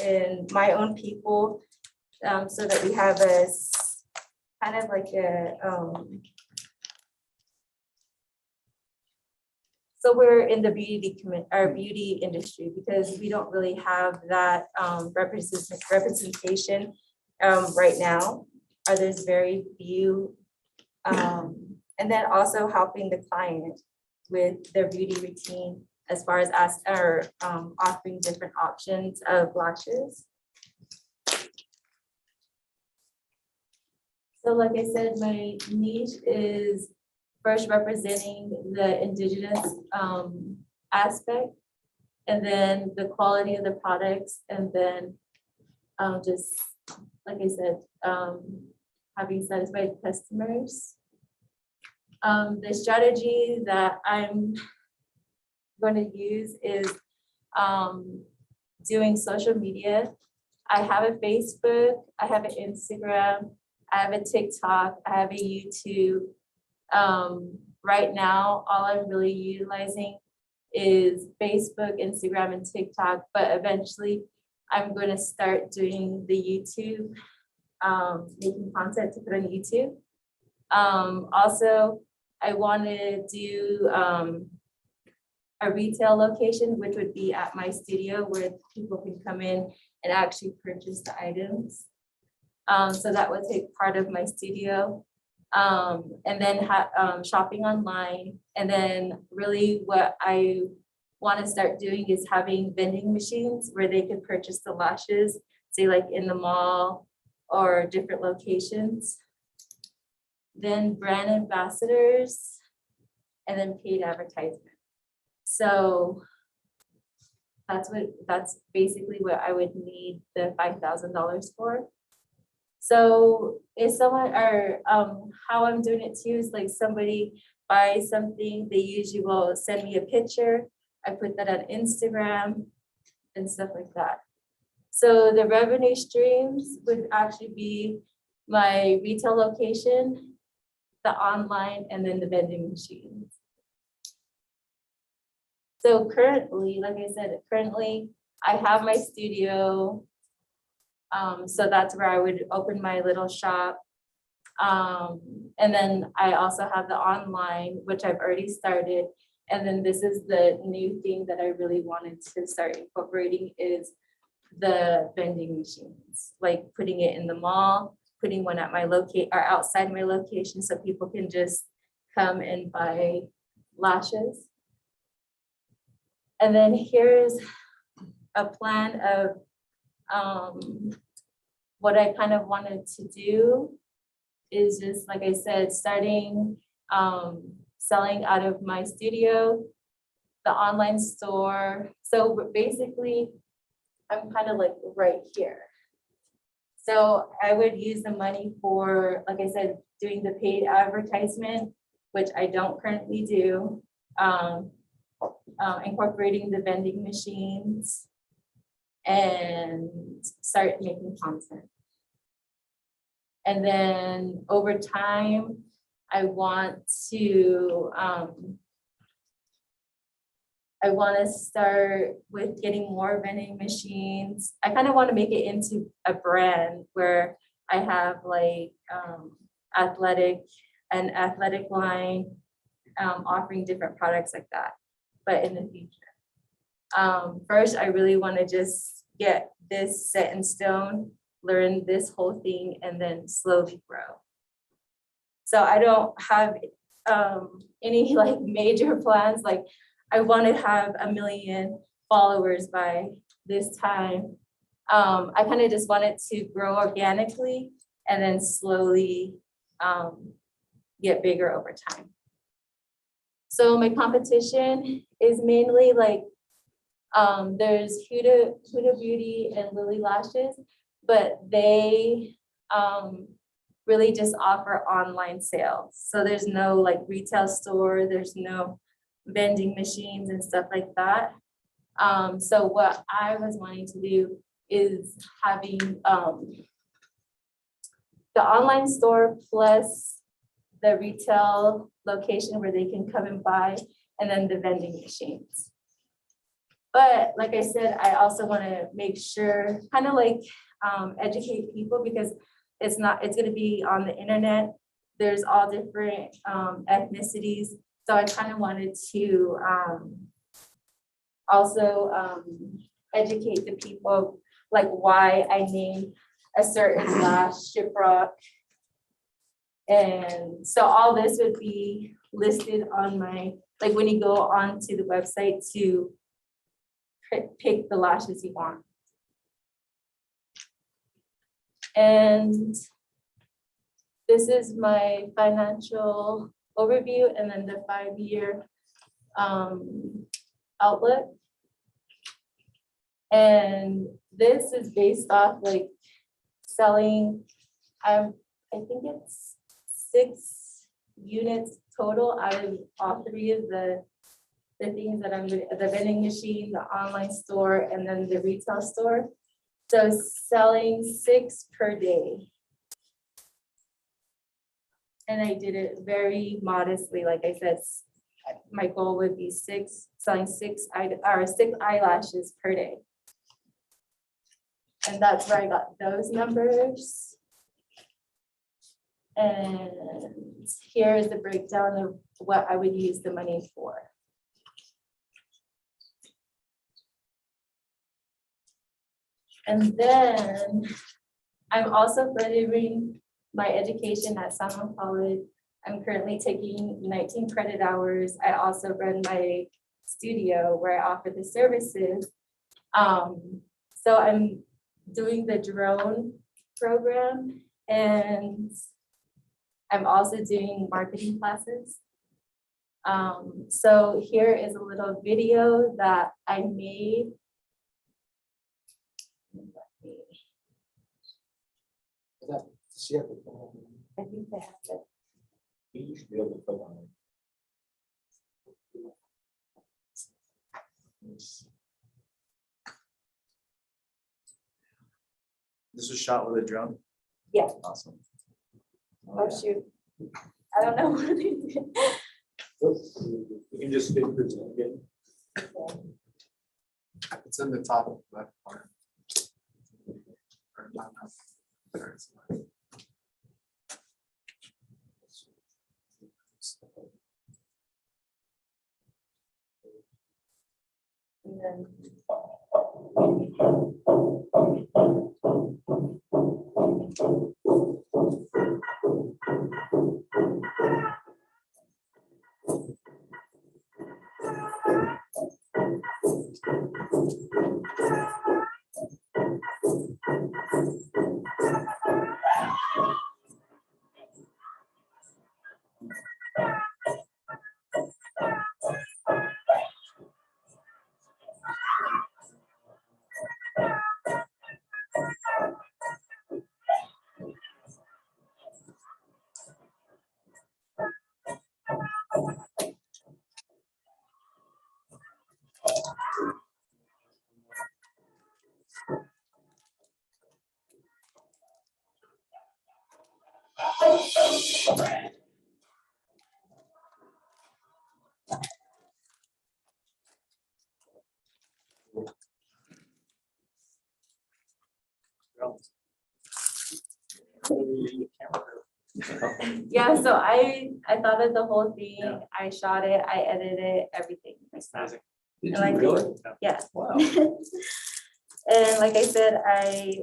and my own people, so that we have a kind of like a So we're in the beauty industry because we don't really have that representation right now, or there's very few. And then also helping the client with their beauty routine as far as offering different options of lashes. So like I said, my niche is first representing the indigenous aspect, and then the quality of the products, and then just like I said, having satisfied customers. The strategy that I'm going to use is doing social media. I have a Facebook, I have an Instagram, I have a TikTok, I have a YouTube. Right now, all I'm really utilizing is Facebook, Instagram, and TikTok, but eventually I'm going to start doing the YouTube, making content to put on YouTube. Also, I want to do a retail location, which would be at my studio where people can come in and actually purchase the items. So that would take part of my studio. And then shopping online. And then really what I want to start doing is having vending machines where they could purchase the lashes, say like in the mall or different locations. Then brand ambassadors, and then paid advertisement. So that's basically what I would need the $5,000 for. So if someone, or how I'm doing it too is like somebody buys something, they usually will send me a picture. I put that on Instagram and stuff like that. So the revenue streams would actually be my retail location, the online, and then the vending machines. So currently, like I said, I have my studio. So that's where I would open my little shop. And then I also have the online, which I've already started. And then this is the new thing that I really wanted to start incorporating is the vending machines, like putting it in the mall, putting one at my or outside my location so people can just come and buy lashes. And then here's a plan of what I kind of wanted to do is just, like I said, starting selling out of my studio, the online store. So basically, I'm kind of like right here. So I would use the money for, like I said, doing the paid advertisement, which I don't currently do, incorporating the vending machines, and start making content. And then over time, I want to start with getting more vending machines. I kind of want to make it into a brand where I have like athletic line, offering different products like that, but in the future. First, I really want to just get this set in stone, learn this whole thing, and then slowly grow. So I don't have any like major plans. Like I want to have 1 million followers by this time. I kind of just want it to grow organically and then slowly get bigger over time. So my competition is mainly like, there's Huda Beauty and Lily Lashes, but they really just offer online sales. So there's no like retail store, there's no vending machines and stuff like that. So what I was wanting to do is having the online store plus the retail location where they can come and buy, and then the vending machines. But like I said, I also want to make sure, kind of like educate people, because it's going to be on the internet. There's all different ethnicities. So I kind of wanted to also educate the people like why I named a certain lash Shiprock. And so all this would be listed on my, like when you go onto the website to pick the lashes you want. And this is my financial overview and then the 5-year outlook. And this is based off like selling, I think it's 6 units total out of all 3 of the things that I'm doing, the vending machine, the online store, and then the retail store. So selling 6 per day. And I did it very modestly, like I said, my goal would be selling 6 eyelashes per day. And that's where I got those numbers. And here is the breakdown of what I would use the money for. And then I'm also furthering my education at San College. I'm currently taking 19 credit hours. I also run my studio where I offer the services. So I'm doing the drone program and I'm also doing marketing classes. So here is a little video that I made. I think they have it. You should be able to click on it. This was shot with a drone? Yeah. Awesome. Oh, shoot. I don't know what they did. You can just hit present again. It's in the top left corner. And then yeah, so I thought of the whole thing. Yeah. I shot it, I edited it, everything. Amazing. Did And I you did- really? Yeah. Wow. And like I said, I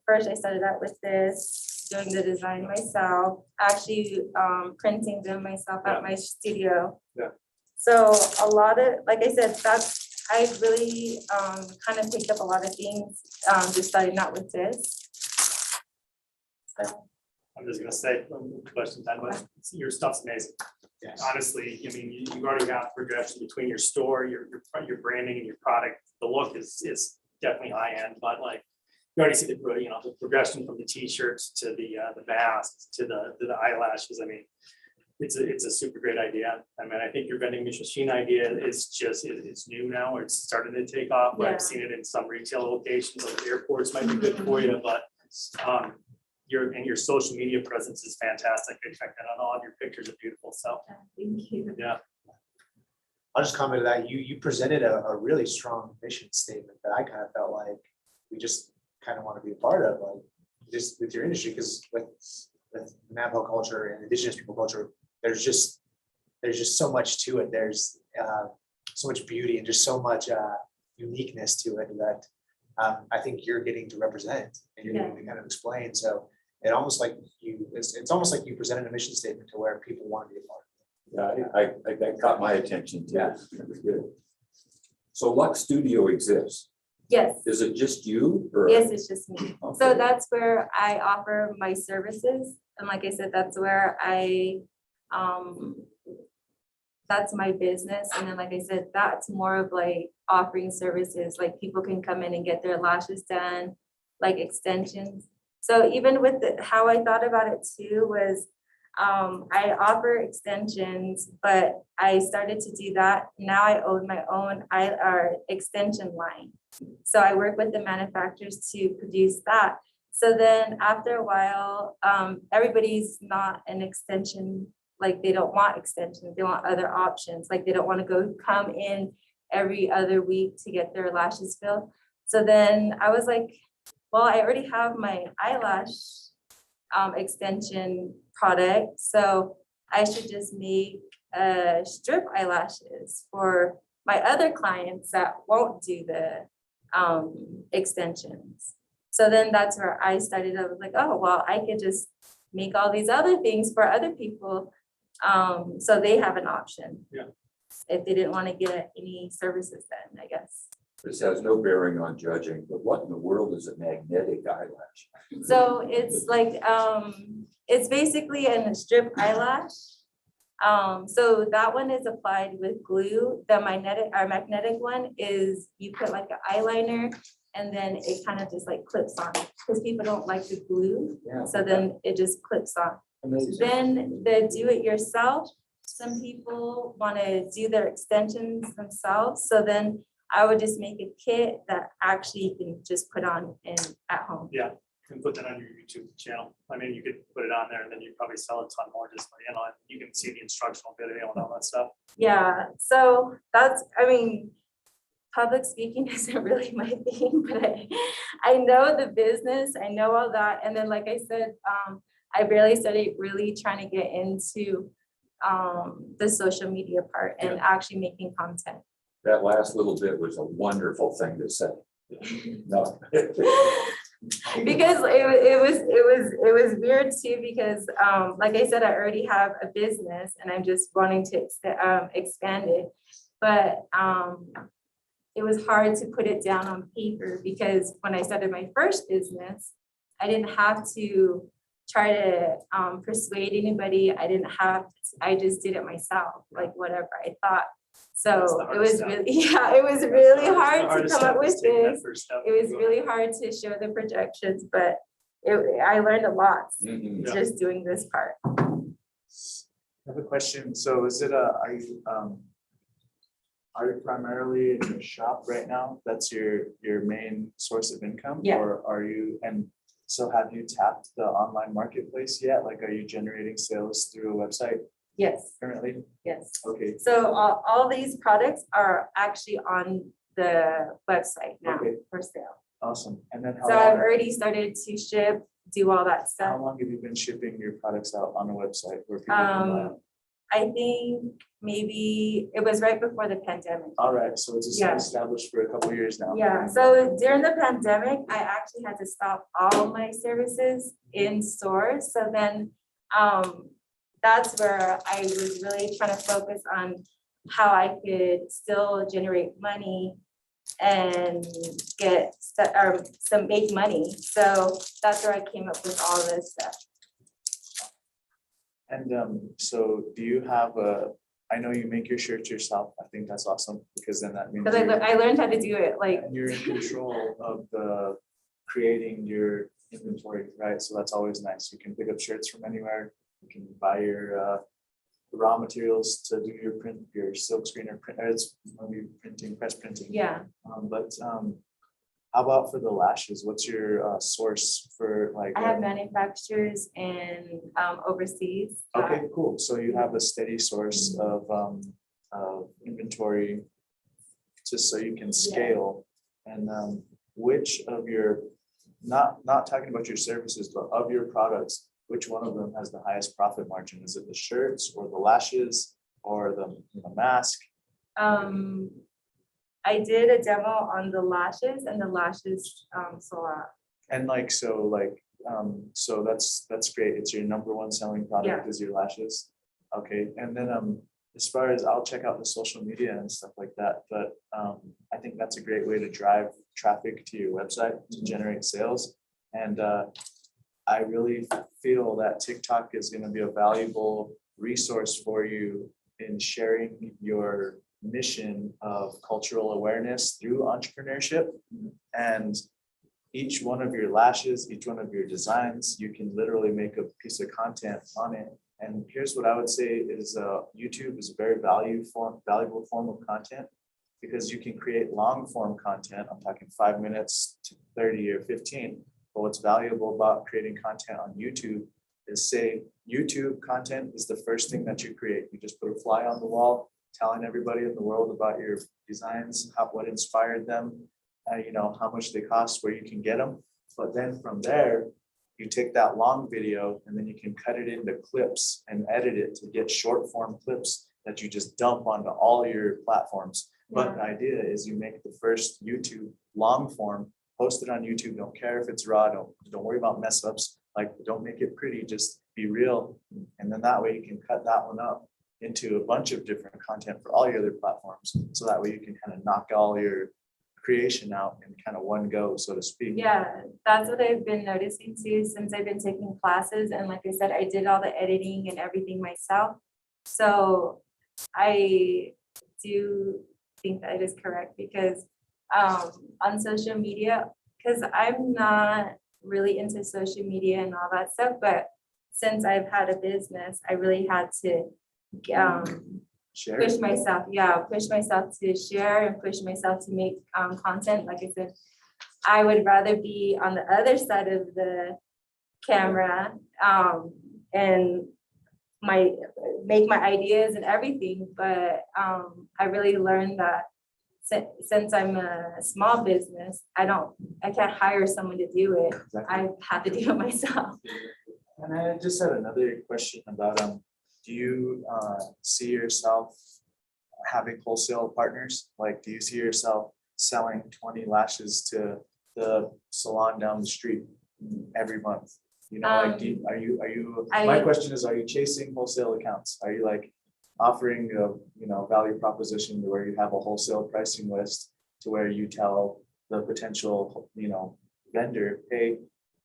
first started out with this, doing the design myself, actually printing them myself at my studio. Yeah. So a lot of, like I said, I really kind of picked up a lot of things just starting out with this. So. I'm just gonna say, question time, but your stuff's amazing. Yes. Honestly, I mean, you've already got progression between your store, your branding and your product. The look is definitely high end, but like, you already see the, you know, the progression from the t-shirts to the masks to the eyelashes. I mean, it's a super great idea. I mean, I think your vending machine idea is just, it's new now, or it's starting to take off. Yeah. I've seen it in some retail locations, like airports might be good for you, but your social media presence is fantastic. I checked that out. All of your pictures are beautiful. So Thank you. yeah. I'll just comment to that. You presented a really strong mission statement that I kind of felt like we just kind of want to be a part of, like just with your industry, because with Navajo culture and indigenous people culture, there's just there's just so much to it. There's so much beauty and just so much uniqueness to it that I think you're getting to represent and you're getting to kind of explain. So it almost like it's almost like you presented a mission statement to where people want to be a part. Yeah, that caught my attention too. That was good. So Lux Studio exists. Yes. Is it just you? Or? Yes, it's just me. Okay. So that's where I offer my services. And like I said, that's where that's my business. And then, like I said, that's more of like offering services, like people can come in and get their lashes done, like extensions. So even with how I thought about it too was, I offer extensions, but I started to do that. Now I own my own extension line. So I work with the manufacturers to produce that. So then after a while, everybody's not an extension, like they don't want extensions, they want other options. Like they don't want to come in every other week to get their lashes filled. So then I was like, well, I already have my eyelash extension product, so I should just make strip eyelashes for my other clients that won't do the extensions. So then that's where I started. I was like, oh, well, I could just make all these other things for other people, so they have an option. Yeah. If they didn't want to get any services then, I guess. This has no bearing on judging, but what in the world is a magnetic eyelash? So it's like, it's basically a strip eyelash. So that one is applied with glue. The magnetic one is you put like an eyeliner and then it kind of just like clips on because people don't like the glue. Yeah. So then it just clips on. Amazing. Then the do-it-yourself, some people want to do their extensions themselves. So then I would just make a kit that actually you can just put on at home. Yeah, and put that on your YouTube channel. I mean, you could put it on there and then you probably sell a ton more just, you know, you can see the instructional video and all that stuff. Yeah, so that's, I mean, public speaking isn't really my thing, but I know the business, I know all that. And then, like I said, I barely started really trying to get into the social media part and actually making content. That last little bit was a wonderful thing to say. No. Because it was weird too, because like I said, I already have a business and I'm just wanting to expand it. But it was hard to put it down on paper because when I started my first business, I didn't have to try to persuade anybody. I just did it myself, like whatever I thought. So it was really, it was really hard to come up with this. It was really hard to show the projections, but I learned a lot just doing this part. I have a question. So is it are you primarily in your shop right now? That's your main source of income? Yeah. Or are you, and so have you tapped the online marketplace yet? Like, are you generating sales through a website? Yes. Currently? Yes. Okay. So all these products are actually on the website now for sale. Awesome. And then So I've already started to ship, do all that stuff. how long have you been shipping your products out on a website where people can buy them? I think maybe it was right before the pandemic. All right, so it's established for a couple of years now. Yeah, so during the pandemic, I actually had to stop all my services in stores. So then that's where I was really trying to focus on how I could still generate money and make money. So that's where I came up with all this stuff. And so do you have I know you make your shirts yourself. I think that's awesome because then that means Because I learned how to do it like. and you're in control of the creating your inventory, right? So that's always nice. You can pick up shirts from anywhere. You can buy your raw materials to do your print, your silk screen or print. It's maybe printing, press printing. Yeah. But how about for the lashes? What's your source for like? I have manufacturers in overseas. Okay, cool. So you have a steady source of inventory just so you can scale. And which of your, not talking about your services, but of your products, which one of them has the highest profit margin? Is it the shirts or the lashes? or the mask? I did a demo on the lashes and the lashes salon. And like, so that's great. It's your number one selling product is your lashes. Okay, and then as far as I'll check out the social media and stuff like that, but I think that's a great way to drive traffic to your website to generate sales. And I really feel that TikTok is going to be a valuable resource for you in sharing your mission of cultural awareness through entrepreneurship. And each one of your lashes, each one of your designs, you can literally make a piece of content on it. And here's what I would say is YouTube is a very valuable form of content, because you can create long form content. I'm talking 5 minutes to 30 or 15. But what's valuable about creating content on YouTube is, say, YouTube content is the first thing that you create. You just put a fly on the wall, telling everybody in the world about your designs, what inspired them, how much they cost, where you can get them. But then from there, you take that long video and then you can cut it into clips and edit it to get short form clips that you just dump onto all your platforms. But the idea is you make the first YouTube long form, post it on YouTube. Don't care if it's raw. Don't worry about mess ups. Like, don't make it pretty, just be real. And then that way you can cut that one up into a bunch of different content for all your other platforms. So that way you can kind of knock all your creation out in kind of one go, so to speak. Yeah, that's what I've been noticing too, since I've been taking classes. And like I said, I did all the editing and everything myself. So I do think that is correct, because on social media, because I'm not really into social media and all that stuff, but since I've had a business, I really had to push myself to share and push myself to make content. Like I said, I would rather be on the other side of the camera and make my ideas and everything, but I really learned that since I'm a small business, I can't hire someone to do it. I have to do it myself. And I just had another question about do you see yourself having wholesale partners? Like, do you see yourself selling 20 lashes to the salon down the street every month? Like, my question is, are you chasing wholesale accounts? Are you like offering a value proposition to where you have a wholesale pricing list to where you tell the potential vendor, hey,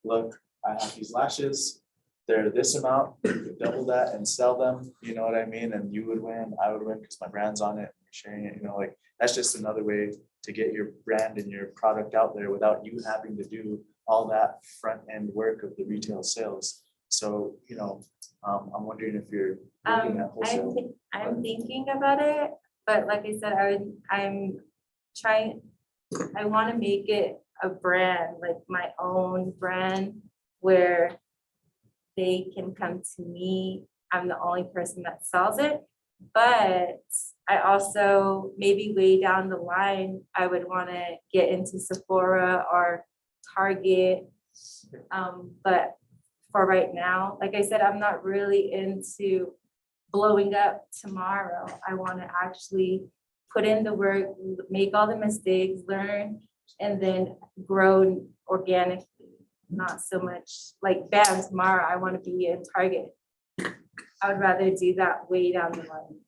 look, I have these lashes, they're this amount, you could double that and sell them, you know what I mean? And you would win, I would win because my brand's on it, you're sharing it, like that's just another way to get your brand and your product out there without you having to do all that front end work of the retail sales. So, I'm wondering if you're looking at wholesale. I'm thinking about it, but like I said, I want to make it a brand, like my own brand, where they can come to me. I'm the only person that sells it, but I also, maybe way down the line, I would want to get into Sephora or Target. But for right now, like I said, I'm not really into blowing up tomorrow. I want to actually put in the work, make all the mistakes, learn, and then grow organically. Not so much like, bam, tomorrow I want to be in Target. I would rather do that way down the line.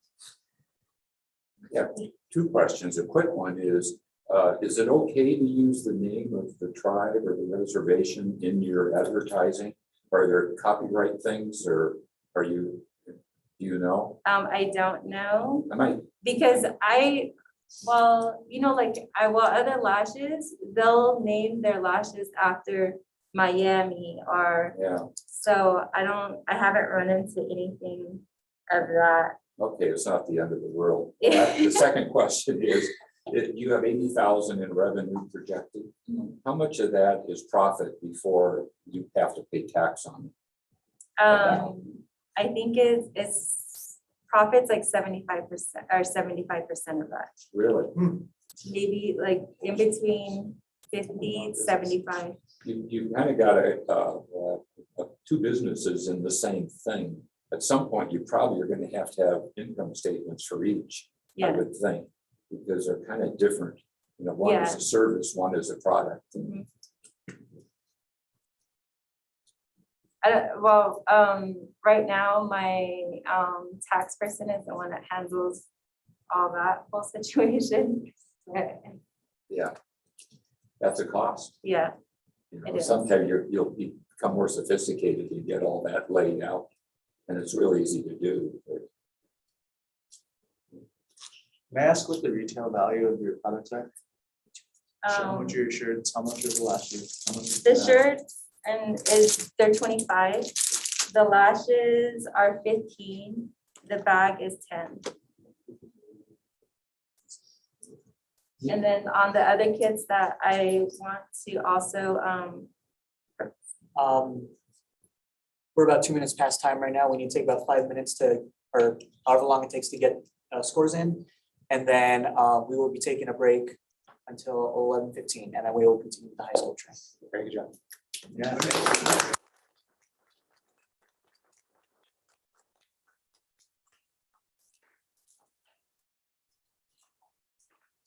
Yeah, 2 questions. A quick one is it okay to use the name of the tribe or the reservation in your advertising? Are there copyright things, or do you know? I don't know. I might. Because other lashes, they'll name their lashes after Miami or, so I haven't run into anything of that. Okay, it's not the end of the world. The second question is, you have 80,000 in revenue projected. How much of that is profit before you have to pay tax on it? I think it's profits like 75% or 75% of that. Really? Maybe like in between 50, 75. You kind of got 2 businesses in the same thing. at some point, you probably are gonna have to have income statements for each, I Yeah. would think, because they're kind of different. You know, one is Yeah. a service, one is a product. Well, right now, my tax person is the one that handles all that whole situation. Yeah. That's a cost. Yeah, You It know, is. sometimes you'll become more sophisticated, you get all that laid out, and it's really easy to do. but May I ask what the retail value of your products are? How much um, are your shirts? How much was the last year? How much is the that? shirts they're 25. The lashes are 15. The bag is 10. And then on the other kits that I want to also, We're about 2 minutes past time right now. We need to take about 5 minutes or however long it takes to get scores in. And then we will be taking a break until 11:15, and then we will continue with the high school train. Very good job. Yeah.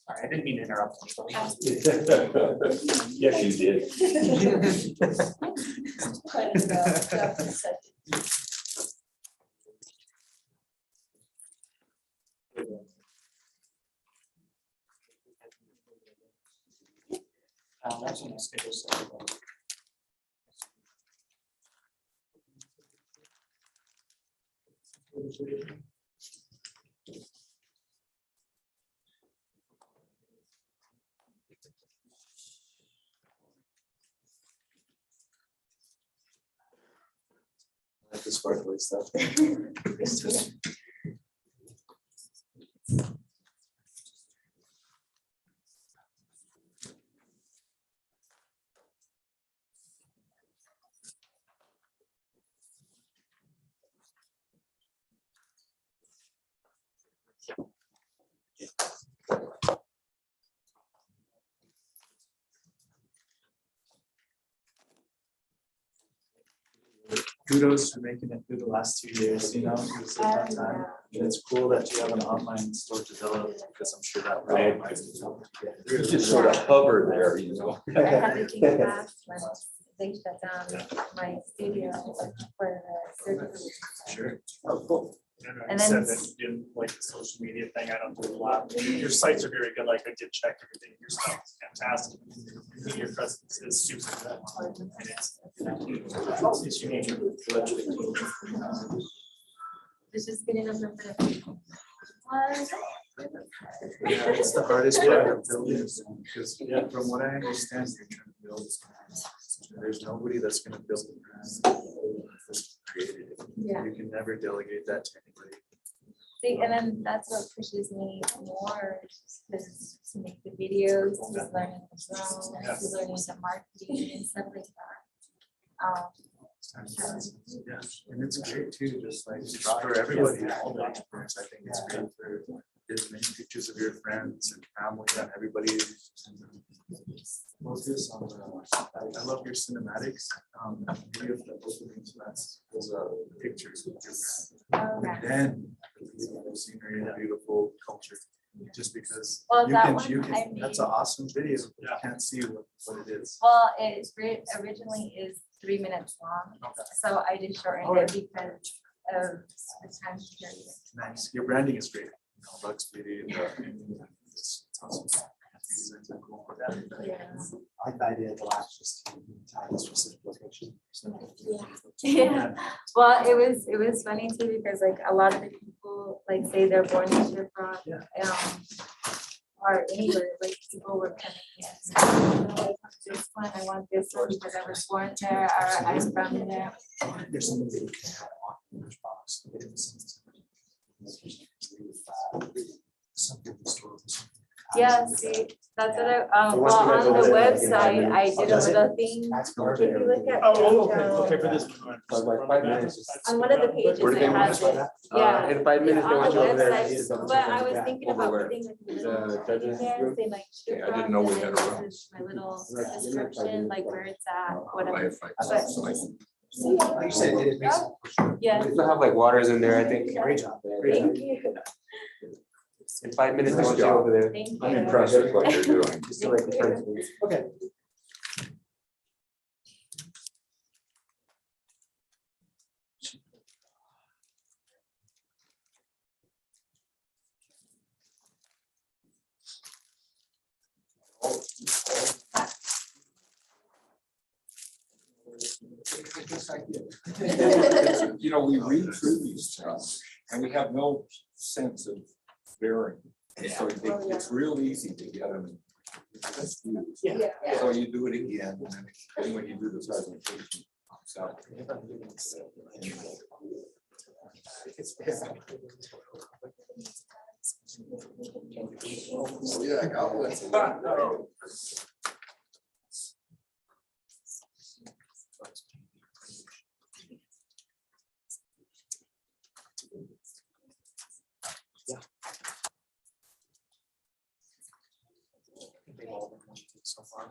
Sorry, I didn't mean to interrupt. Yes, you did. That's on the schedule. So. Like the sparkly stuff. Kudos for making it through the last 2 years, you know, it was a tough time. And it's cool that you have an online store developed, because I'm sure that really might be. You just sort of hover there, you know. I had to do that when they shut down my studio for the surgery. Sure. Oh, cool. And And then then said that you didn't like the social media thing. I don't do a lot. Your sites are very good. Like I did check everything. Your stuff is fantastic. Your presence is super good. And it's unique. It's just getting over the. Yeah, it's the hardest part of building, because from what I understand, you're trying to build. There's nobody that's gonna build the brand that's created it. Yeah. You can never delegate that to anybody. See, and then that's what pushes me more, is to make the videos, to learning the drone, to learning the marketing and stuff like that. Yeah, and it's great too, just like for everybody, all the experts, I think it's great for as many pictures of your friends and family and everybody. Focus on I love your cinematics. Video of the opening, so that's those pictures with your friends. And then beautiful scenery and beautiful culture. Just because Well, you that can, one you I can, made- that's an awesome video. You can't see what it is. Well, it's great, originally is 3 minutes long, so I just shortened it because of the time period. Nice. Your branding is great. Bugs Beauty. It's awesome. Designs are cool. Yeah. I like the idea of the lashes to tie a specific location. Yeah, well, it was funny too, because like a lot of the people, like say they're born in Sherbrooke, or anywhere, like people were coming in. I want this one, I want this one because I was born there, or I'm from there. There's something that you can have on each box. Something historical. Yeah, see, that's what well, on the website, I did a little thing. If you look at. Okay, for this. Like 5 minutes. On one of the pages, Where do it they want has us? it, yeah. In 5 minutes, they On want the you over there. website, but I was thinking about Over putting like a The little judges thing there, room? say like. Yeah, I didn't know we had a room. My little description, like where it's at, whatever. Firefights, But so I can Like you said, it makes. Yeah. They still have like waters in there, I think. Great job. Great job. Thank you. In 5 minutes, I Nice want you job. over there. Thank you. I'm impressed with what you're doing. Just to like the principals. Okay. You know, we read through these things and we have no sense of bearing. So it's real easy to get them. confused. Yeah. So you do it again, and then when you do the presentation. So. Yeah, I got one. So far.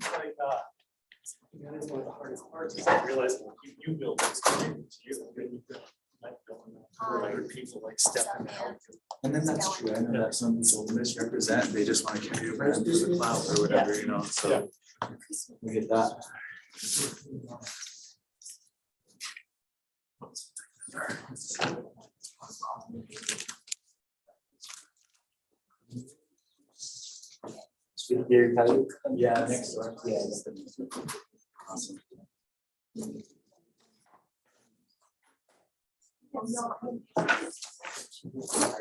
Like, that is one of the hardest parts, is I realize when you build this, other people like stepping out. And then that's true. I know that some people misrepresent, they just want to carry a brand for the clout or whatever, you know, so. We get that. Yeah, next door. Yeah. Awesome.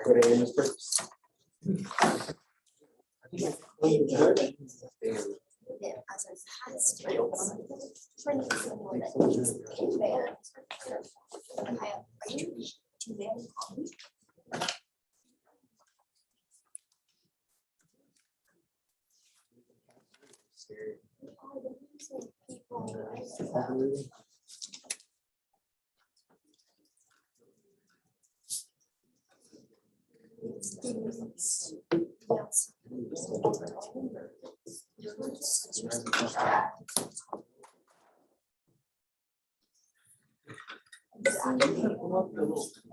Go to Amos first.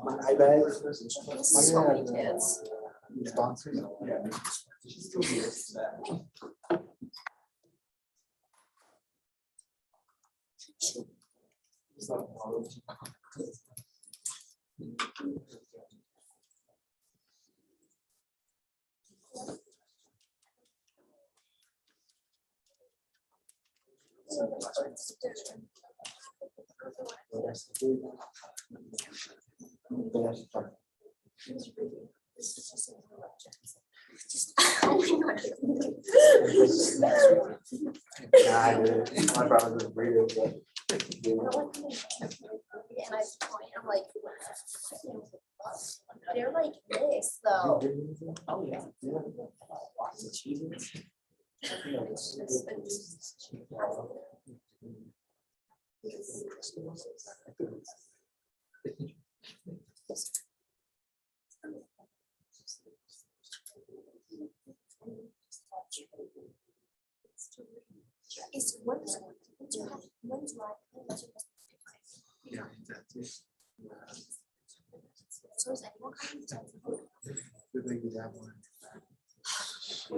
My bag. So many kids. Sponsors. Yeah. My brother was reader, but. And I point, I'm like, they're like this though. Oh, yeah. Is when's right? Yeah, exactly. So is anyone coming? Did they do that one? I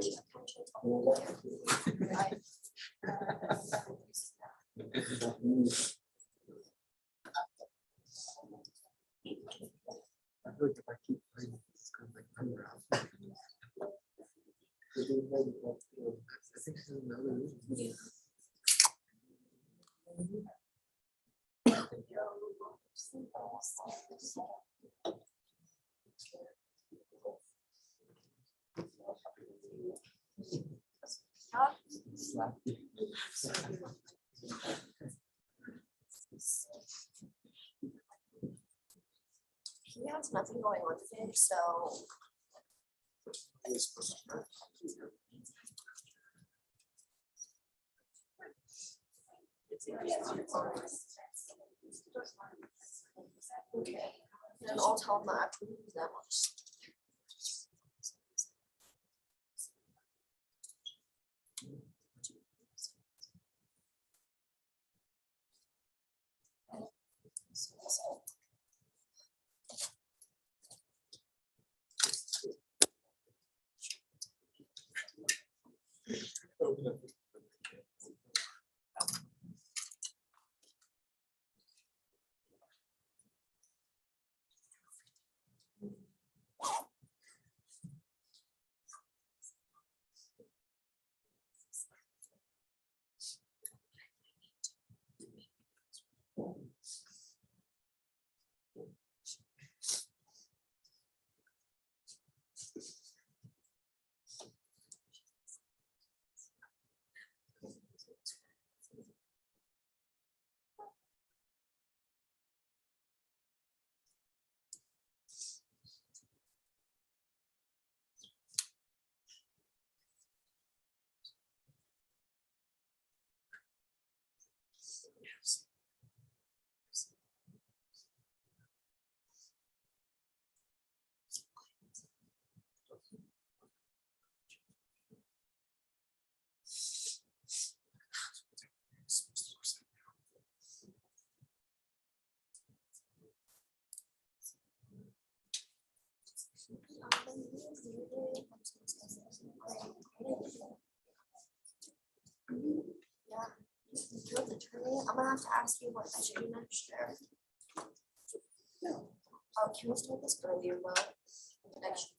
feel like if I keep playing, it's gonna like number out. I think this is another reason. He has nothing going on today, so. Okay, then I'll tell him that after we do that much. Yeah, you're the attorney. I'm gonna have to ask you what education minister. Can we start this earlier, but next.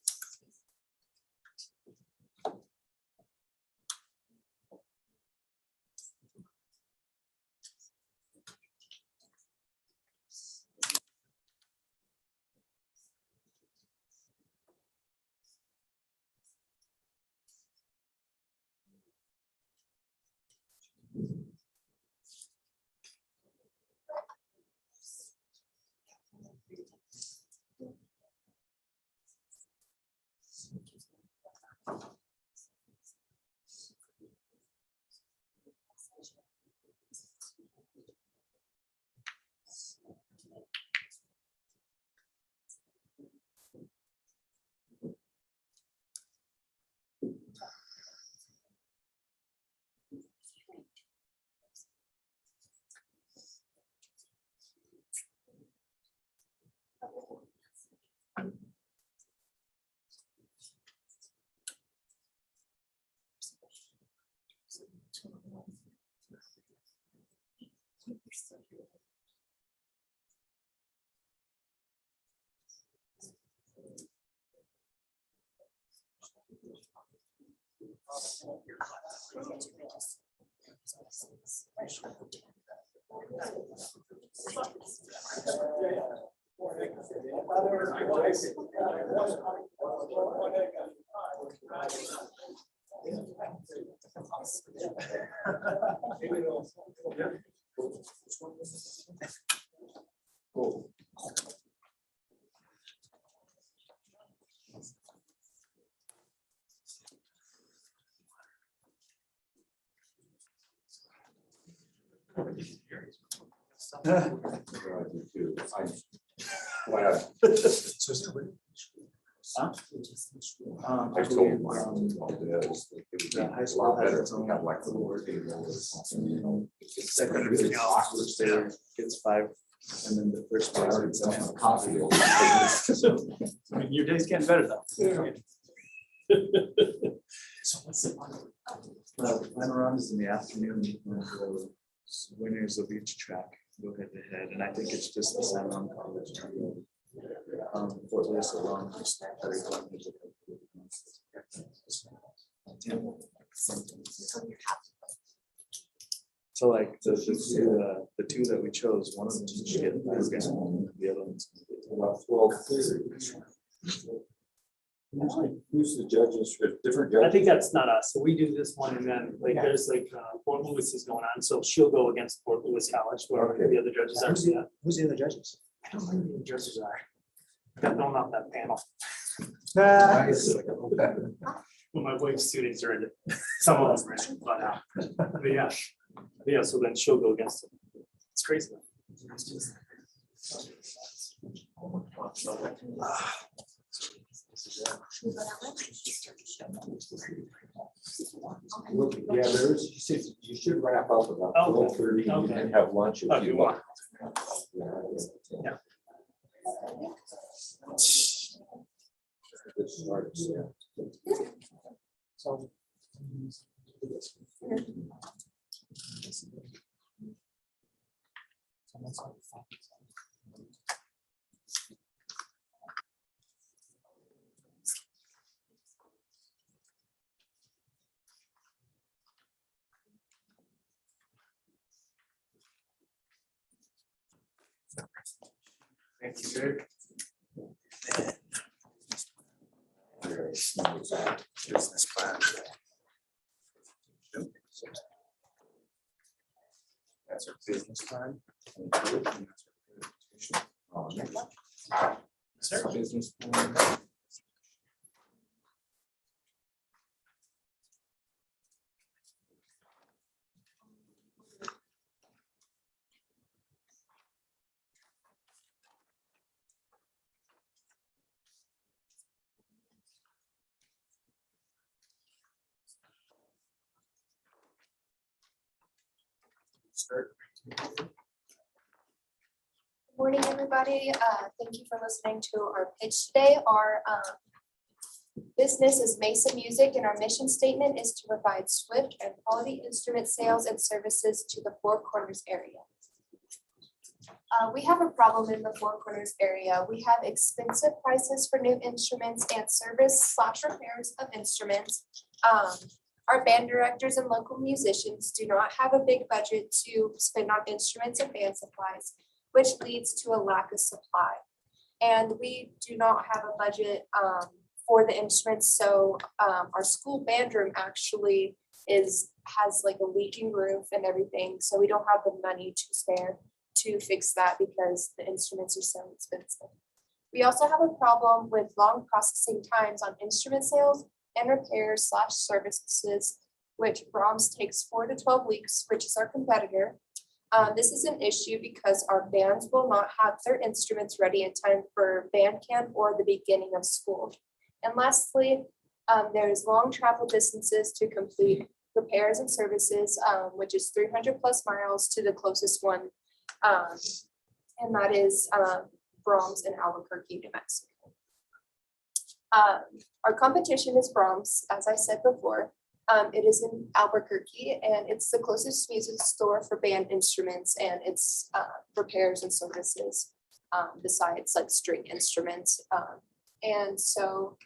I told my all this, it would be a lot better if we had like the lower tables. Second, awkward there, gets 5, and then the first one. Coffee. I mean, your day's getting better though. Final round is in the afternoon. And the winners of each track go head to head, and I think it's just the San Juan College. Fort Lewis alone. So like the two that we chose, one of them should get the other one's. Who's the judges, different judges? I think that's not us. So we do this one and then like there's like Fort Lewis is going on. So she'll go against Fort Lewis College where Okay. the other judges are. Yeah. Who's the other judges? I don't know who the judges are. Got thrown off that panel. Nice. Well, my wife's students are in it. Some of them, but yeah. Yeah, so then she'll go against them. It's crazy. Yeah, there's, you should wrap up about Okay. 12:30 and you Okay. can have lunch if Okay, you well. want. Yeah. Good start, yeah. So. Thank you, sir. Business plan. That's our business plan. Sir? Business plan. Good morning, everybody. Thank you for listening to our pitch today. Our business is Mesa Music, and our mission statement is to provide swift and quality instrument sales and services to the Four Corners area. We have a problem in the Four Corners area. We have expensive prices for new instruments and service/repairs of instruments. Our band directors and local musicians do not have a big budget to spend on instruments and band supplies, which leads to a lack of supply. And we do not have a budget for the instruments, so our school band room actually has like a leaking roof and everything, so we don't have the money to spare to fix that because the instruments are so expensive. We also have a problem with long processing times on instrument sales and repairs/services, which Brahms takes 4 to 12 weeks, which is our competitor. This is an issue because our bands will not have their instruments ready in time for band camp or the beginning of school. And lastly, there's long travel distances to complete repairs and services, which is 300 plus miles to the closest one. And that is Brahms in Albuquerque, New Mexico. Our competition is Brahms, as I said before. It is in Albuquerque, and it's the closest music store for band instruments and its repairs and services, besides like string instruments. And so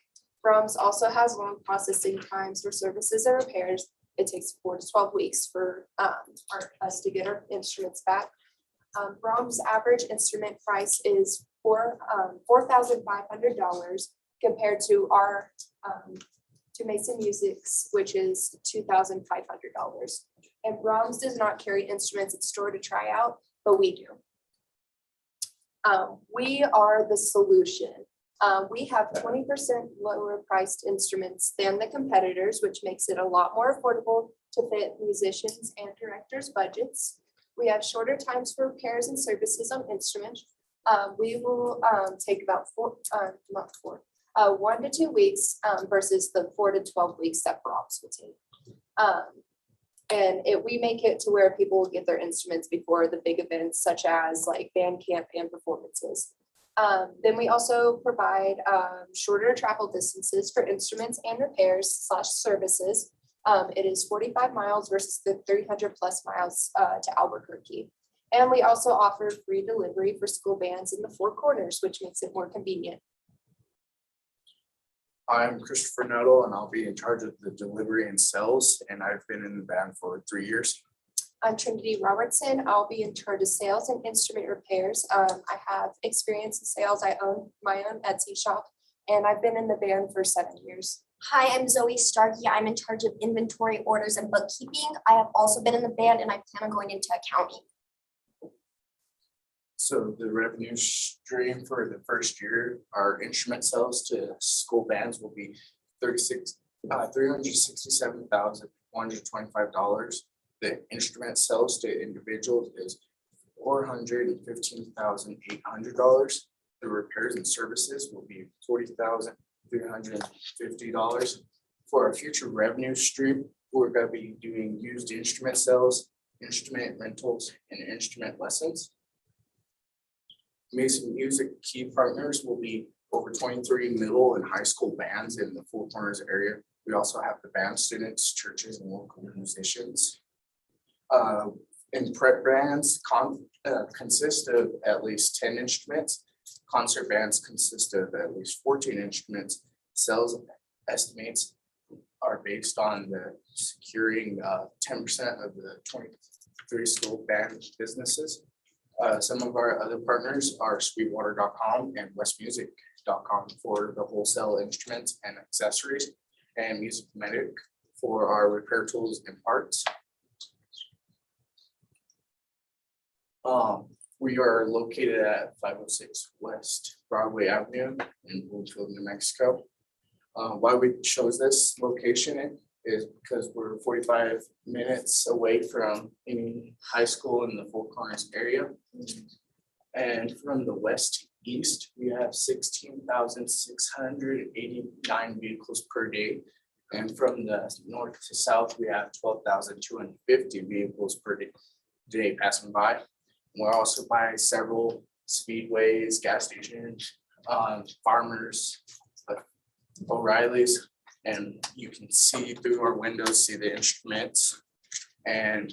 Brahms also has long processing times for services and repairs. It takes 4 to 12 weeks for us to get our instruments back. Brahms' average instrument price is $4,500 compared to our to Mesa Music's, which is $2,500. And Brahms does not carry instruments in store to try out, but we do. We are the solution. We have 20% lower priced instruments than the competitors, which makes it a lot more affordable to fit musicians and directors' budgets. We have shorter times for repairs and services on instruments. We will take about 1 to 2 weeks versus the 4 to 12 weeks that Brahms will take. And we make it to where people will get their instruments before the big events such as like band camp and performances. Then we also provide shorter travel distances for instruments and repairs/services. It is 45 miles versus the 300 plus miles to Albuquerque. And we also offer free delivery for school bands in the Four Corners, which makes it more convenient. I'm Christopher Nuttall, and I'll be in charge of the delivery and sales, and I've been in the band for 3 years. I'm Trinity Robertson. I'll be in charge of sales and instrument repairs. I have experience in sales. I own my own Etsy shop and I've been in the band for 7 years. Hi, I'm Zoe Starkey. I'm in charge of inventory, orders, and bookkeeping. I have also been in the band and I plan on going into accounting. So the revenue stream for the first year, our instrument sales to school bands will be $367,125. The instrument sales to individuals is $415,800. The repairs and services will be $40,350. For our future revenue stream, we're gonna be doing used instrument sales, instrument rentals, and instrument lessons. Mason Music key partners will be over 23 middle and high school bands in the Four Corners area. We also have the band students, churches, and local musicians. And prep bands consist of at least 10 instruments. Concert bands consist of at least 14 instruments. Sales estimates are based on the securing 10% of the 23 school band businesses. Some of our other partners are Sweetwater.com and WestMusic.com for the wholesale instruments and accessories, and Music Medic for our repair tools and parts. We are located at 506 West Broadway Avenue in Bloomfield, New Mexico. Why we chose this location is because we're 45 minutes away from any high school in the Four Corners area. And from the west to east, we have 16,689 vehicles per day. And from the north to south, we have 12,250 vehicles per day passing by. We're also by several speedways, gas stations, farmers, O'Reilly's, and you can see through our windows, see the instruments. And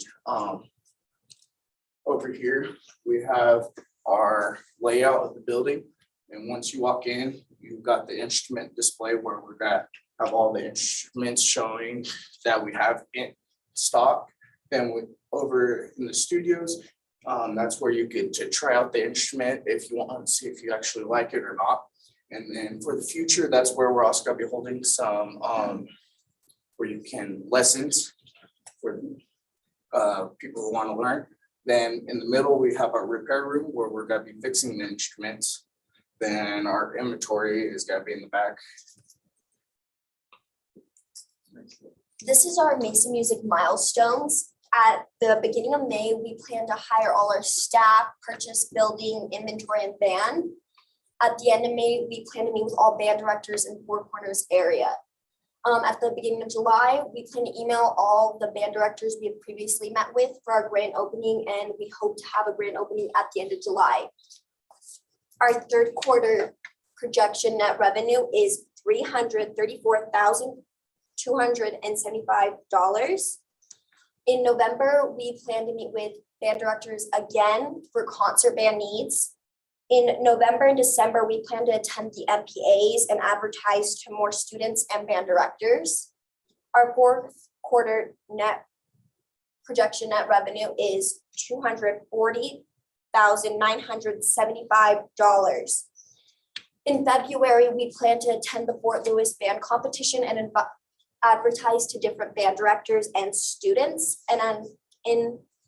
over here, we have our layout of the building. And once you walk in, you've got the instrument display where we're gonna have all the instruments showing that we have in stock. Then over in the studios, that's where you get to try out the instrument if you want to see if you actually like it or not. And then for the future, that's where we're also gonna be holding some where you can lessons for people who want to learn. Then in the middle, we have our repair room where we're gonna be fixing the instruments. Then our inventory is gonna be in the back. This is our Mason Music milestones. At the beginning of May, we plan to hire all our staff, purchase building, inventory, and band. At the end of May, we plan to meet with all band directors in Four Corners area. At the beginning of July, we plan to email all the band directors we have previously met with for our grand opening, and we hope to have a grand opening at the end of July. Our third quarter projection net revenue is $334,275. In November, we plan to meet with band directors again for concert band needs. In November and December, we plan to attend the MPAs and advertise to more students and band directors. Our fourth quarter net projection net revenue is $240,975. In February, we plan to attend the Fort Lewis Band Competition and advertise to different band directors and students. And then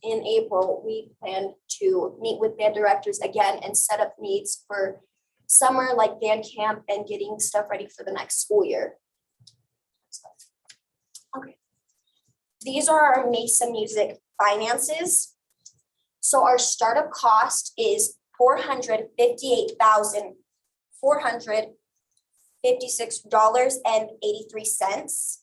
in April, we plan to meet with band directors again and set up needs for summer like band camp and getting stuff ready for the next school year. Okay. These are our Mesa Music finances. So our startup cost is $458,456.83.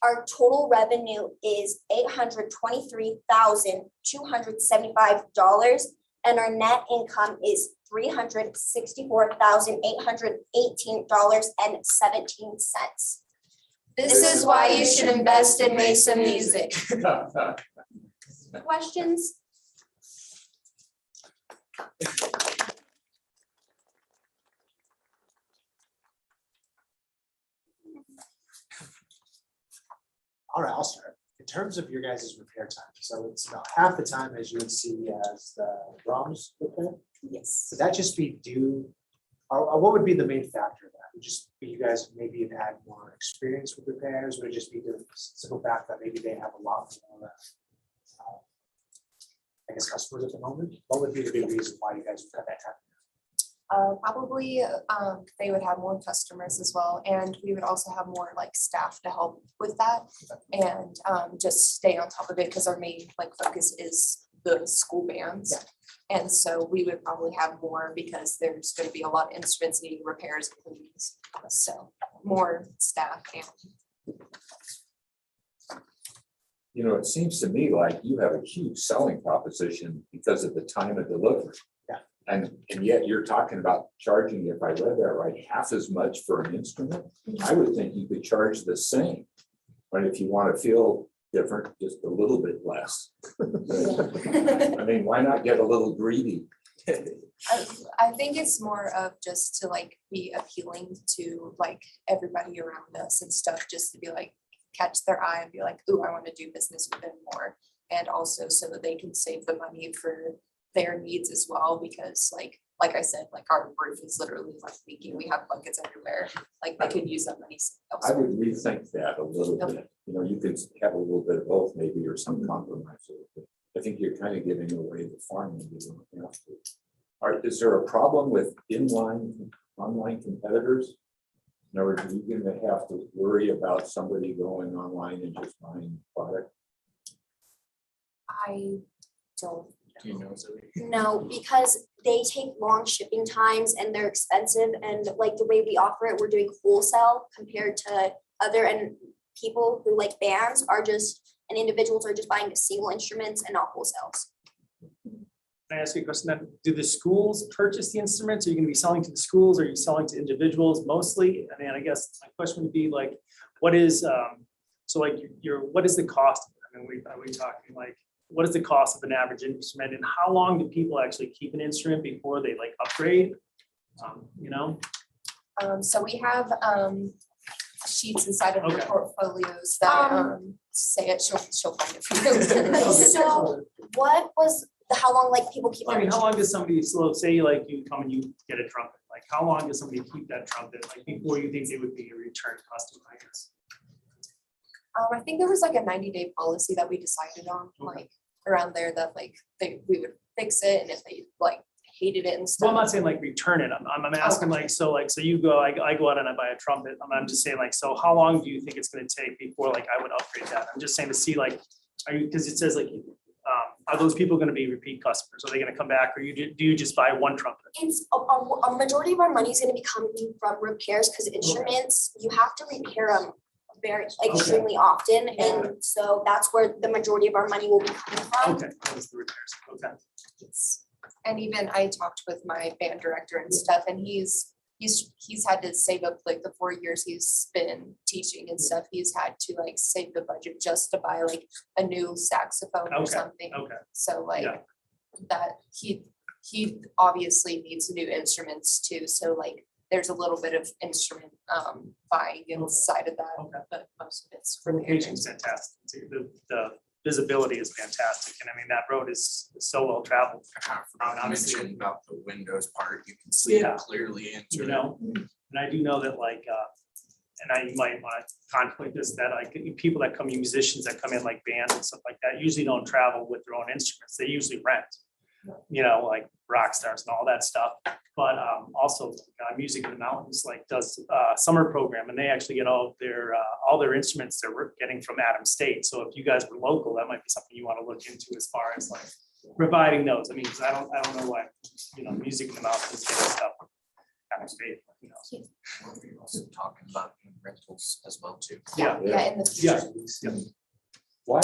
Our total revenue is $823,275, and our net income is $364,818.17. This is why you should invest in Mesa Music. Questions? All right, I'll start. In terms of your guys' repair time, so it's about half the time as you would see as the drums repair? Yes. Would that just be due, or what would be the main factor of that? Would just be you guys maybe have had more experience with repairs, would it just be the simple fact that maybe they have a lot more I guess customers at the moment? What would be the big reason why you guys would cut that time? Probably they would have more customers as well, and we would also have more like staff to help with that and just stay on top of it because our main like focus is the school bands. And so we would probably have more because there's going to be a lot of instruments needing repairs and cleanings. So more staff and You know, it seems to me like you have a huge selling proposition because of the time of delivery. Yeah. And yet you're talking about charging, if I read that right, half as much for an instrument. I would think you could charge the same, but if you want to feel different, just a little bit less. I mean, why not get a little greedy? I think it's more of just to like be appealing to like everybody around us and stuff, just to be like catch their eye and be like, ooh, I want to do business with them more. And also so that they can save the money for their needs as well, because like I said, like our roof is literally like leaking. We have buckets everywhere. Like they could use that money I elsewhere. would rethink that a little bit. You know, you could have a little bit of both maybe, or some compromise. I think you're kind of giving away the farming. You don't have to. All right, is there a problem with online competitors? In other words, are you going to have to worry about somebody going online and just buying product? I don't Do you know, Zoe? No, because they take long shipping times and they're expensive, and like the way we offer it, we're doing wholesale compared to other and people who like bands are just, and individuals are just buying single instruments and not wholesales. Can I ask you a question then? Do the schools purchase the instruments? Are you gonna be selling to the schools? Are you selling to individuals mostly? And then I guess my question would be like, what is, so like what is the cost? I mean, are we talking like, what is the cost of an average instrument and how long do people actually keep an instrument before they like upgrade? You know? So we have sheets inside of the Okay. portfolios that say it, she'll find it for you. So what was how long like people keep? I mean, how long does somebody, so say like you come and you get a trumpet, like how long does somebody keep that trumpet, like before you think they would be a return customer, I guess? I think there was like a 90-day policy that we decided on, like around there that like we would fix it, and if they like hated it and Well, stuff. I'm not saying like return it, I'm asking like, so you go, I go out and I buy a trumpet, I'm just saying like, so how long do you think it's gonna take before like I would upgrade that? I'm just saying to see like, because it says like, are those people gonna be repeat customers? Are they gonna come back, or do you just buy one trumpet? It's a majority of our money is going to be coming from repairs, because instruments, you have to repair them very extremely often, and so that's where the majority of our money will be coming from. Okay, that was the repairs, okay. And even I talked with my band director and stuff, and he's had to save up like the 4 years he's been teaching and stuff. He's had to like save the budget just to buy like a new saxophone or Okay, something. okay. So like Yeah. that he obviously needs new instruments too. So like there's a little bit of instrument buying inside of that, but most of it's The from location's fantastic. The visibility is fantastic. And I mean, that road is so well traveled. I Obviously, mentioned about the windows part, you can see Yeah. it clearly into you it. know, and I do know that like, and I might want to contemplate this, that like people that come, musicians that come in like bands and stuff like that, usually don't travel with their own instruments. They usually rent, you know, like rock stars and all that stuff. But also Music in the Mountains like does summer program, and they actually get all their instruments they're getting from Adams State. So if you guys were local, that might be something you want to look into as far as like providing those. I mean, because I don't know why, you know, Music in the Mountains getting stuff from Adams State, you know. We're also talking about rentals as well too. Yeah, in the future. Yeah. Why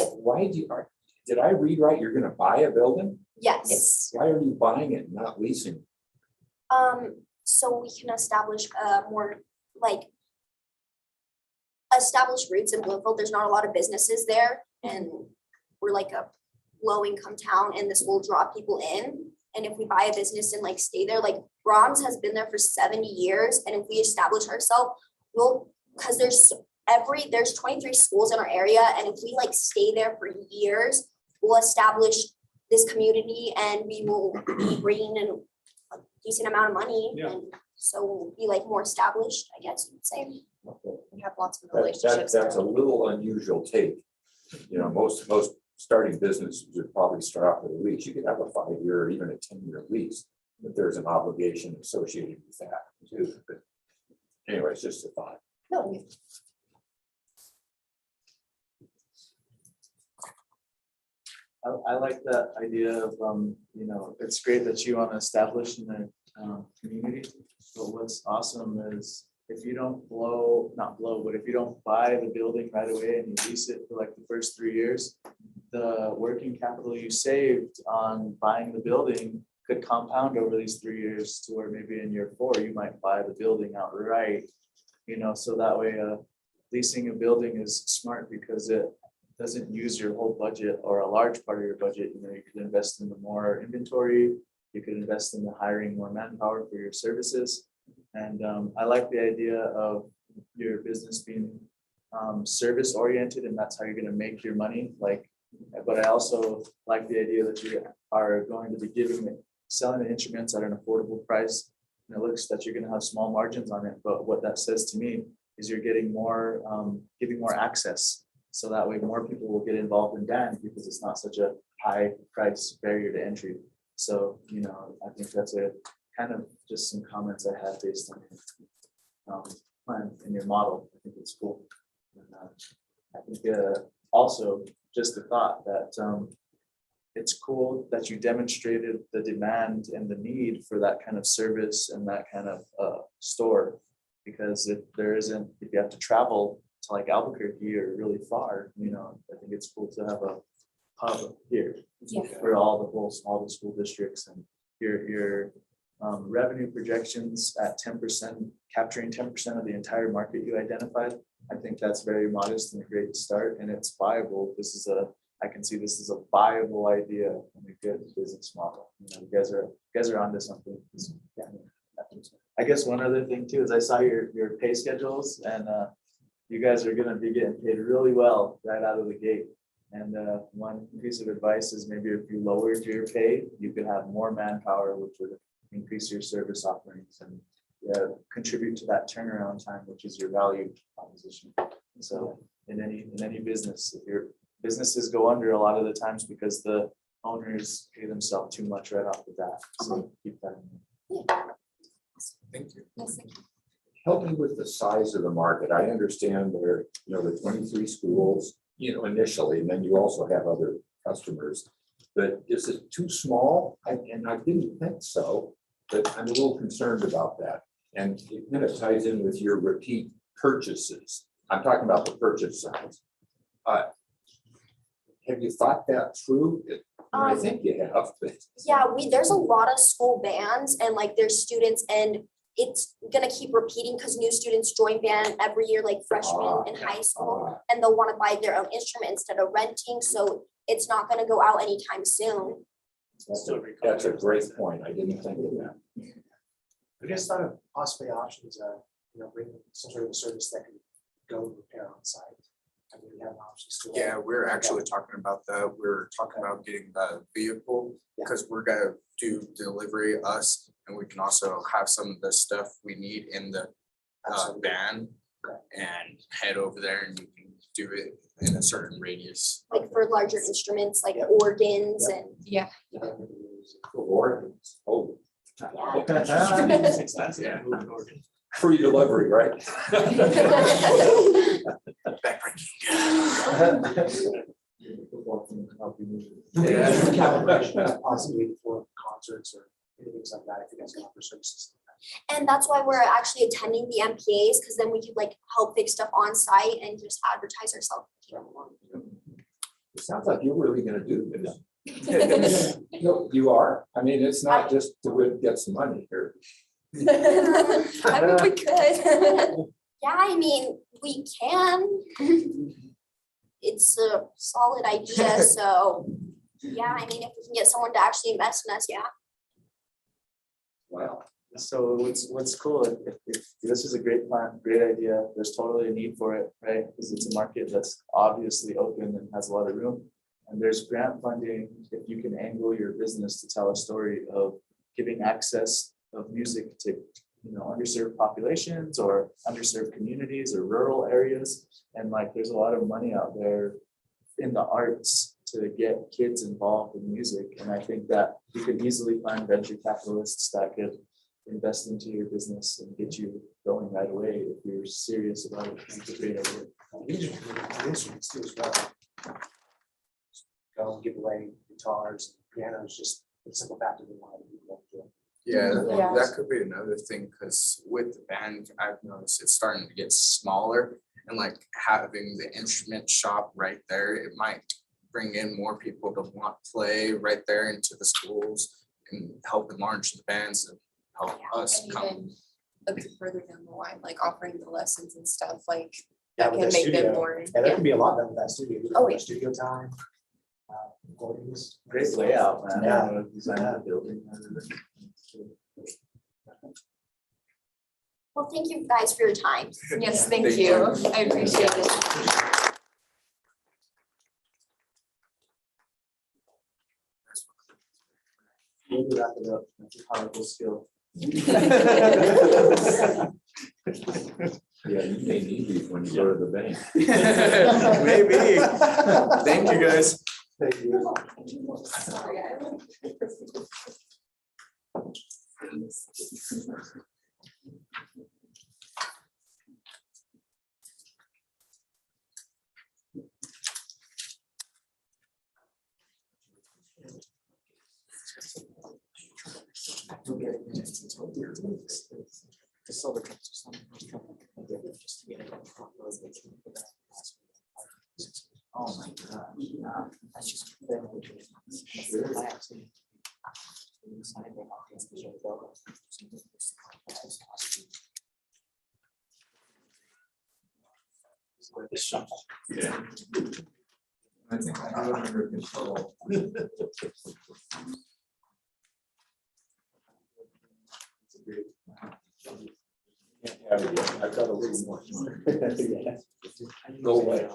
did I read right? You're going to buy a building? Yes. Why are you buying it, not leasing? So we can establish more like established roots in Bloomfield. There's not a lot of businesses there, and we're like a low income town, and this will draw people in. And if we buy a business and like stay there, like Brahms has been there for 70 years, and if we establish ourselves, because there's 23 schools in our area, and if we like stay there for years, we'll establish this community, and we will be bringing in a decent amount of money. Yeah. And So we'll be like more established, I guess you would say. We have lots of That- relationships. That's a already. little unusual take. You know, most starting businesses would probably start off with a lease. You could have a 5-year or even a 10-year lease, but there's an obligation associated with that too. But anyway, it's just a thought. No, we- I like that idea of, you know, it's great that you want to establish in the community. But what's awesome is if you don't but if you don't buy the building right away and you lease it for like the first 3 years, the working capital you saved on buying the building could compound over these 3 years to where maybe in year 4, you might buy the building outright. You know, so that way, leasing a building is smart because it doesn't use your whole budget or a large part of your budget. You know, you could invest in the more inventory, you could invest in the hiring more manpower for your services. And I like the idea of your business being service oriented, and that's how you're going to make your money. Like, but I also like the idea that you are going to be selling the instruments at an affordable price. And it looks that you're going to have small margins on it, but what that says to me is you're getting more, giving more access. So that way more people will get involved in band because it's not such a high price barrier to entry. So, you know, I think that's a kind of just some comments I had based on your plan and your model. I think it's cool. And, I think also just the thought that it's cool that you demonstrated the demand and the need for that kind of service and that kind of store. Because if you have to travel to like Albuquerque or really far, you know, I think it's cool to have a hub here for all the school districts, and your revenue projections at 10%, capturing 10% of the entire market you identified. I think that's very modest and a great start, and it's viable. I can see this as a viable idea and a good business model. You know, you guys are onto something. Yeah, I guess one other thing too is I saw your pay schedules, and you guys are gonna be getting paid really well right out of the gate. And one piece of advice is maybe if you lowered your pay, you could have more manpower, which would increase your service offerings and contribute to that turnaround time, which is your value proposition. So in any business, if your businesses go under a lot of the times because the owners pay themselves too much right off the bat. So keep that in mind. Thank you. Yes, thank you. Help me with the size of the market. I understand there, you know, the 23 schools, you know, initially, and then you also have other customers. But is it too small? And I didn't think so, but I'm a little concerned about that. And it kind of ties in with your repeat purchases. I'm talking about the purchase size. Have you thought that through? I think you have. But Yeah, there's a lot of school bands and like there's students, and it's gonna keep repeating because new students join band every year, like freshmen in high school, and they'll want to buy their own instrument instead of renting. So it's not gonna go out anytime soon. That's a great point. I didn't think of that. I just thought of possibly options, you know, bring some sort of a service that can go and repair on site. I mean, we have options to. Yeah, we're actually talking about that. We're talking about getting the vehicle because we're gonna do delivery us, and we can also have some of the stuff we need in the van and head over there, and you can do it in a certain radius. Like for larger instruments, like organs and. Yeah. Organs. Oh. Yeah. Yeah. Free delivery, right? Calibration possibly for concerts or things like that, if you guys can offer services. And that's why we're actually attending the MPAs, because then we could like help fix stuff on site and just advertise ourselves. It sounds like you're really gonna do this. No, you are. I mean, it's not just to get some money here. I mean, we could. Yeah, I mean, we can. It's a solid idea, so yeah, I mean, if we can get someone to actually invest in us, yeah. Wow. So what's cool, if this is a great plan, great idea, there's totally a need for it, right? Because it's a market that's obviously open and has a lot of room. And there's grant funding, if you can angle your business to tell a story of giving access of music to underserved populations or underserved communities or rural areas. And like, there's a lot of money out there in the arts to get kids involved in music. And I think that you could easily find venture capitalists that could invest into your business and get you going right away if you're serious about it. Instruments too as well. Go and give away guitars, pianos, just the simple fact of the one. Yeah, Yeah. that could be another thing, because with the band, I've noticed it's starting to get smaller, and like having the instrument shop right there, it might bring in more people to want to play right there into the schools and help enlarge the bands and help us And come. even a bit further down the line, like offering the lessons and stuff, like Yeah, that with can that make them studio. more. Yeah, there can be a lot done with that studio. Oh, yeah. Studio time. Recordings. Great layout, man. Yeah. Design of the building. Well, thank you guys for your time. Yes, thank you. I appreciate it. Maybe wrap it up. That's a powerful skill. Yeah, you may need these when you go to the bank. Maybe. Thank you, guys. Thank you. Oh my God. That's just. Yeah. I think I have it under control. I've got a little more. Go away.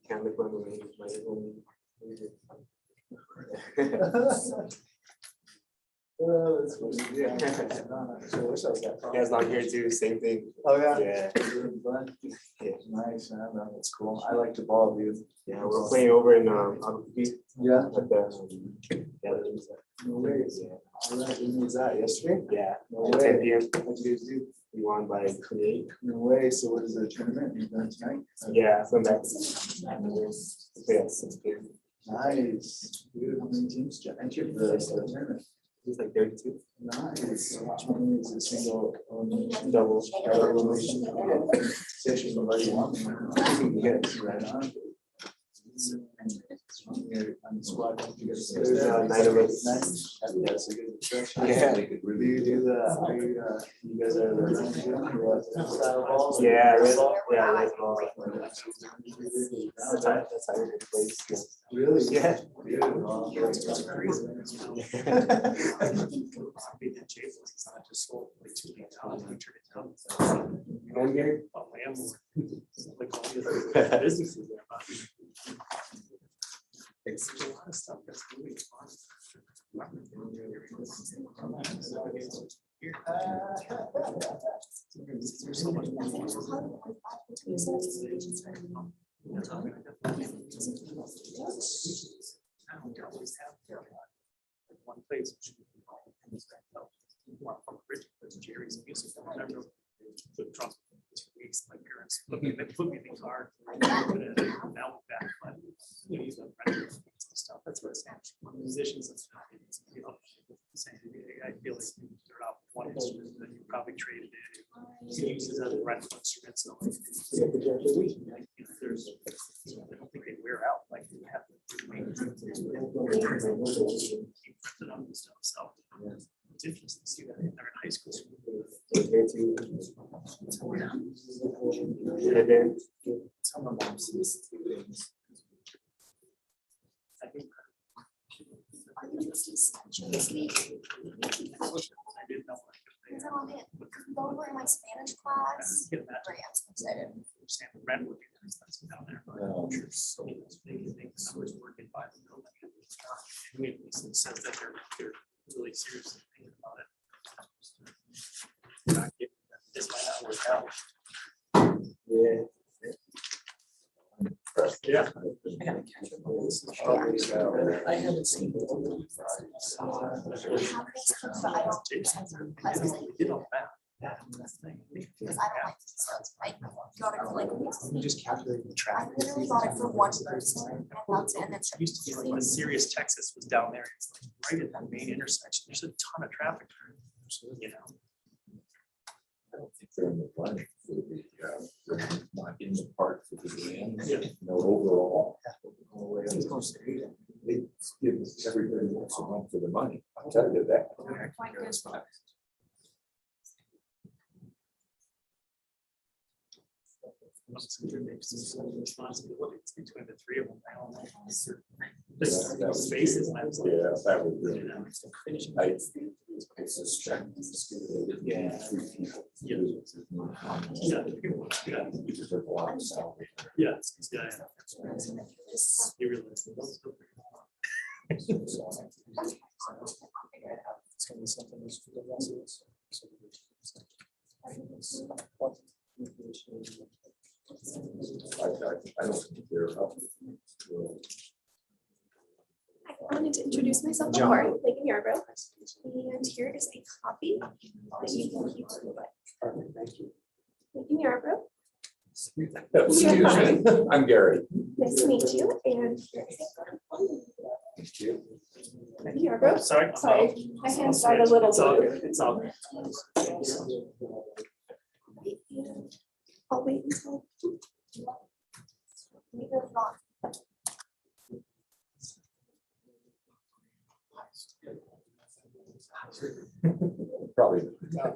Can't look my own. Guys not here too, same thing. Oh, yeah. Yeah. Nice, man. That's cool. I like to ball, dude. Yeah, we're playing over in Alumni. Yeah. At the No way. All right, when was that? Yesterday? Yeah. No At way. 10 p.m. What did you guys do? We won by 28. No way. So what is the tournament you've done tonight? Yeah, from that. Yeah. Nice. Dude, how many teams entered the tournament? It's like 32. Nice. Which one is a single elimination? Double. Elimination. Session already won. Yes, right on. You're on the squad. You guys- There's 9 of us. Nice. That's a good discussion. Yeah. Do you do the, you guys are the style balls? Yeah, red ball. Yeah, red ball. That's how everybody plays. Really? Yeah. That's crazy. One game? Oh, landlord. Businesses there, but there's a lot of stuff that's really fun. There's so much I don't always have one place. From Jerry's music. I remember took Trump 2 weeks. My parents put me in the car. Now we're back, but you know, he's been friends and stuff. That's what it's musicians and stuff. You know, I feel like they're out one instrument that you probably traded in. He uses other rental instruments. So like, there's, I don't think they wear out like you have to. Keep printed on and stuff. So it's interesting to see that they're in high school. Some of them see things. I think. I didn't know. Go over in my Spanish class. Great, I'm so excited. Rent would be expensive down there. But I'm sure so many things. I was working by the building. I mean, it says that they're really seriously thinking about it. This might not work out. Yeah. I haven't seen it. Because I don't like to, I got it for like. You just calculate the I traffic. literally got it for one person and that's it, and then. Used to be like when Sirius, Texas was down there, it's like right at that main intersection, there's a ton of traffic there, you know. I don't think they're in the running for the, not in the part for the end, no overall. They give everybody else a run for the money, I'll tell you that. Responsibilities between the three of them. The spaces. Yeah, that would really. I suspect. Yeah. Yeah. Yeah. You really. It's gonna be something that's for the residents. I don't think they're up. I wanted to introduce myself before, Megan Yarbrough, and here is a copy that you can keep on the web. Megan Yarbrough. Excuse me, I'm Gary. Nice to meet you, and here is a Thank you. Megan Yarbrough. Sorry. My hands got a little. It's all good. It's all good. I'll wait until. Probably. Yeah.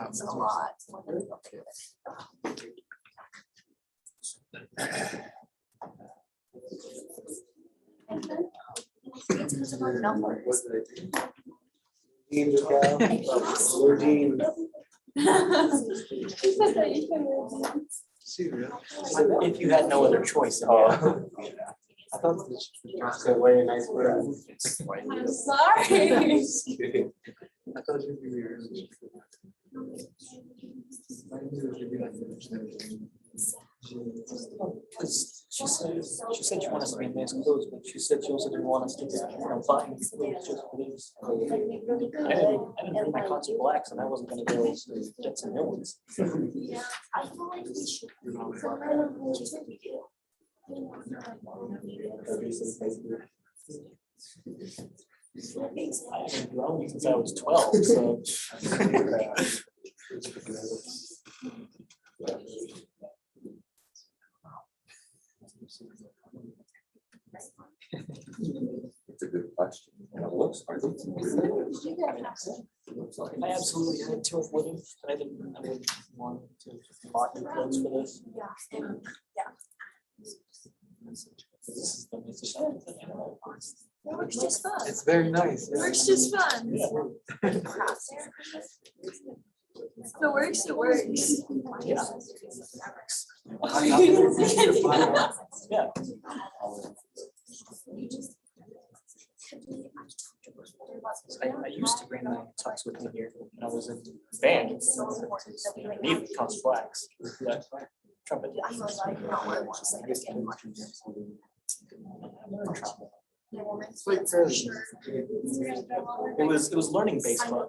It's a lot. It's because of our numbers. We're deemed. If you had no other choice. I thought this was a way nice word. I'm sorry. I thought you'd be weird. She said she wanted us to be in nice clothes, but she said she also didn't want us to get, buttons. Just please. I didn't bring my concert blacks, and I wasn't gonna go get some new ones. Yeah, I feel like we should. I haven't grown since I was 12, so. It's a good question. looks, are they? I absolutely had to have wouldn't, but I didn't want to bought new clothes for this. Yeah, and yeah. This is the music shop. It works just fun. It's very nice. It works just fun. Yeah. If it works, it works. Yeah. Yeah. I used to bring my tux with me here when I was in band. Need comes flags. Yeah. Trumpet. It was learning based club.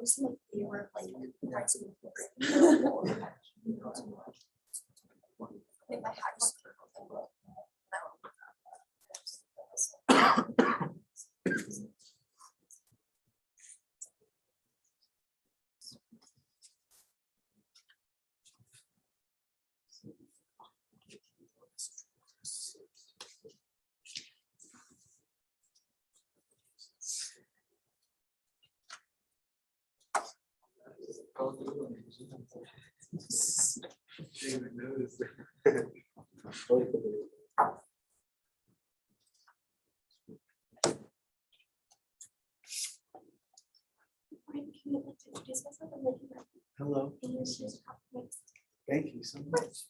Hello. Thank you so much.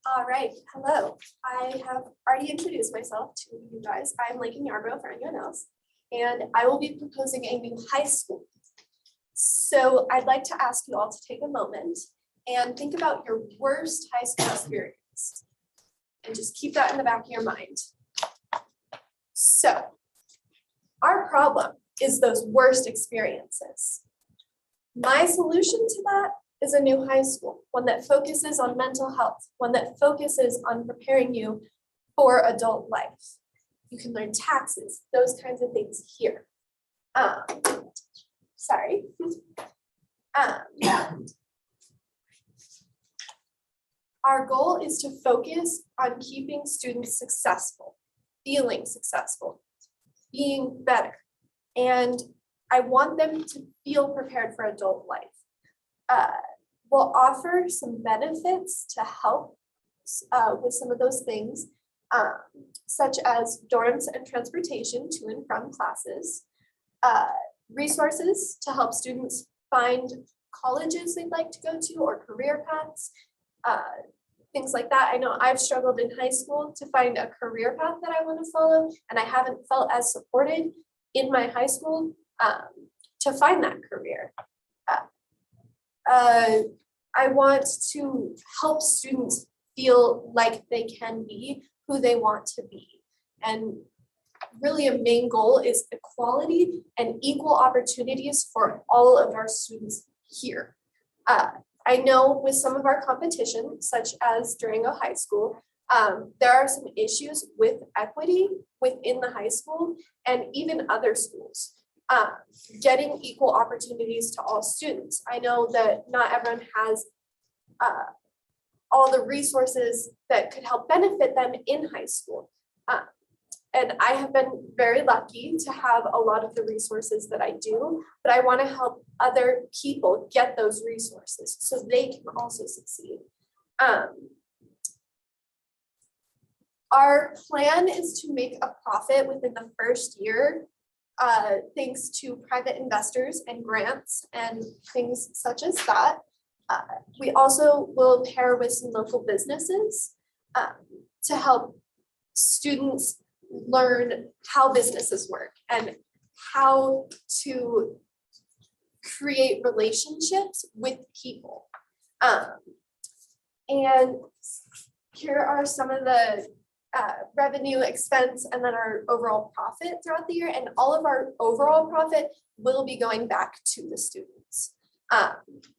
All right, hello. I have already introduced myself to you guys. I'm Lincoln Yarbrough for anyone else, and I will be proposing a new high school. So I'd like to ask you all to take a moment and think about your worst high school experience. And just keep that in the back of your mind. So our problem is those worst experiences. My solution to that is a new high school, one that focuses on mental health, one that focuses on preparing you for adult life. You can learn taxes, those kinds of things here. Sorry. Our goal is to focus on keeping students successful, feeling successful, being better. And I want them to feel prepared for adult life. We'll offer some benefits to help with some of those things, such as dorms and transportation to and from classes, resources to help students find colleges they'd like to go to or career paths, things like that. I know I've struggled in high school to find a career path that I want to follow, and I haven't felt as supported in my high school to find that career. I want to help students feel like they can be who they want to be. And really a main goal is equality and equal opportunities for all of our students here. I know with some of our competition, such as during a high school, there are some issues with equity within the high school and even other schools. Getting equal opportunities to all students. I know that not everyone has all the resources that could help benefit them in high school. And I have been very lucky to have a lot of the resources that I do, but I want to help other people get those resources so they can also succeed. Our plan is to make a profit within the first year, thanks to private investors and grants and things such as that. We also will pair with some local businesses to help students learn how businesses work and how to create relationships with people. And here are some of the revenue, expense, and then our overall profit throughout the year. And all of our overall profit will be going back to the students.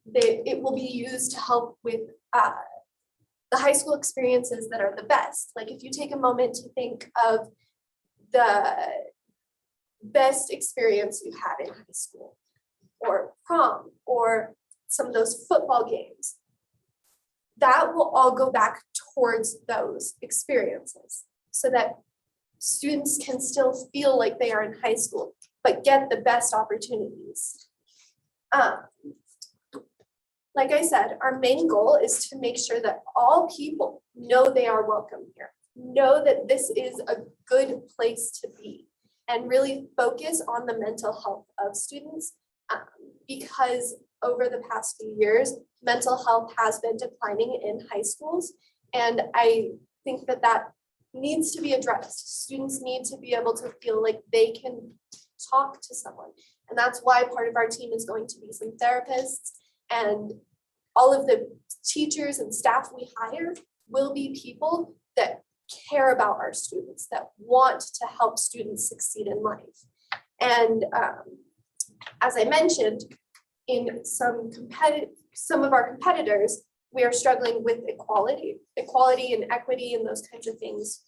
It will be used to help with the high school experiences that are the best. Like if you take a moment to think of the best experience you had in high school, or prom, or some of those football games, that will all go back towards those experiences so that students can still feel like they are in high school, but get the best opportunities. Like I said, our main goal is to make sure that all people know they are welcome here, know that this is a good place to be, and really focus on the mental health of students, because over the past few years, mental health has been declining in high schools. And I think that that needs to be addressed. Students need to be able to feel like they can talk to someone. And that's why part of our team is going to be some therapists, and all of the teachers and staff we hire will be people that care about our students, that want to help students succeed in life. And as I mentioned, in some of our competitors, we are struggling with equality and equity and those kinds of things.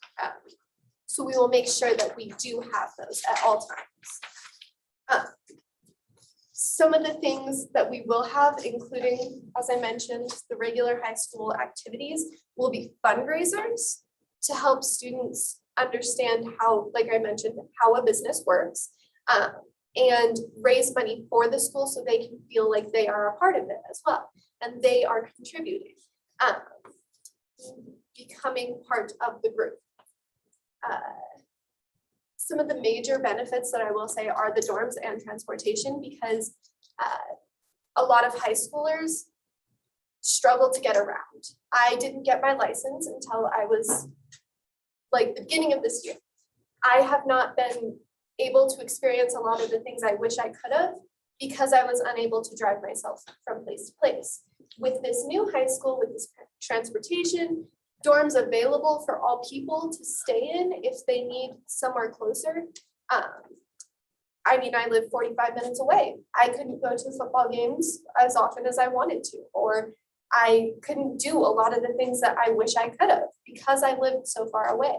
So we will make sure that we do have those at all times. Some of the things that we will have, including, as I mentioned, the regular high school activities, will be fundraisers to help students understand how, like I mentioned, how a business works, and raise money for the school so they can feel like they are a part of it as well, and they are contributing, becoming part of the group. Some of the major benefits that I will say are the dorms and transportation, because a lot of high schoolers struggle to get around. I didn't get my license until I was like the beginning of this year. I have not been able to experience a lot of the things I wish I could have because I was unable to drive myself from place to place. With this new high school, with this transportation, dorms available for all people to stay in if they need somewhere closer. I mean, I live 45 minutes away. I couldn't go to football games as often as I wanted to, or I couldn't do a lot of the things that I wish I could have because I lived so far away.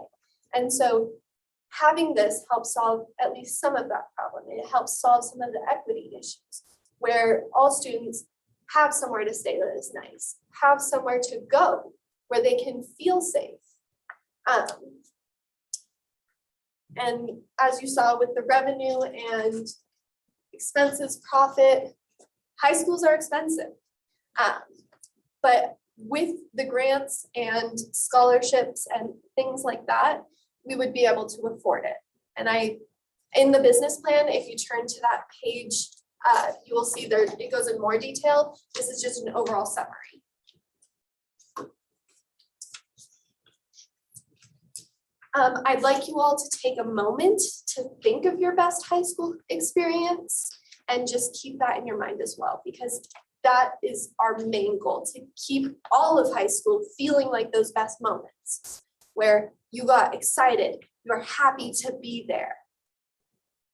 And so having this helps solve at least some of that problem. It helps solve some of the equity issues where all students have somewhere to stay that is nice, have somewhere to go where they can feel safe. And as you saw with the revenue and expenses, profit, high schools are expensive. But with the grants and scholarships and things like that, we would be able to afford it. And in the business plan, if you turn to that page, you will see there, it goes in more detail. This is just an overall summary. I'd like you all to take a moment to think of your best high school experience and just keep that in your mind as well, because that is our main goal, to keep all of high school feeling like those best moments where you got excited, you're happy to be there.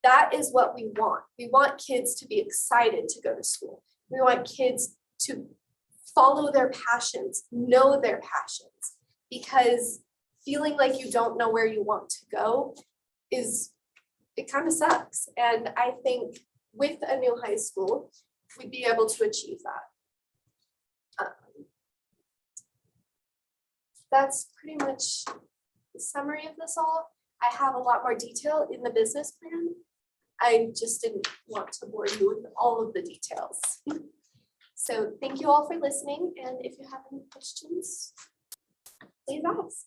That is what we want. We want kids to be excited to go to school. We want kids to follow their passions, know their passions, because feeling like you don't know where you want to go it kind of sucks. And I think with a new high school, we'd be able to achieve that. That's pretty much the summary of this all. I have a lot more detail in the business plan. I just didn't want to bore you with all of the details. So thank you all for listening. And if you have any questions, please ask.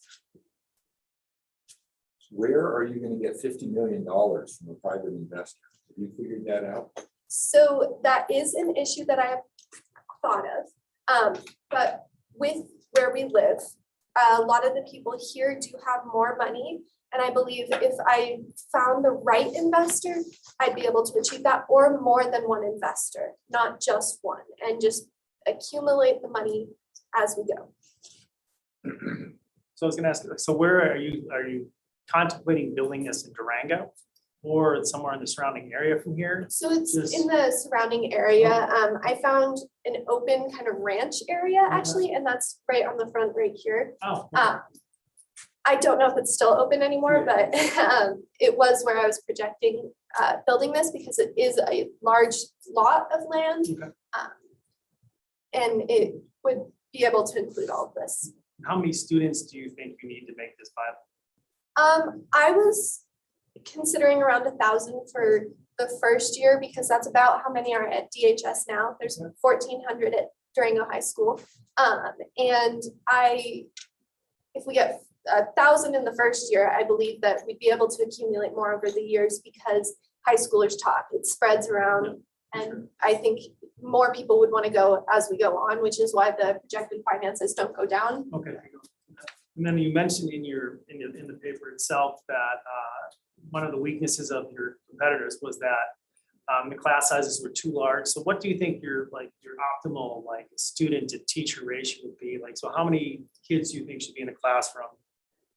Where are you going to get $50 million from a private investor? Have you figured that out? So that is an issue that I have thought of. But with where we live, a lot of the people here do have more money. And I believe if I found the right investor, I'd be able to achieve that, or more than one investor, not just one, and just accumulate the money as we go. So I was gonna ask, so where are you contemplating building this in Durango or somewhere in the surrounding area from here? So it's in the surrounding area. I found an open kind of ranch area actually, and that's right on the front right here. Oh. I don't know if it's still open anymore, but it was where I was projecting building this because it is a large lot of land. Okay. And it would be able to include all of this. How many students do you think you need to make this viable? I was considering around 1,000 for the first year because that's about how many are at DHS now. There's 1,400 at Durango High School. And if we get 1,000 in the first year, I believe that we'd be able to accumulate more over the years because high schoolers talk, it spreads around. And I think more people would want to go as we go on, which is why the projected finances don't go down. Okay. And then you mentioned in the paper itself that one of the weaknesses of your competitors was that the class sizes were too large. So what do you think your optimal student to teacher ratio would be? Like, so how many kids do you think should be in a classroom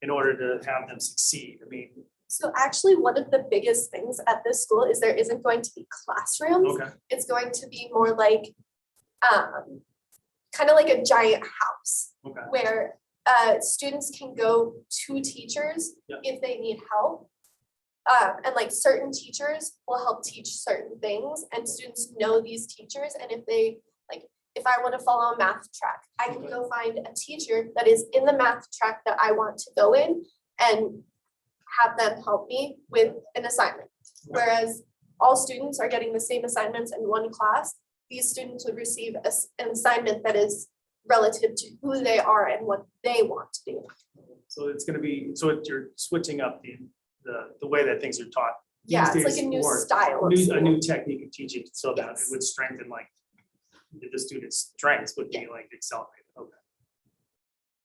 in order to have them succeed? I mean, so actually one of the biggest things at this school is there isn't going to be classrooms. okay. It's going to be more like kind of like a giant house Okay. where students can go to teachers if they need help. And like certain teachers will help teach certain things and students know these teachers. And if they if I want to follow a math track, I can go find a teacher that is in the math track that I want to go in and have them help me with an assignment. Whereas all students are getting the same assignments in one class, these students would receive an assignment that is relative to who they are and what they want to do. So it's going to be, you're switching up the way that things are taught. Yeah, these it's days like a new more, style of a school. new technique of teaching so that it would strengthen the students' strengths would be accelerated. Okay.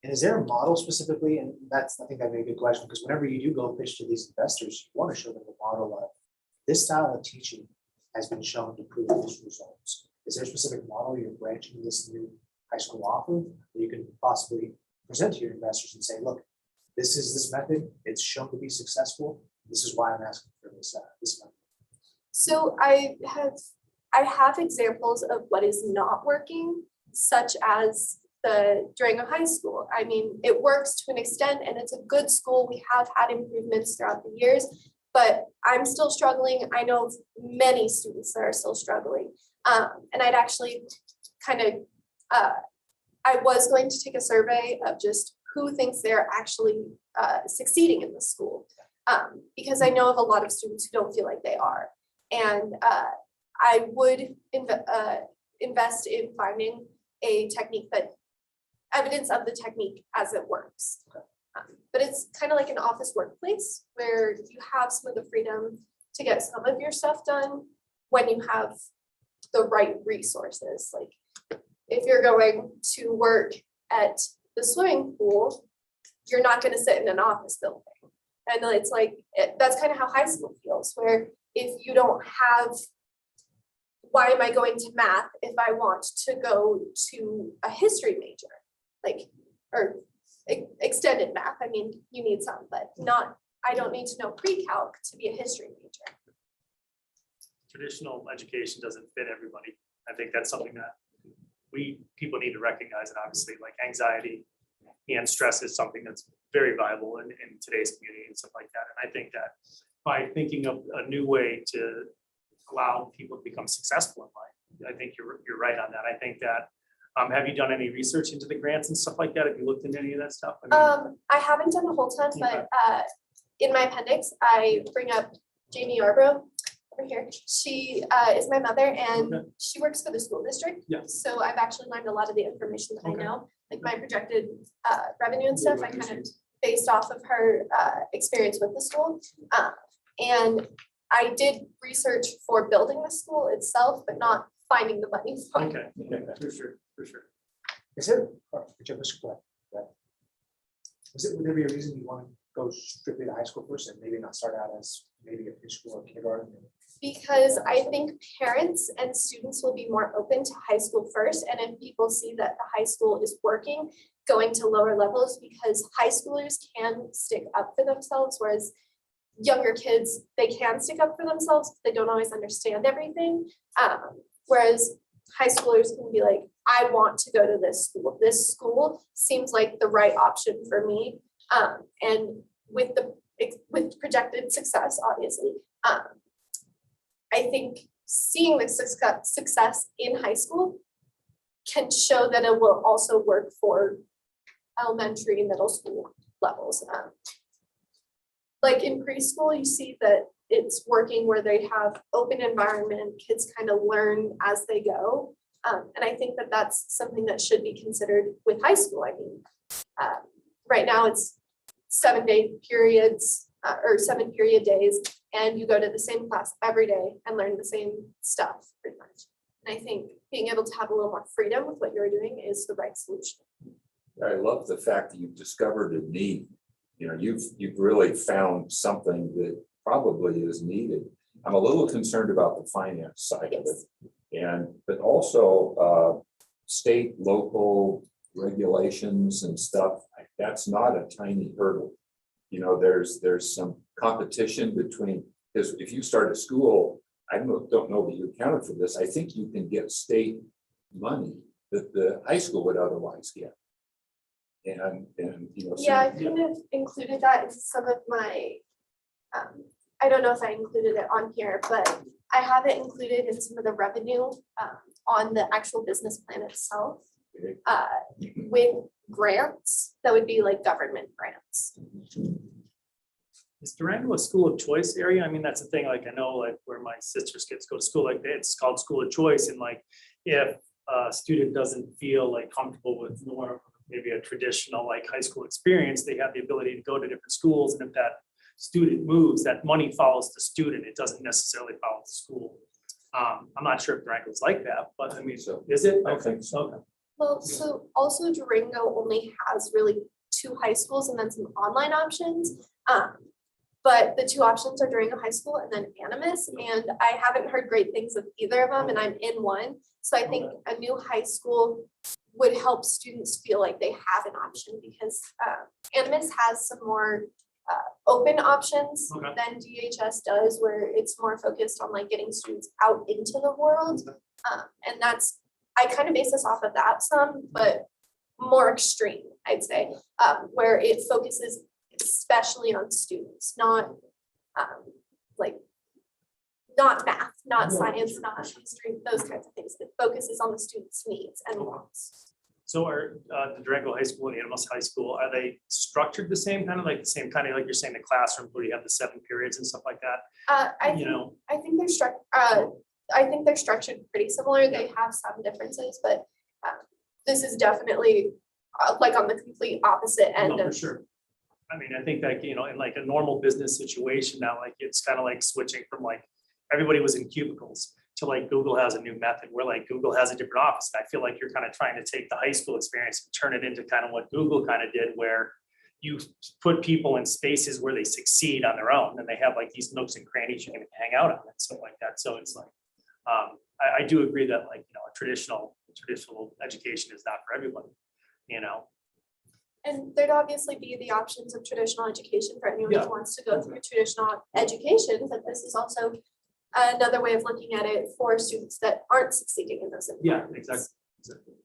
And is there a model specifically? And that's, I think that'd be a good question, because whenever you do go pitch to these investors, you want to show them a model of this style of teaching has been shown to prove these results. Is there a specific model you're branching this new high school off of that you can possibly present to your investors and say, look, this is this method, it's shown to be successful. This is why I'm asking for this method. So I have examples of what is not working, such as the Durango High School. I mean, it works to an extent and it's a good school. We have had improvements throughout the years, but I'm still struggling. I know of many students that are still struggling. And I'd actually I was going to take a survey of just who thinks they're actually succeeding in the school. Because I know of a lot of students who don't feel like they are. And I would invest in finding a technique evidence of the technique as it works. But it's kind of like an office workplace where you have some of the freedom to get some of your stuff done when you have the right resources. Like if you're going to work at the swimming pool, you're not going to sit in an office building. And it's that's kind of how high school feels, where if you don't have, why am I going to math if I want to go to a history major? Or extended math. I mean, you need some, but I don't need to know pre-calc to be a history major. Traditional education doesn't fit everybody. I think that's something that people need to recognize, and obviously anxiety and stress is something that's very viable in today's community and stuff like that. And I think that by thinking of a new way to allow people to become successful in life, I think you're right on that. I think that have you done any research into the grants and stuff like that? Have you looked into any of that stuff? I haven't done a whole ton, but in my appendix, I bring up Jamie Yarbrough over here. She is my mother and she works for the school district. Yeah. So I've actually learned a lot of the information that I know, like my projected revenue and stuff, I kind of based off of her experience with the school. And I did research for building the school itself, but not finding the money. Okay, for sure. Is there, would there be a reason you want to go strictly to high school first and maybe not start out as maybe a preschool or kindergarten? Because I think parents and students will be more open to high school first. And if people see that the high school is working, going to lower levels, because high schoolers can stick up for themselves, whereas younger kids, they can stick up for themselves, but they don't always understand everything. Whereas high schoolers can be like, I want to go to this school. This school seems like the right option for me. And with projected success, obviously, I think seeing the success in high school can show that it will also work for elementary and middle school levels. like in preschool, you see that it's working where they have open environment, kids kind of learn as they go. And I think that that's something that should be considered with high school. I mean, right now it's 7-day periods or 7 period days, and you go to the same class every day and learn the same stuff pretty much. And I think being able to have a little more freedom with what you're doing is the right solution. I love the fact that you've discovered a need. You know, you've really found something that probably is needed. I'm a little concerned about the finance side of it. But also state, local regulations and stuff, that's not a tiny hurdle. You know, there's some competition between, because if you start a school, I don't know that you accounted for this, I think you can get state money that the high school would otherwise get. And you know. Yeah, I kind of included that in some of my, I don't know if I included it on here, but I have it included in some of the revenue on the actual business plan itself. With grants, that would be like government grants. Is Durango a school of choice area? I mean, that's the thing, like, I know like where my sister's kids go to school, like it's called school of choice. And like, if a student doesn't feel like comfortable with more, maybe a traditional like high school experience, they have the ability to go to different schools. And if that student moves, that money follows the student. It doesn't necessarily follow the school. I'm not sure if Durango's like that, but I mean, so is it? I think so. Okay. Well, so also Durango only has really 2 high schools and then some online options. But the 2 options are Durango High School and then Animas, and I haven't heard great things of either of them, and I'm in one. So I think a new high school would help students feel like they have an option, because Animas has some more open options than DHS does, where it's more focused on like getting students out into the world. And that's, I kind of base this off of that some, but more extreme, I'd say, where it focuses especially on students, not like not math, not science, not history, those kinds of things. It focuses on the students' needs and wants. So are the Durango High School and Animas High School, are they structured the same kind of like you're saying the classroom where you have the 7 periods and stuff like that? I think they're structured pretty similar. They have some differences, but this is definitely like on the complete opposite end. No, for sure. I mean, I think that, you know, in like a normal business situation now, like it's kind of like switching from like everybody was in cubicles to like Google has a new method where like Google has a different office. And I feel like you're kind of trying to take the high school experience and turn it into kind of what Google kind of did, where you put people in spaces where they succeed on their own, and they have like these nooks and crannies you can hang out on and stuff like that. So it's like, I do agree that like, you know, a traditional education is not for everybody, you know. And there'd obviously be the options of traditional education for anyone who wants to go through traditional education, but this is also another way of looking at it for students that aren't succeeding in those environments. Yeah, exactly.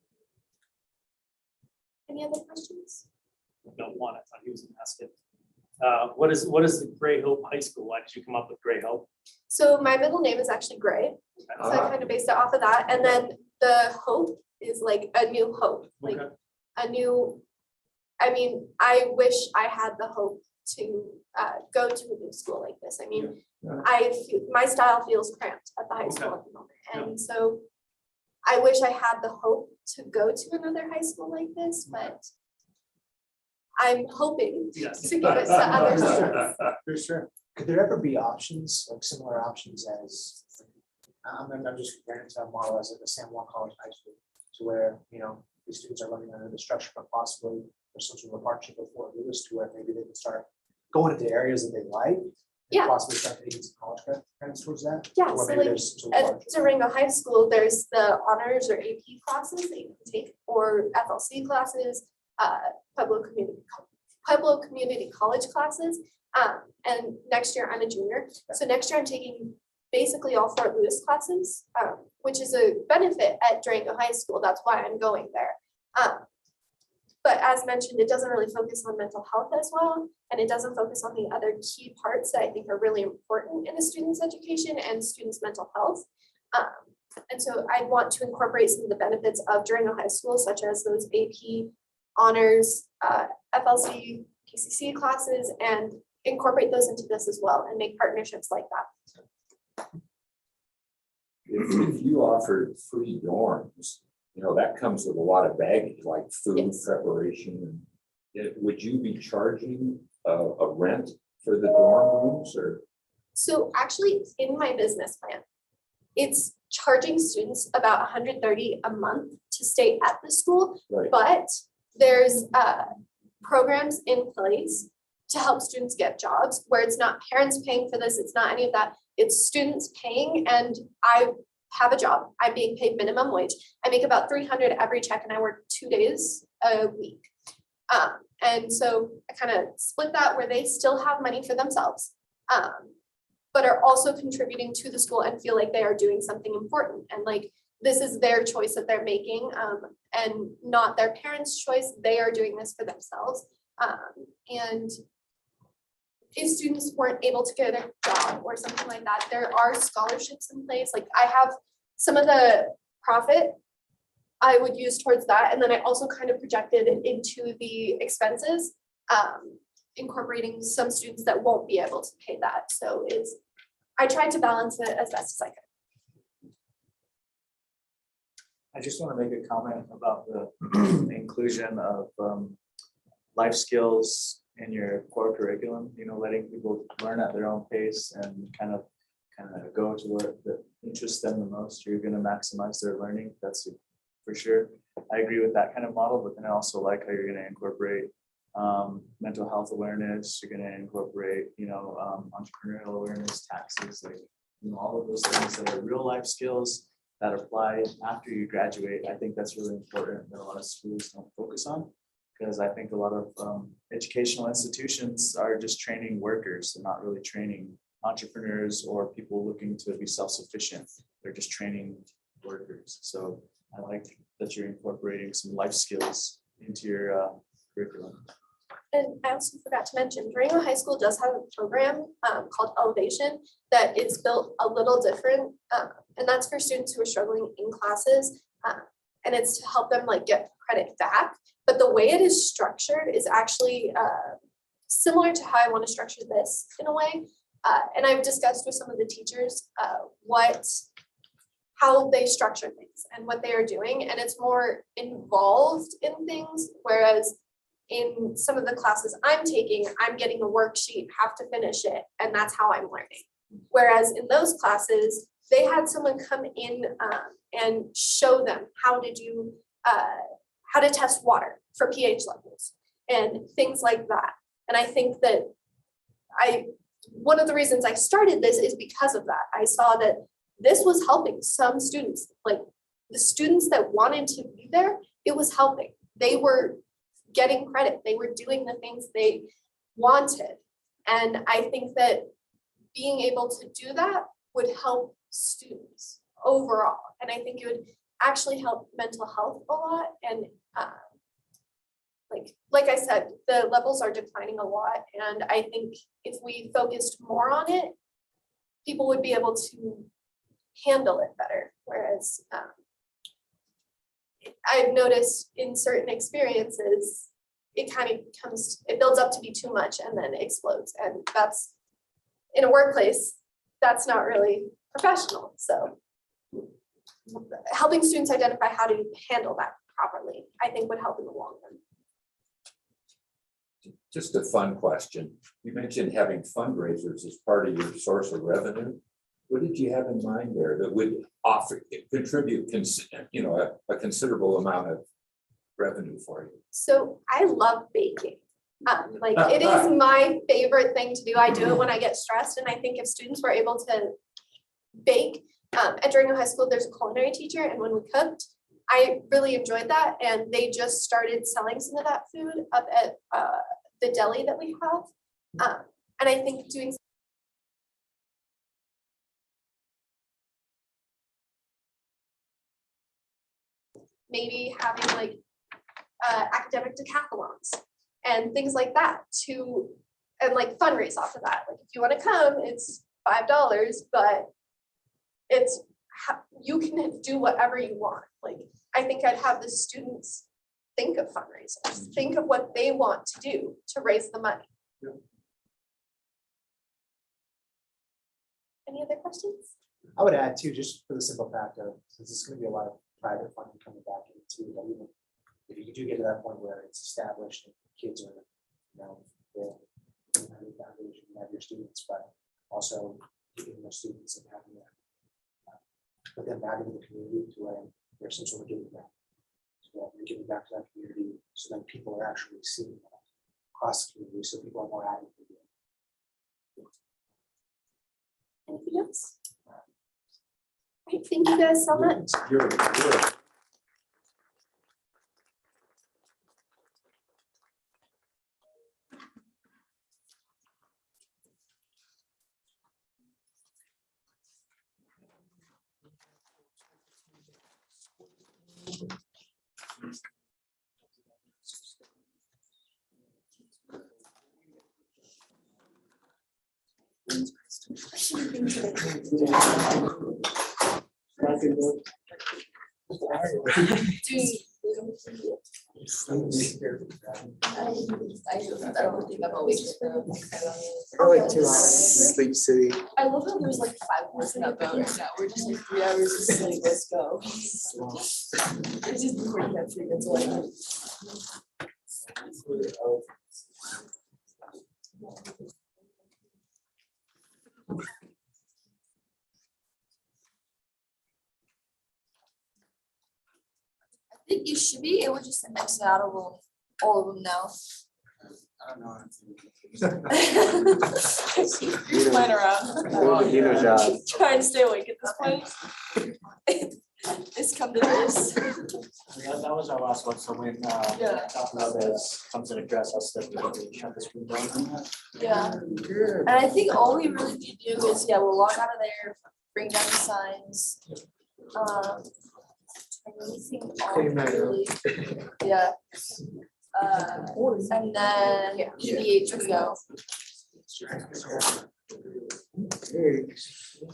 Any other questions? No, one, I thought he was gonna ask it. What is the Gray Hope High School? Why did you come up with Gray Hope? So my middle name is actually Gray, so I kind of based it off of that. And then the hope is like a new hope, like a new, I mean, I wish I had the hope to go to a new school like this. I mean, my style feels cramped at the high school at the moment. And so I wish I had the hope to go to another high school like this, but I'm hoping to give it to other students. For sure. Could there ever be options, like similar options as, I'm just comparing it to a model as like the San Juan College High School, to where, you know, these students are living under the structure, but possibly there's some sort of a partnership with Fort Lewis to where maybe they can start going into areas that they like. And possibly start taking some college credits towards that. Yeah, Or so maybe like there's some sort of at Durango High School, there's the honors or AP classes that you can take, or FLC classes, Pueblo Community College classes. And next year I'm a junior. So next year I'm taking basically all Fort Lewis classes, which is a benefit at Durango High School. That's why I'm going there. But as mentioned, it doesn't really focus on mental health as well. And it doesn't focus on the other key parts that I think are really important in a student's education and students' mental health. And so I want to incorporate some of the benefits of Durango High School, such as those AP honors, FLC, PCC classes, and incorporate those into this as well and make partnerships like that. If you offered free dorms, you know, that comes with a lot of baggage, like food Yes. preparation. Would you be charging a rent for the dorm rooms or? So actually in my business plan, it's charging students about $130 a month to stay at the school, Right. but there's programs in place to help students get jobs where it's not parents paying for this, it's not any of that, it's students paying, and I have a job, I'm being paid minimum wage. I make about 300 every check and I work 2 days a week. And so I kind of split that where they still have money for themselves, but are also contributing to the school and feel like they are doing something important. And like, this is their choice that they're making, and not their parents' choice. They are doing this for themselves. And if students weren't able to get a job or something like that, there are scholarships in place. Like I have some of the profit I would use towards that. And then I also kind of projected it into the expenses, incorporating some students that won't be able to pay that. So I tried to balance it as best as I could. I just want to make a comment about the inclusion of life skills in your core curriculum, you know, letting people learn at their own pace and kind of go to where that interests them the most. You're going to maximize their learning. That's for sure. I agree with that kind of model, but then I also like how you're going to incorporate mental health awareness. You're going to incorporate, you know, entrepreneurial awareness, taxes, like, you know, all of those things that are real life skills that apply after you graduate. I think that's really important that a lot of schools don't focus on, because I think a lot of educational institutions are just training workers. They're not really training entrepreneurs or people looking to be self-sufficient. They're just training workers. So I like that you're incorporating some life skills into your curriculum. And I also forgot to mention, Durango High School does have a program called Elevation that is built a little different. And that's for students who are struggling in classes. And it's to help them like get credit back. But the way it is structured is actually similar to how I want to structure this in a way. And I've discussed with some of the teachers how they structure things and what they are doing. And it's more involved in things, whereas in some of the classes I'm taking, I'm getting a worksheet, have to finish it, and that's how I'm learning. Whereas in those classes, they had someone come in and show them how to test water for pH levels and things like that. And I think that one of the reasons I started this is because of that. I saw that this was helping some students, like the students that wanted to be there, it was helping. They were getting credit. They were doing the things they wanted. And I think that being able to do that would help students overall. And I think it would actually help mental health a lot. And like I said, the levels are declining a lot. And I think if we focused more on it, people would be able to handle it better. Whereas I've noticed in certain experiences, it builds up to be too much and then explodes. And that's, in a workplace, that's not really professional. So helping students identify how to handle that properly, I think would help in the long run. Just a fun question. You mentioned having fundraisers as part of your source of revenue. What did you have in mind there that would contribute, you know, a considerable amount of revenue for you? So I love baking. It is my favorite thing to do. I do it when I get stressed. And I think if students were able to bake, at Durango High School, there's a culinary teacher. And when we cooked, I really enjoyed that. And they just started selling some of that food up at the deli that we have. And I think doing maybe having like academic decathlons and things like that and like fundraise off of that. Like if you want to come, it's $5, but you can do whatever you want. Like I think I'd have the students think of fundraisers, think of what they want to do to raise the money. Any other questions? I would add too, just for the simple fact of, since it's gonna be a lot of private funding coming back into, that even if you do get to that point where it's established and kids are, you know, they're in the foundation, you have your students, but also keeping those students and having them, put them back into the community to where there's some sort of giving back. So that you're giving back to that community, so that people are actually seeing that across the community, so people are more active. Anything else? Great, thank you guys so much. Like 2 hours sleep city. I love how there's like 5 hours in that boat right now. We're just like 3 hours of sleep. Let's go. It's just recording that 3 minutes away. I think you should be able just to X out of all of them now. I don't know. You're playing around. Trying to stay awake at this point. It's come to this. That was our last one, so when talk about this comes in address, I'll step in and shut the screen down. Yeah. And I think all we really need to do is, we'll log out of there, bring down the signs. Anything really, yeah. And then EVH we go.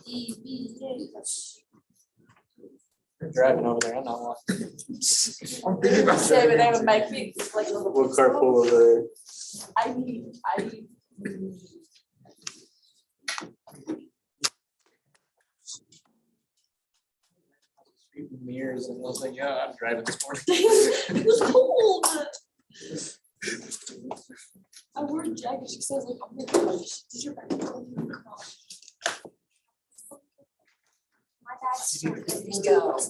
EVH. You're driving over there, I'm not walking. I'm thinking about saving it and make me like a little. We'll carpool over there. I need. Mirrors and I was like, yeah, I'm driving this morning. It was cold. I wore a jacket. She says like, oh my gosh, did your back? My bag's so good to go. This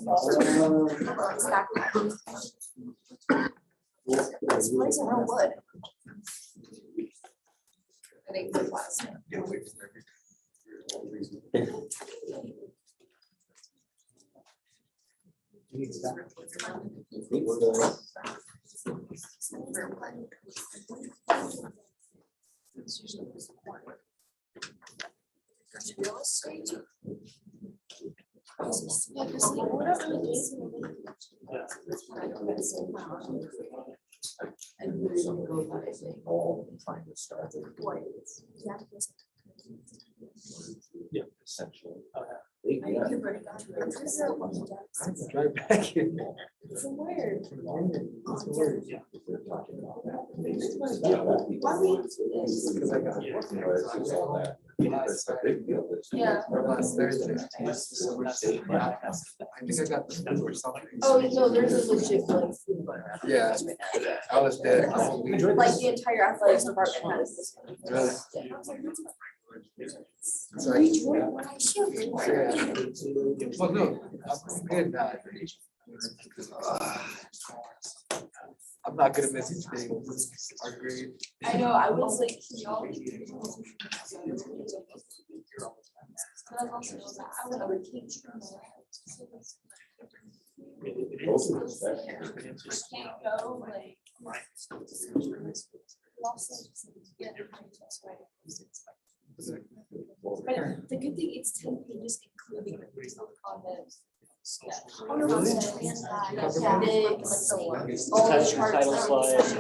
isn't real wood. It ain't good plastic. Real estate. Yeah. Essentially. Drive back in. From where? Yeah. Because I got all that. That's a big deal. Yeah. Last Thursday. I think I got the number or something. Oh, no, there's a legit like. Yeah, I was there. Like the entire athletics department has this. It's like, well, no, I'm good now. I'm not gonna miss anything. Our grade. I know, I was like, y'all. But I've also known that I would have a teach. Can't go like. But the good thing, it's 10 pages including the comments. All the charts,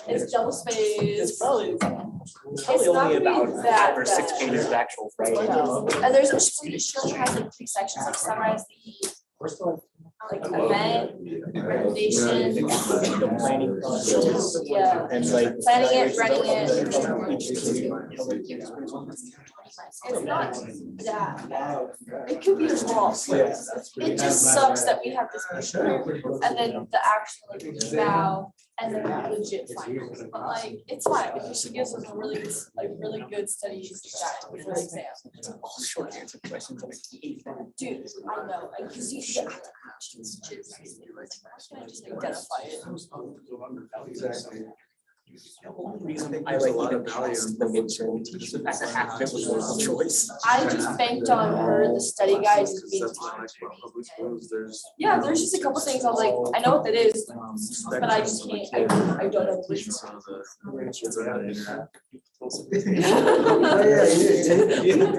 it's double space, probably. Probably only about 5 or 6 pages of actual writing. And there's a screen that shows has like 3 sections, like summarize the like event, recommendations. Yeah. And like. Planning it, running it. It's not that, it could be small. It just sucks that we have this picture and then the actual like now and then legit finals. But like, it's fine because she gives us a really, really good study guide before the exam. All short answer questions. Dude, I know, like, cause you should. Just identify it. Exactly. The only reason I like even passed the midterm is the fact that half of it was multiple choice. I just banked on her, the study guide is being. Yeah, there's just a couple things I was like, I know what that is, but I just can't, I don't know.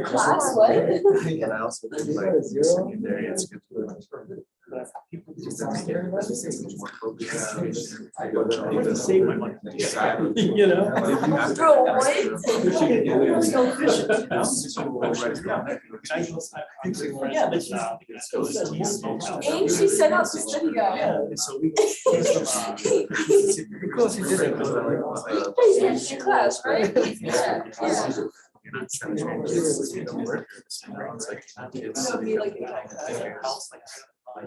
Class, what? And I also think like secondary, it's good to. Save my money. You know? Bro, what? Yeah, but And she sent out the study guide. Yeah, so we. Because he did Hey, in class, right? Yeah. You're not trying to change this, you know, work. It's like, It'll be like.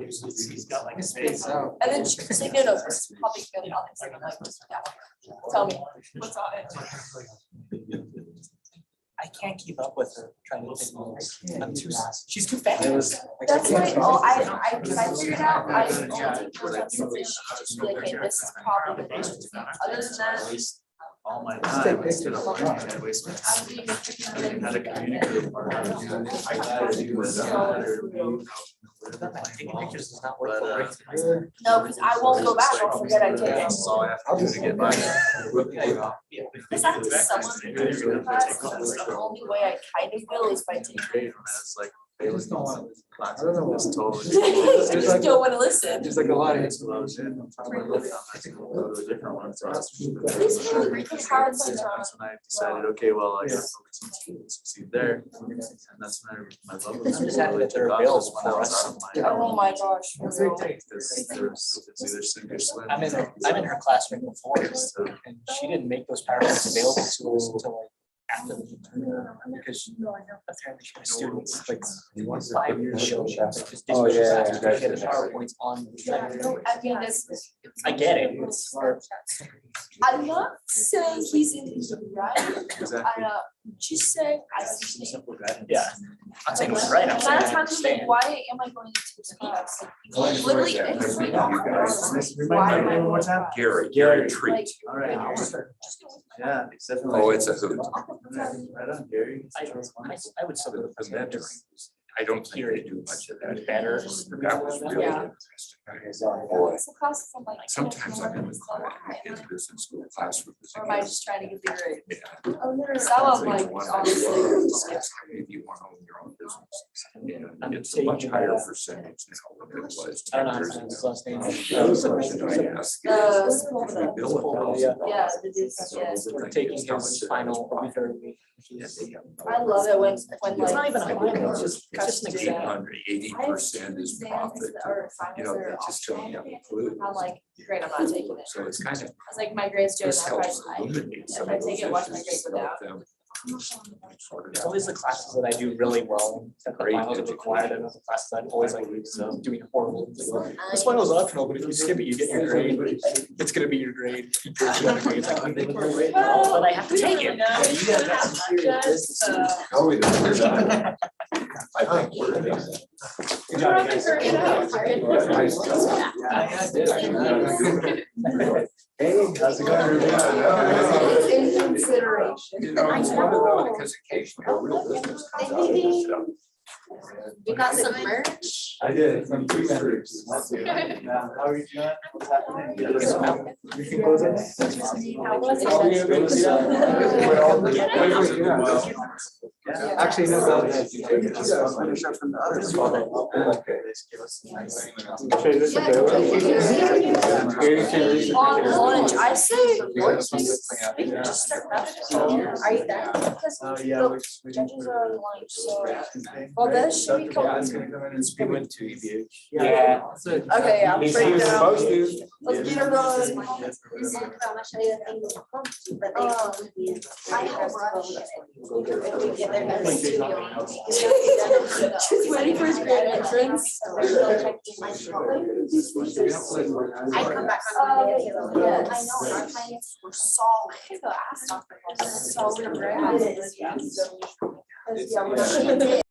He's got like a space. And then she was like, no, this is public building on it. I'm like, yeah. Tell me, what's on it? I can't keep up with her trying to think notes. I'm too, she's too fast. That's why, I figured out, I don't think we're on something, just be like, hey, this is probably the issue. Other than that. all my time. I stood up and I wasted I'm being a how to communicate. Taking pictures is not worth But, it. No, because I won't go back, I'll forget I did it. That's all I have to do to get by. Because I have to someone class, the only way I kind of will is by taking. It's like, they just don't want to. I don't know. It's totally. I just don't want to listen. There's like a lot of explosion. I go to a different one. So that's when I decided, okay, well, I gotta focus on students, succeed there. And that's when my love of Just school happy really that they're took off, available was when I for was us. out of my. Oh my gosh. for real. Because there's, it's either sink or swim. I'm in her classroom before, and she didn't make those PowerPoints available to us until like after the midterm, because apparently she has students like 5 years ago, she was like just Oh, digital yeah, classes, yeah, she had yeah. PowerPoints on. I mean, that's. I get it, it's hard. I'm not saying he's in his right. Exactly. Just saying, I understand. Simple guidance. Yeah. I'm saying it's right, I'm A lot saying of I times, I'm like, understand. why am I going into this class? Like, literally, it's like, why am I going to Gary treat. Like, All right. right now. Yeah, it's definitely. Oh, it's a hoot. Right on, Gary. I would still go to the mentoring. I don't think they do much of that. Better. That was really Yeah. interesting. Boy, It's a class I'm like. sometimes I'm in the class, in business school class with this. Or am I just trying to get the grade? Yeah. Oh, no. Some of like, honestly. If you want to own your own business. I'm And it's a much taking, higher percentage now than it was. I don't know how 10 to years pronounce his ago. last name. That was the question I asked. If we bill $1,000, Yeah, it is, yeah. We're taking his final therapy. yeah, they have- I love it when like. It's not even a final, it's just an exam. 80% is profit. You know, they just don't have a clue. I'm like, great, I'm not taking it. So it's kind of, I was like, my grade's good. this If I helps illuminate some if I of take those it, watch my issues. grade go down. Them sort it It's out. always the classes that I do really well in, that the Great finals are required, and the classes that I'm always like doing horrible. This one was optional, but if you skip it, you get your grade. It's gonna be your grade. But I have to take it. Oh, we don't. I think we're. Good job, guys. Hey, how's it going? In consideration. You know, it's one of those, because occasionally a real business comes out of this stuff. We got some merch. I did, some free members. How are you doing? What's happening? You can close it. Actually, no, go ahead. You take it. Finish up from the other spot. Okay. On lunch, I say, we can just start. Are you done? Because Yeah. the judges are on lunch, so. Well, then should we come? That's gonna come in and we went to EBH. Yeah. Okay, yeah. He break was down. supposed to. Let's get her done. I'm gonna show you the things that come to, but they. I have a brush. If we get there, that's too long. She's waiting for his grand entrance. I come back on Monday. Yes. I know, our finance were solid. So we're. Yeah.